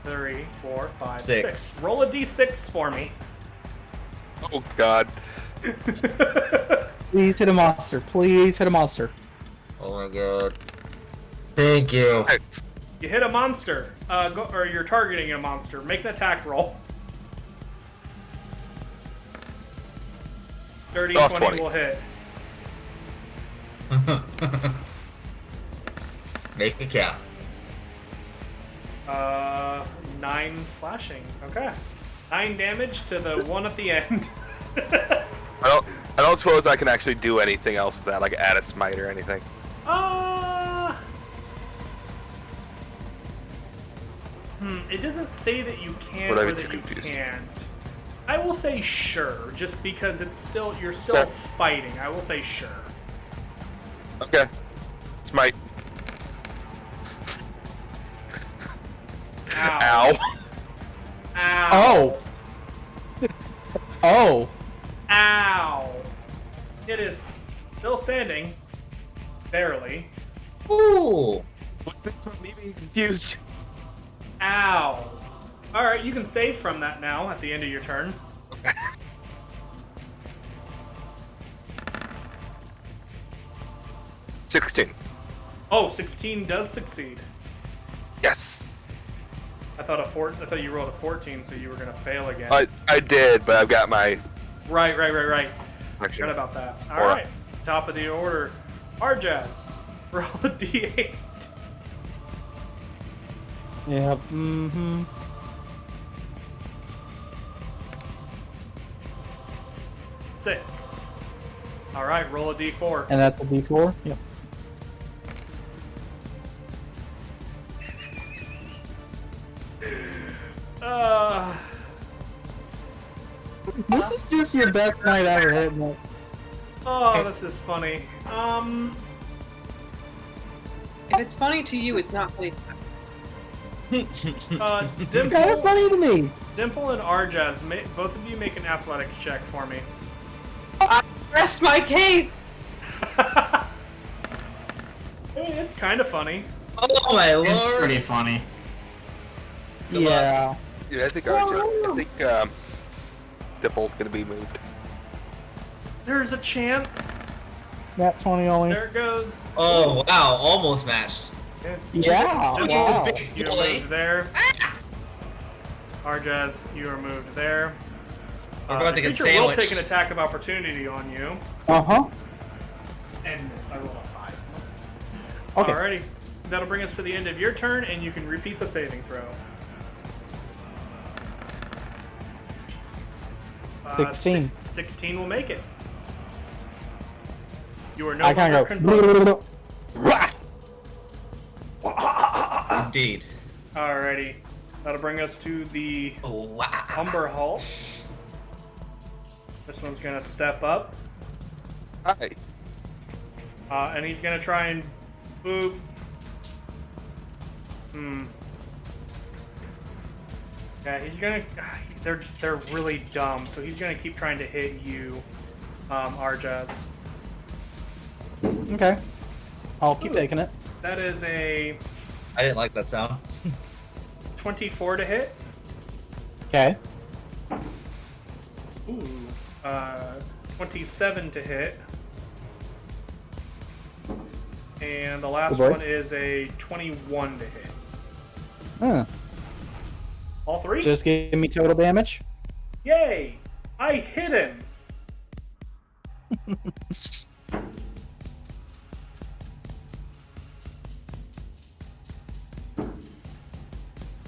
3, 4, 5, Six. 6. Roll a d6 for me. Oh god. Please hit a monster. Please hit a monster. Oh my god. Thank you. You hit a monster, or you're targeting a monster. Make an attack roll. Dirty Oh, 20 20. will hit. Make it count. 9 slashing. Okay. 9 damage to the one at the end. I don't suppose I can actually do anything else with that, like add a smite or anything. It doesn't say that you can But I'm or that too you confused. can't. I will say sure, just because you're still Okay. fighting. I will say sure. Okay. Smite. Ow. Ow. Ow. Oh. Oh. Ow. It is still standing. Barely. Ooh. What's this one? Me being confused. Ow. Alright, you can save from that now at the end of your turn. Okay. $16. Oh, 16 does succeed. Yes. I thought you rolled a 14, so you were gonna fail again. I did, but I've got my Right. action. Forgot about that. Aura. Alright. Top of the order. Arjaz. Roll a d8. Yep. Mm-hmm. 6. Alright, roll a d4. And that's a D4. Yep. This is just your best night ever, isn't it? Oh, this is funny. If it's funny to you, it's not funny. Kind of Dimple, funny to me. Dimple and Arjaz, both of you make an athletics check for me. Rest my case! It's kind of funny. Oh my lord. It's pretty funny. Yeah. Yeah, I think Dipple's gonna be moved. There's a chance. That 20 only. There it goes. Oh wow, almost matched. Yeah. Just Wow. big You are boy. moved there. Arjaz, you are moved there. We're about to get Creature will sandwiched. take an attack of opportunity on you. Uh-huh. And miss. I rolled a 5. Okay. Alrighty. That'll bring us to the end of your turn, and you can repeat the saving throw. 16. 16 will make it. You are no I kind longer of confronted. go. Indeed. Alrighty. That'll bring us to the Oh wow. Umber Hall. This one's gonna step up, Hi. and he's gonna try and boop. Yeah, he's gonna. They're really dumb, so he's gonna keep trying to hit you, Arjaz. Okay. I'll keep taking it. That is a I didn't like that sound. 24 to hit. Okay. Ooh. 27 to hit. And the last Good boy. one is a 21 to hit. Huh. All three? Just give me total damage. Yay! I hit him!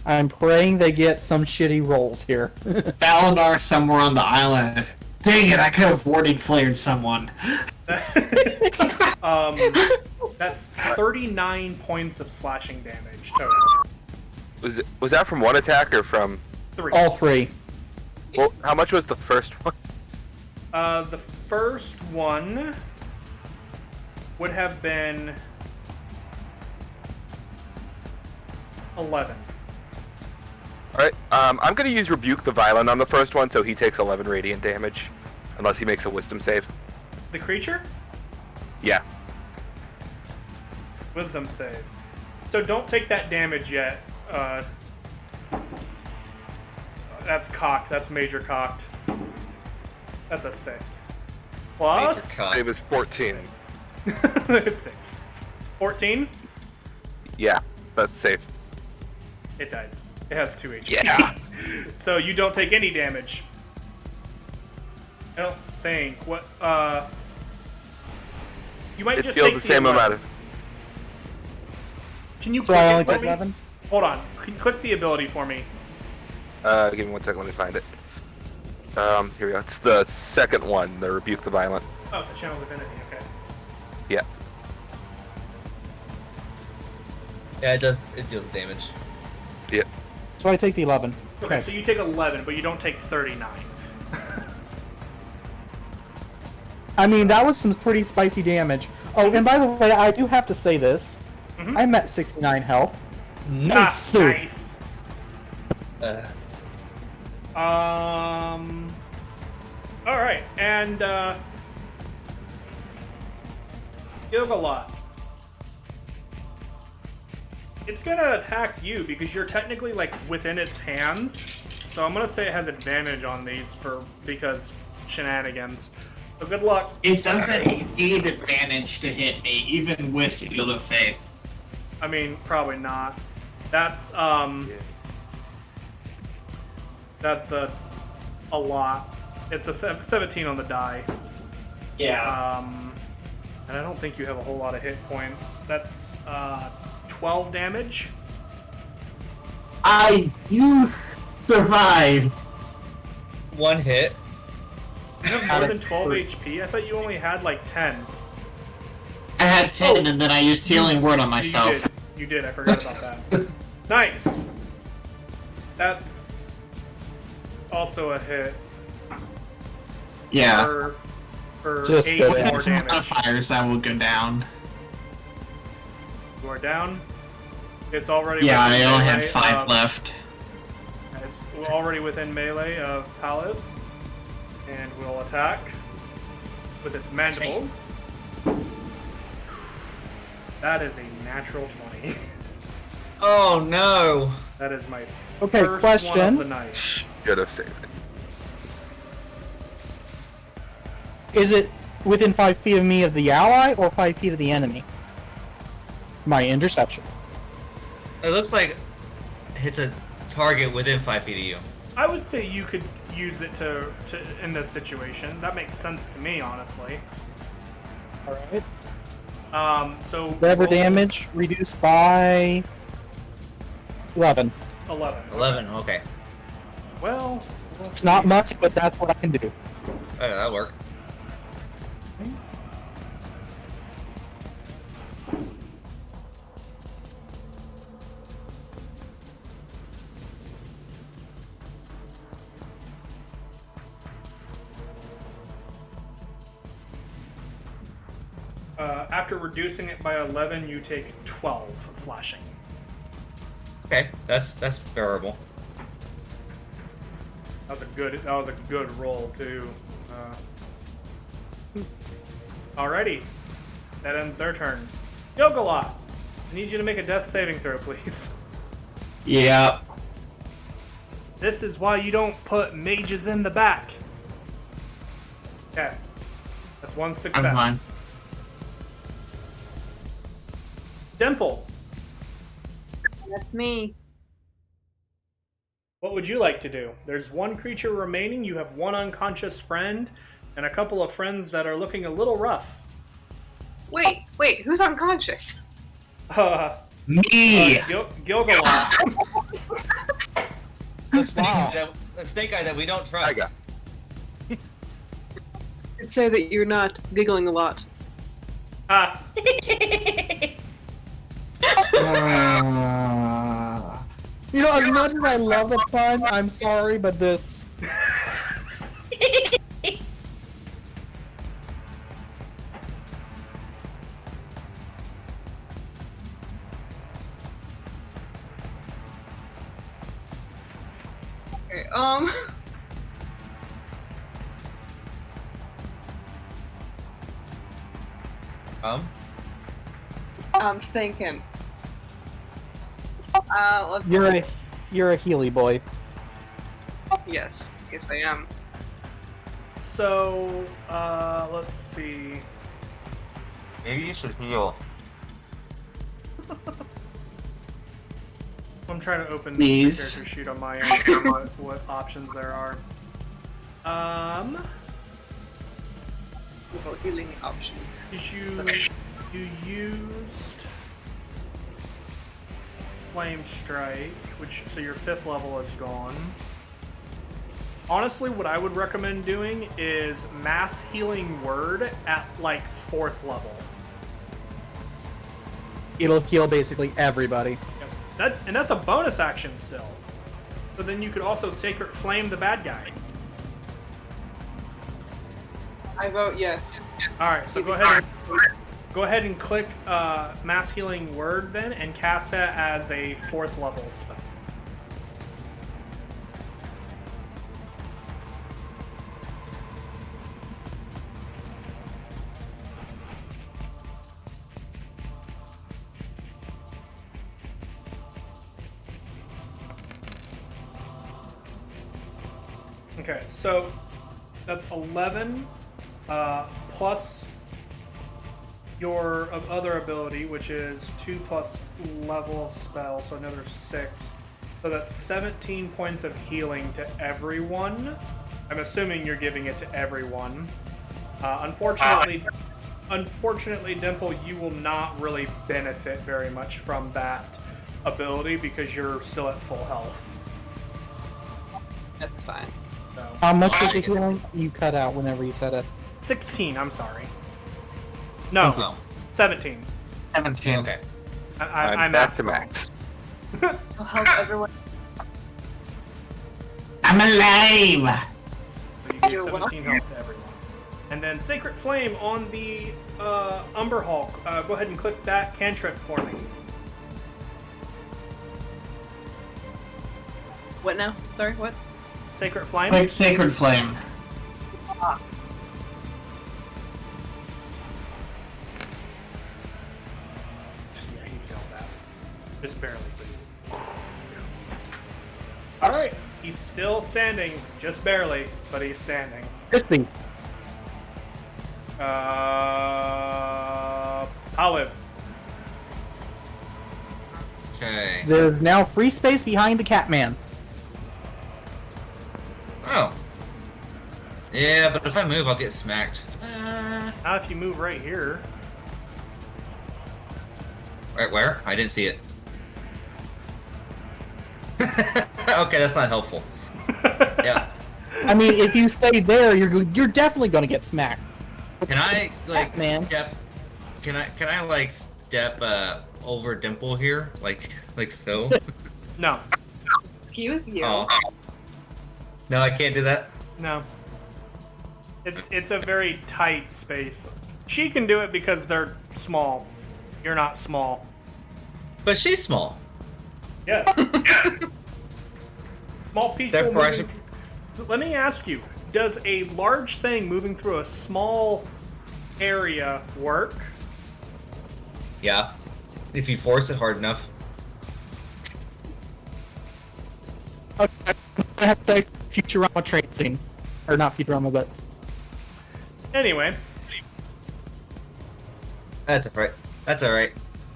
I'm praying they get some shitty rolls here. Valinor somewhere on the island. Dang it, I could have warded flared someone. That's 39 points of slashing damage total. Was that from one attack or from? 3. All three. Well, how much was the first one? The first one would have been 11. Alright, I'm gonna use Rebuke the Violent on the first one, so he takes 11 radiant damage. Unless he makes a wisdom save. The creature? Yeah. Wisdom save. So don't take that damage yet. That's cocked. That's major cocked. That's a 6. Plus? Major cock. It was 14. 6. 14? Yeah, that's safe. It dies. It has 2 HP. Yeah. So you don't take any damage. I don't think. What? You might It just feels take the same 11. amount of... Can you So click I it only for took me? 11? Hold on. Can you click the ability for me? give me 1 second, let me find it. Here we go. It's the second one, the Rebuke the Violent. Oh, it's a channel divinity. Okay. Yeah. Yeah, it does. It deals damage. Yeah. So I take the 11. Okay, so you take 11, but you don't take 39. I mean, that was some pretty spicy damage. Oh, and by the way, I do have to say this. Mhm. I'm at 69 health. Nice. Nice. Uh, All right, and Yogalot. It's gonna attack you because you're technically like within its hands. So I'm gonna say it has advantage on these because shenanigans. So good luck. It doesn't need advantage to hit me, even with Shield of Faith. I mean, probably not. That's that's a lot. It's a 17 on the die. Yeah. And I don't think you have a whole lot of hit points. That's 12 damage. I do survive. one hit. You have more than 12 HP? I thought you only had like 10. I had 10 and then I used Healing Word on myself. You did. I forgot about that. Nice. That's also a hit. Yeah. For Just 8 go more ahead. With some damage. modifiers, I will go down. You are down. It's already Yeah, within I only have melee 5 of- left. It's already within melee of Palith. And will attack with its mandibles. That is a natural 20. Oh no! That is my Okay, first one question. of the night. Should have saved it. Is it within 5 feet of me of the ally or 5 feet of the enemy? My interception. It looks like it hits a target within 5 feet of you. I would say you could use it to in this situation. That makes sense to me, honestly. Alright. So Whatever roll damage reduced by 11. 11. 11. Okay. Well, It's not much, but that's what I can do. Oh, that'll work. After reducing it by 11, you take 12 slashing. Okay, that's bearable. That was a good roll too. Alrighty, that ends their turn. Yogalot, I need you to make a death saving throw, please. Yeah. This is why you don't put mages in the back. Okay, that's one success. I'm fine. Dimple, That's me. what would you like to do? There's one creature remaining. You have one unconscious friend, and a couple of friends that are looking a little rough. Wait, who's unconscious? Me! Gilgalot. The snake guy that we don't trust. I got. I'd say that you're not giggling a lot. Ah, You know, as much as I love the pun, I'm sorry, but this. Okay, I'm thinking. Let's You're a Healy boy. yes, I am. So, let's see. Maybe you should heal. I'm trying to open the Please. character sheet on my end for what options there are. Well, healing option. You used Flame Strike, so your 5th level is gone. Honestly, what I would recommend doing is Mass Healing Word at like 4th level. It'll heal basically everybody. Yep. And that's a bonus action still. So then you could also Sacred Flame the bad guy. I vote yes. Alright, so go ahead and click Mass Healing Word then and cast that as a 4th level spell. Okay, so that's 11 plus your other ability, which is 2 plus level of spell, so another 6. So that's 17 points of healing to everyone. I'm assuming you're giving it to everyone. Unfortunately, Dimple, you will not really benefit very much from that ability because you're still at full health. That's fine. So, How much was the healing? You cut out whenever you said it. 16, I'm sorry. No, Oh, 17. 17. okay. I'm back to max. I'll help everyone. I'm alive! So you get You're 17 health to everyone. And then Sacred Flame on the Umber Hulk. Go ahead and click that cantrip for me. What now? Sorry, what? Sacred Flame. Click Sacred Flame. Yeah, he failed that. Just barely. Alright, he's still standing. Just barely, but he's standing. Crispy. Olive. Okay. There's now free space behind the Catman. Oh. Yeah, but if I move, I'll get smacked. Not if you move right here. Right where? I didn't see it. Okay, that's not helpful. Yeah. I mean, if you stay there, you're definitely gonna get smacked. Can I like Batman. step? Can I like step over Dimple here, like so? No. Excuse you. Oh. No, I can't do that. No. It's a very tight space. She can do it because they're small. You're not small. But she's small. Yes. Small people Therefore, I moving... Let me ask you, does a large thing moving through a small area work? Yeah. If you force it hard enough. Okay, I have to Futurama train scene, or not Futurama, but Anyway, That's alright. That's alright.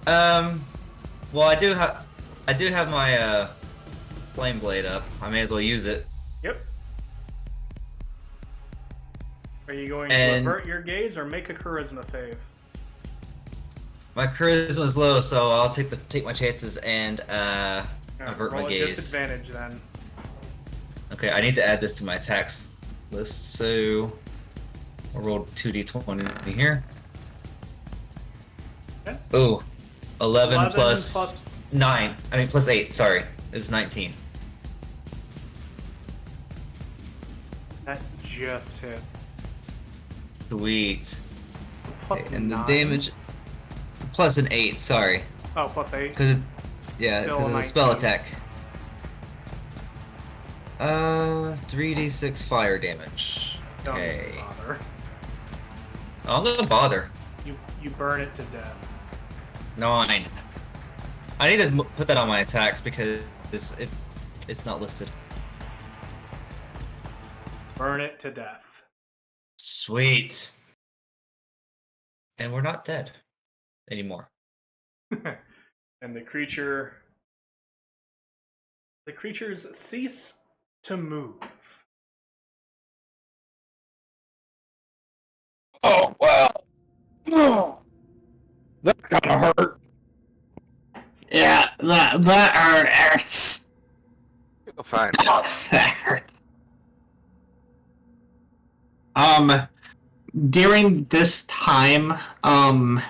Well, I do have my flame blade up. I may as well use it. yep. Are you going And- to avert your gaze or make a charisma save? My charisma's low, so I'll take my chances and avert Roll my a gaze. disadvantage then. Okay, I need to add this to my attacks list, so I'll roll 2d20 here. Okay. Ooh, 11 plus, plus 9. I mean, plus 8, sorry. It's 19. That just hits. Sweet. Plus Okay, and the 9. damage, plus an 8, sorry. Oh, plus 8. Because yeah, Still because it's a spell 19. attack. 3d6 fire damage. Don't Okay. even bother. I'm gonna bother. You burn it to death. 9. I need to put that on my attacks because it's not listed. Burn it to death. Sweet. And we're not dead anymore. And the creatures cease to move. Oh well. That kind of hurt. Yeah, that hurts. Oh, fine. That hurts. During this time, I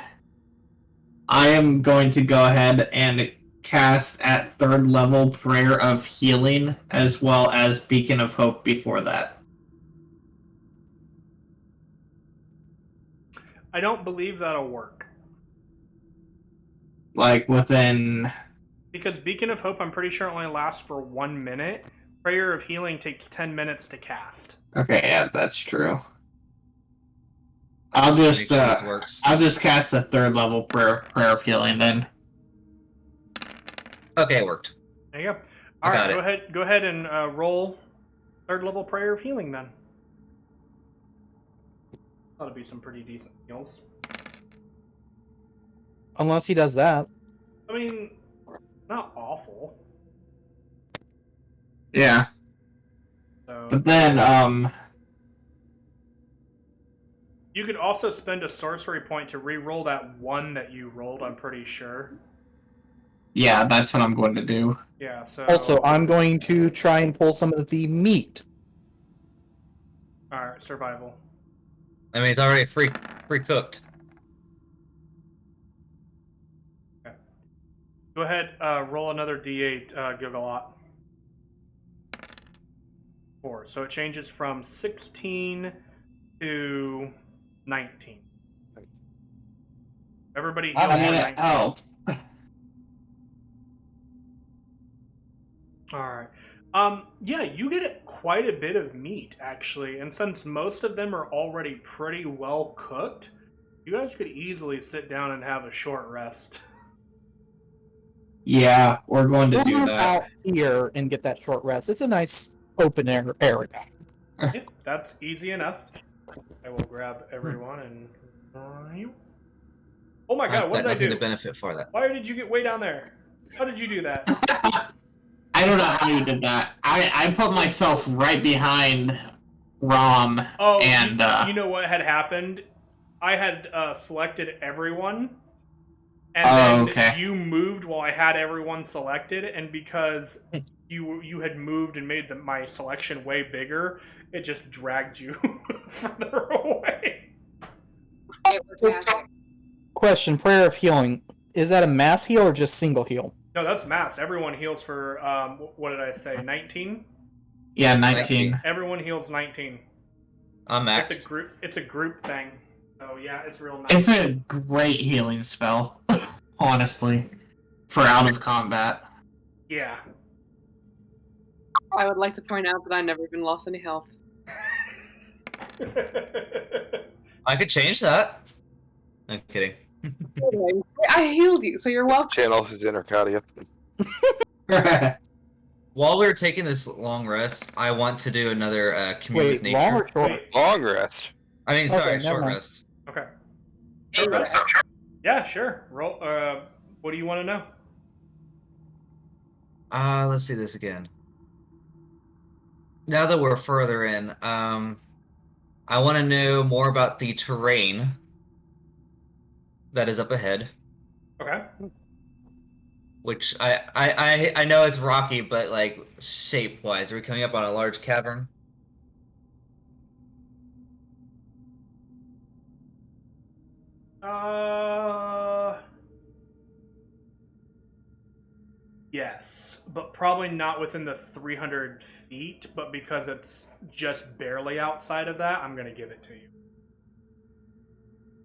am going to go ahead and cast at 3rd level Prayer of Healing, as well as Beacon of Hope before that. I don't believe that'll work. Like, within... Because Beacon of Hope, I'm pretty sure only lasts for 1 minute. Prayer of Healing takes 10 minutes to cast. Okay, yeah, that's true. I'll just, Make sure this works. I'll just cast the 3rd level Prayer of Healing then. Okay, it worked. There you go. I All got right, it. go ahead and roll 3rd level Prayer of Healing then. That'll be some pretty decent heals. Unless he does that. I mean, not awful. Yeah. So But then, you could also spend a sorcery point to re-roll that one that you rolled, I'm pretty sure. yeah, that's what I'm going to do. Yeah, so... Also, I'm going to try and pull some of the meat. Alright, survival. I mean, it's already pre-cooked. Okay. Go ahead, roll another d8, Gigalot. 4. So it changes from 16 to 19. Everybody heals I'm for gonna 19. help. Alright. Yeah, you get quite a bit of meat, actually. And since most of them are already pretty well cooked, you guys could easily sit down and have a short rest. Yeah, we're going to We'll do move that. out here and get that short rest. It's a nice open air area. Yeah, that's easy enough. I will grab everyone and... Oh my god, I've what got did I nothing do? to benefit for that. Why did you get way down there? How did you do that? I don't know how you did that. I put myself right behind Rom, Oh, and you know what had happened? I had selected everyone, and Oh, then okay. you moved while I had everyone selected, and because you had moved and made my selection way bigger, it just dragged you further away. It was magic. Question, Prayer of Healing. Is that a mass heal or just single heal? No, that's mass. Everyone heals for, what did I say, 19? yeah, 19. Everyone heals 19. I'm maxed. It's a group thing. So yeah, it's real nice. It's a great healing spell, honestly, for out of combat. Yeah. I would like to point out that I never even lost any health. I could change that. I'm kidding. I healed you, so you're welcome. Channels his inner Cardia. While we were taking this long rest, I want to do another commune with Wait, nature. long or short? Wait. Long rest. I mean, Okay, sorry, never short mind. rest. Okay. Short rest. Yeah, sure. Roll. What do you want to know? Let's see this again. Now that we're further in, I want to know more about the terrain that is up ahead, Okay. which I know it's rocky, but like shape-wise, are we coming up on a large cavern? Yes, but probably not within the 300 feet. But because it's just barely outside of that, I'm gonna give it to you.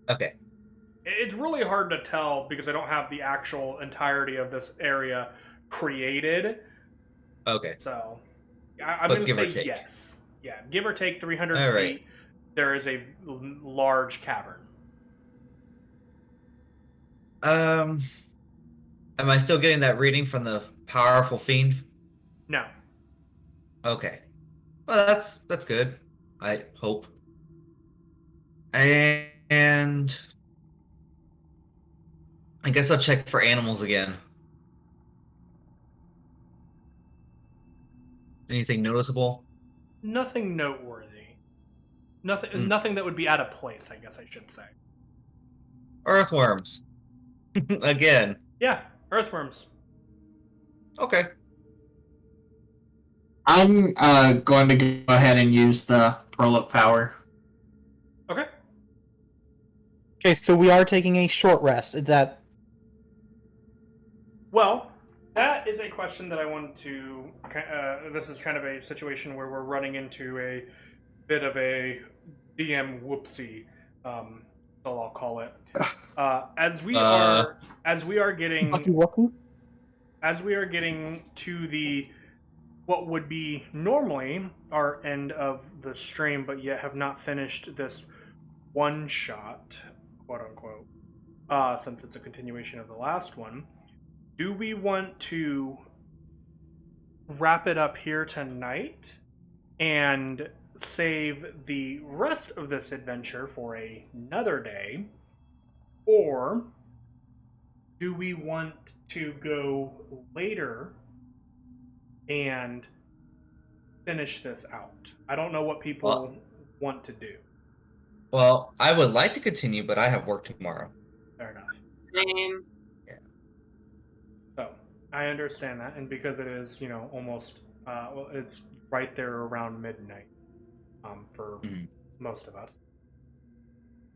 Okay. It's really hard to tell because I don't have the actual entirety of this area created. Okay. So, I'm But going to give or say take. yes. Yeah, give or take 300 All feet. right. There is a large cavern. Am I still getting that reading from the powerful fiend? No. Okay. Well, that's good. I hope. And I guess I'll check for animals again. Anything noticeable? Nothing noteworthy. Nothing. Hmm. Nothing that would be out of place. I guess I should say. Earthworms. Again. Yeah, earthworms. Okay. I'm going to go ahead and use the Pearl of Power. Okay. Okay, so we are taking a short rest. Is that Well, that is a question that I wanted to. This is kind of a situation where we're running into a bit of a DM whoopsie. So I'll call it. As we are getting lucky lucky? as we are getting to the what would be normally our end of the stream, but yet have not finished this one shot, quote unquote, since it's a continuation of the last one. Do we want to wrap it up here tonight and save the rest of this adventure for another day? Or do we want to go later and finish this out? I don't know what people want to do. Well, I would like to continue, but I have work tomorrow. Fair enough. Same. So I understand that, and because it is, almost, well, it's right there around midnight, for Mhm. most of us.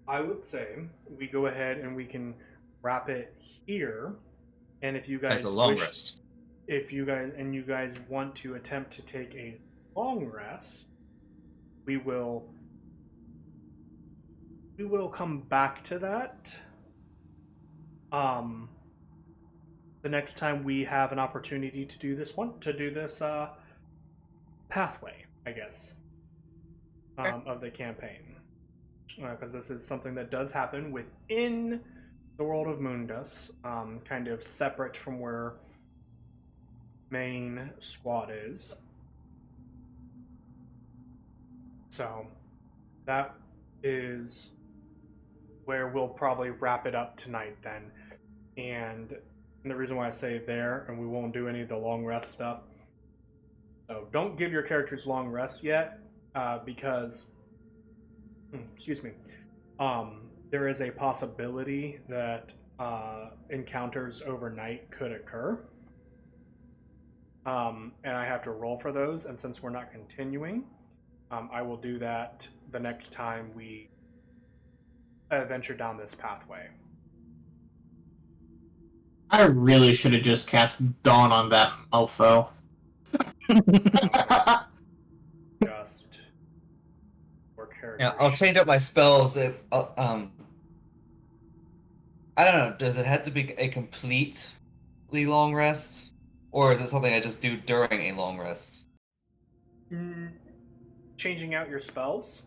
I would say we go ahead and we can wrap it here. And if you guys As a long wish, rest. if you guys want to attempt to take a long rest, we will come back to that. The next time we have an opportunity to do this pathway, I guess, of the campaign, because this is something that does happen within the world of Mundus, kind of separate from where main squad is. So that is where we'll probably wrap it up tonight then. And the reason why I say there, and we won't do any of the long rest stuff. So don't give your characters long rest yet, because, excuse me, there is a possibility that encounters overnight could occur. And I have to roll for those, and since we're not continuing, I will do that the next time we venture down this pathway. I really should have just cast Dawn on that mofo. Just for character. Yeah, I'll change up my spells. I don't know. Does it have to be a completely long rest, or is it something I just do during a long rest? Changing out your spells.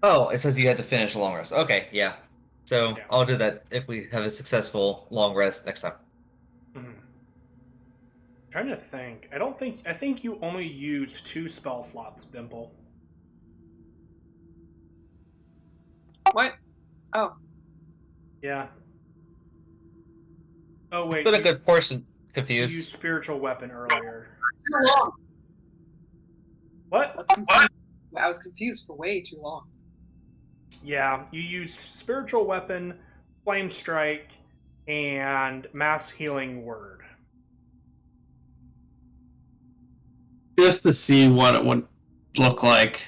Oh, it says you had to finish a long rest. Okay, yeah. So Yeah. I'll do that if we have a successful long rest next time. Trying to think. I think you only used 2 spell slots, Dimple. What? Oh. Yeah. Oh wait. Been a good portion You confused. used spiritual weapon earlier. Too long. What? I was confused for way too long. Yeah, you used spiritual weapon, flame strike, and mass healing word. Just to see what it would look like.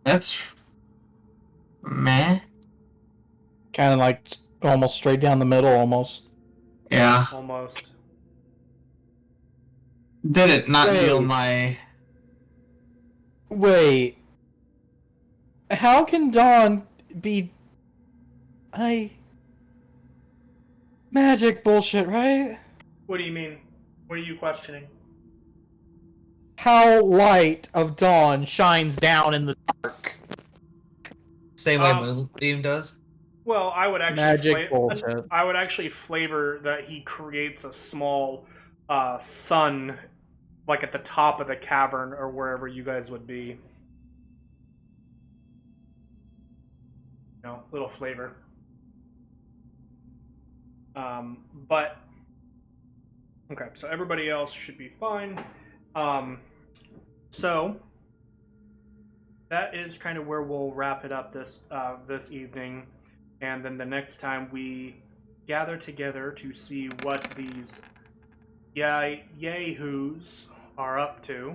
That's meh. Kind of like almost straight down the middle, almost. Yeah. Almost. Did it not Wait. heal my... Wait. How can Dawn be... Magic bullshit, right? What do you mean? What are you questioning? How light of dawn shines down in the dark. Same way Um, Moonbeam does. Well, I would actually Magic bullshit. I would actually flavor that he creates a small sun, like at the top of the cavern or wherever you guys would be. You know, little flavor. But okay, so everybody else should be fine. So that is kind of where we'll wrap it up this evening, and then the next time we gather together to see what these yahoos are up to,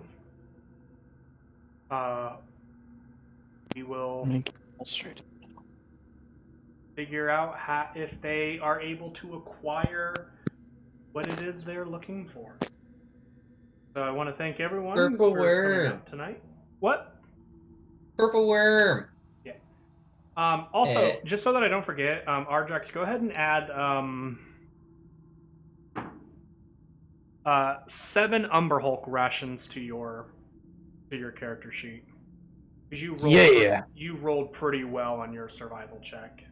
we will figure out if they are able to acquire what it is they're looking for. So I want to thank everyone Purple for worm. coming out tonight. What? Purple worm. Yeah. Also, Eh. just so that I don't forget, Arjax, go ahead and add 7 Umber Hulk rations to your character sheet. Because you rolled pretty well on your survival check.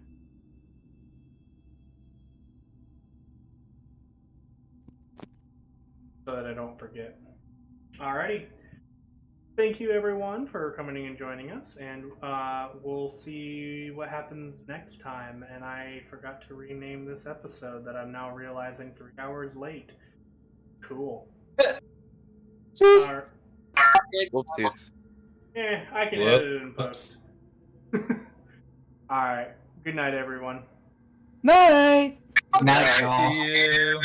So that I don't forget. Alrighty. Thank you everyone for coming and joining us, and we'll see what happens next time. And I forgot to rename this episode that I'm now realizing 3 hours late. Cool. Whoopsies. I can Whoop. edit it in post. Alright. Good night, everyone. Night! Night, y'all. See you.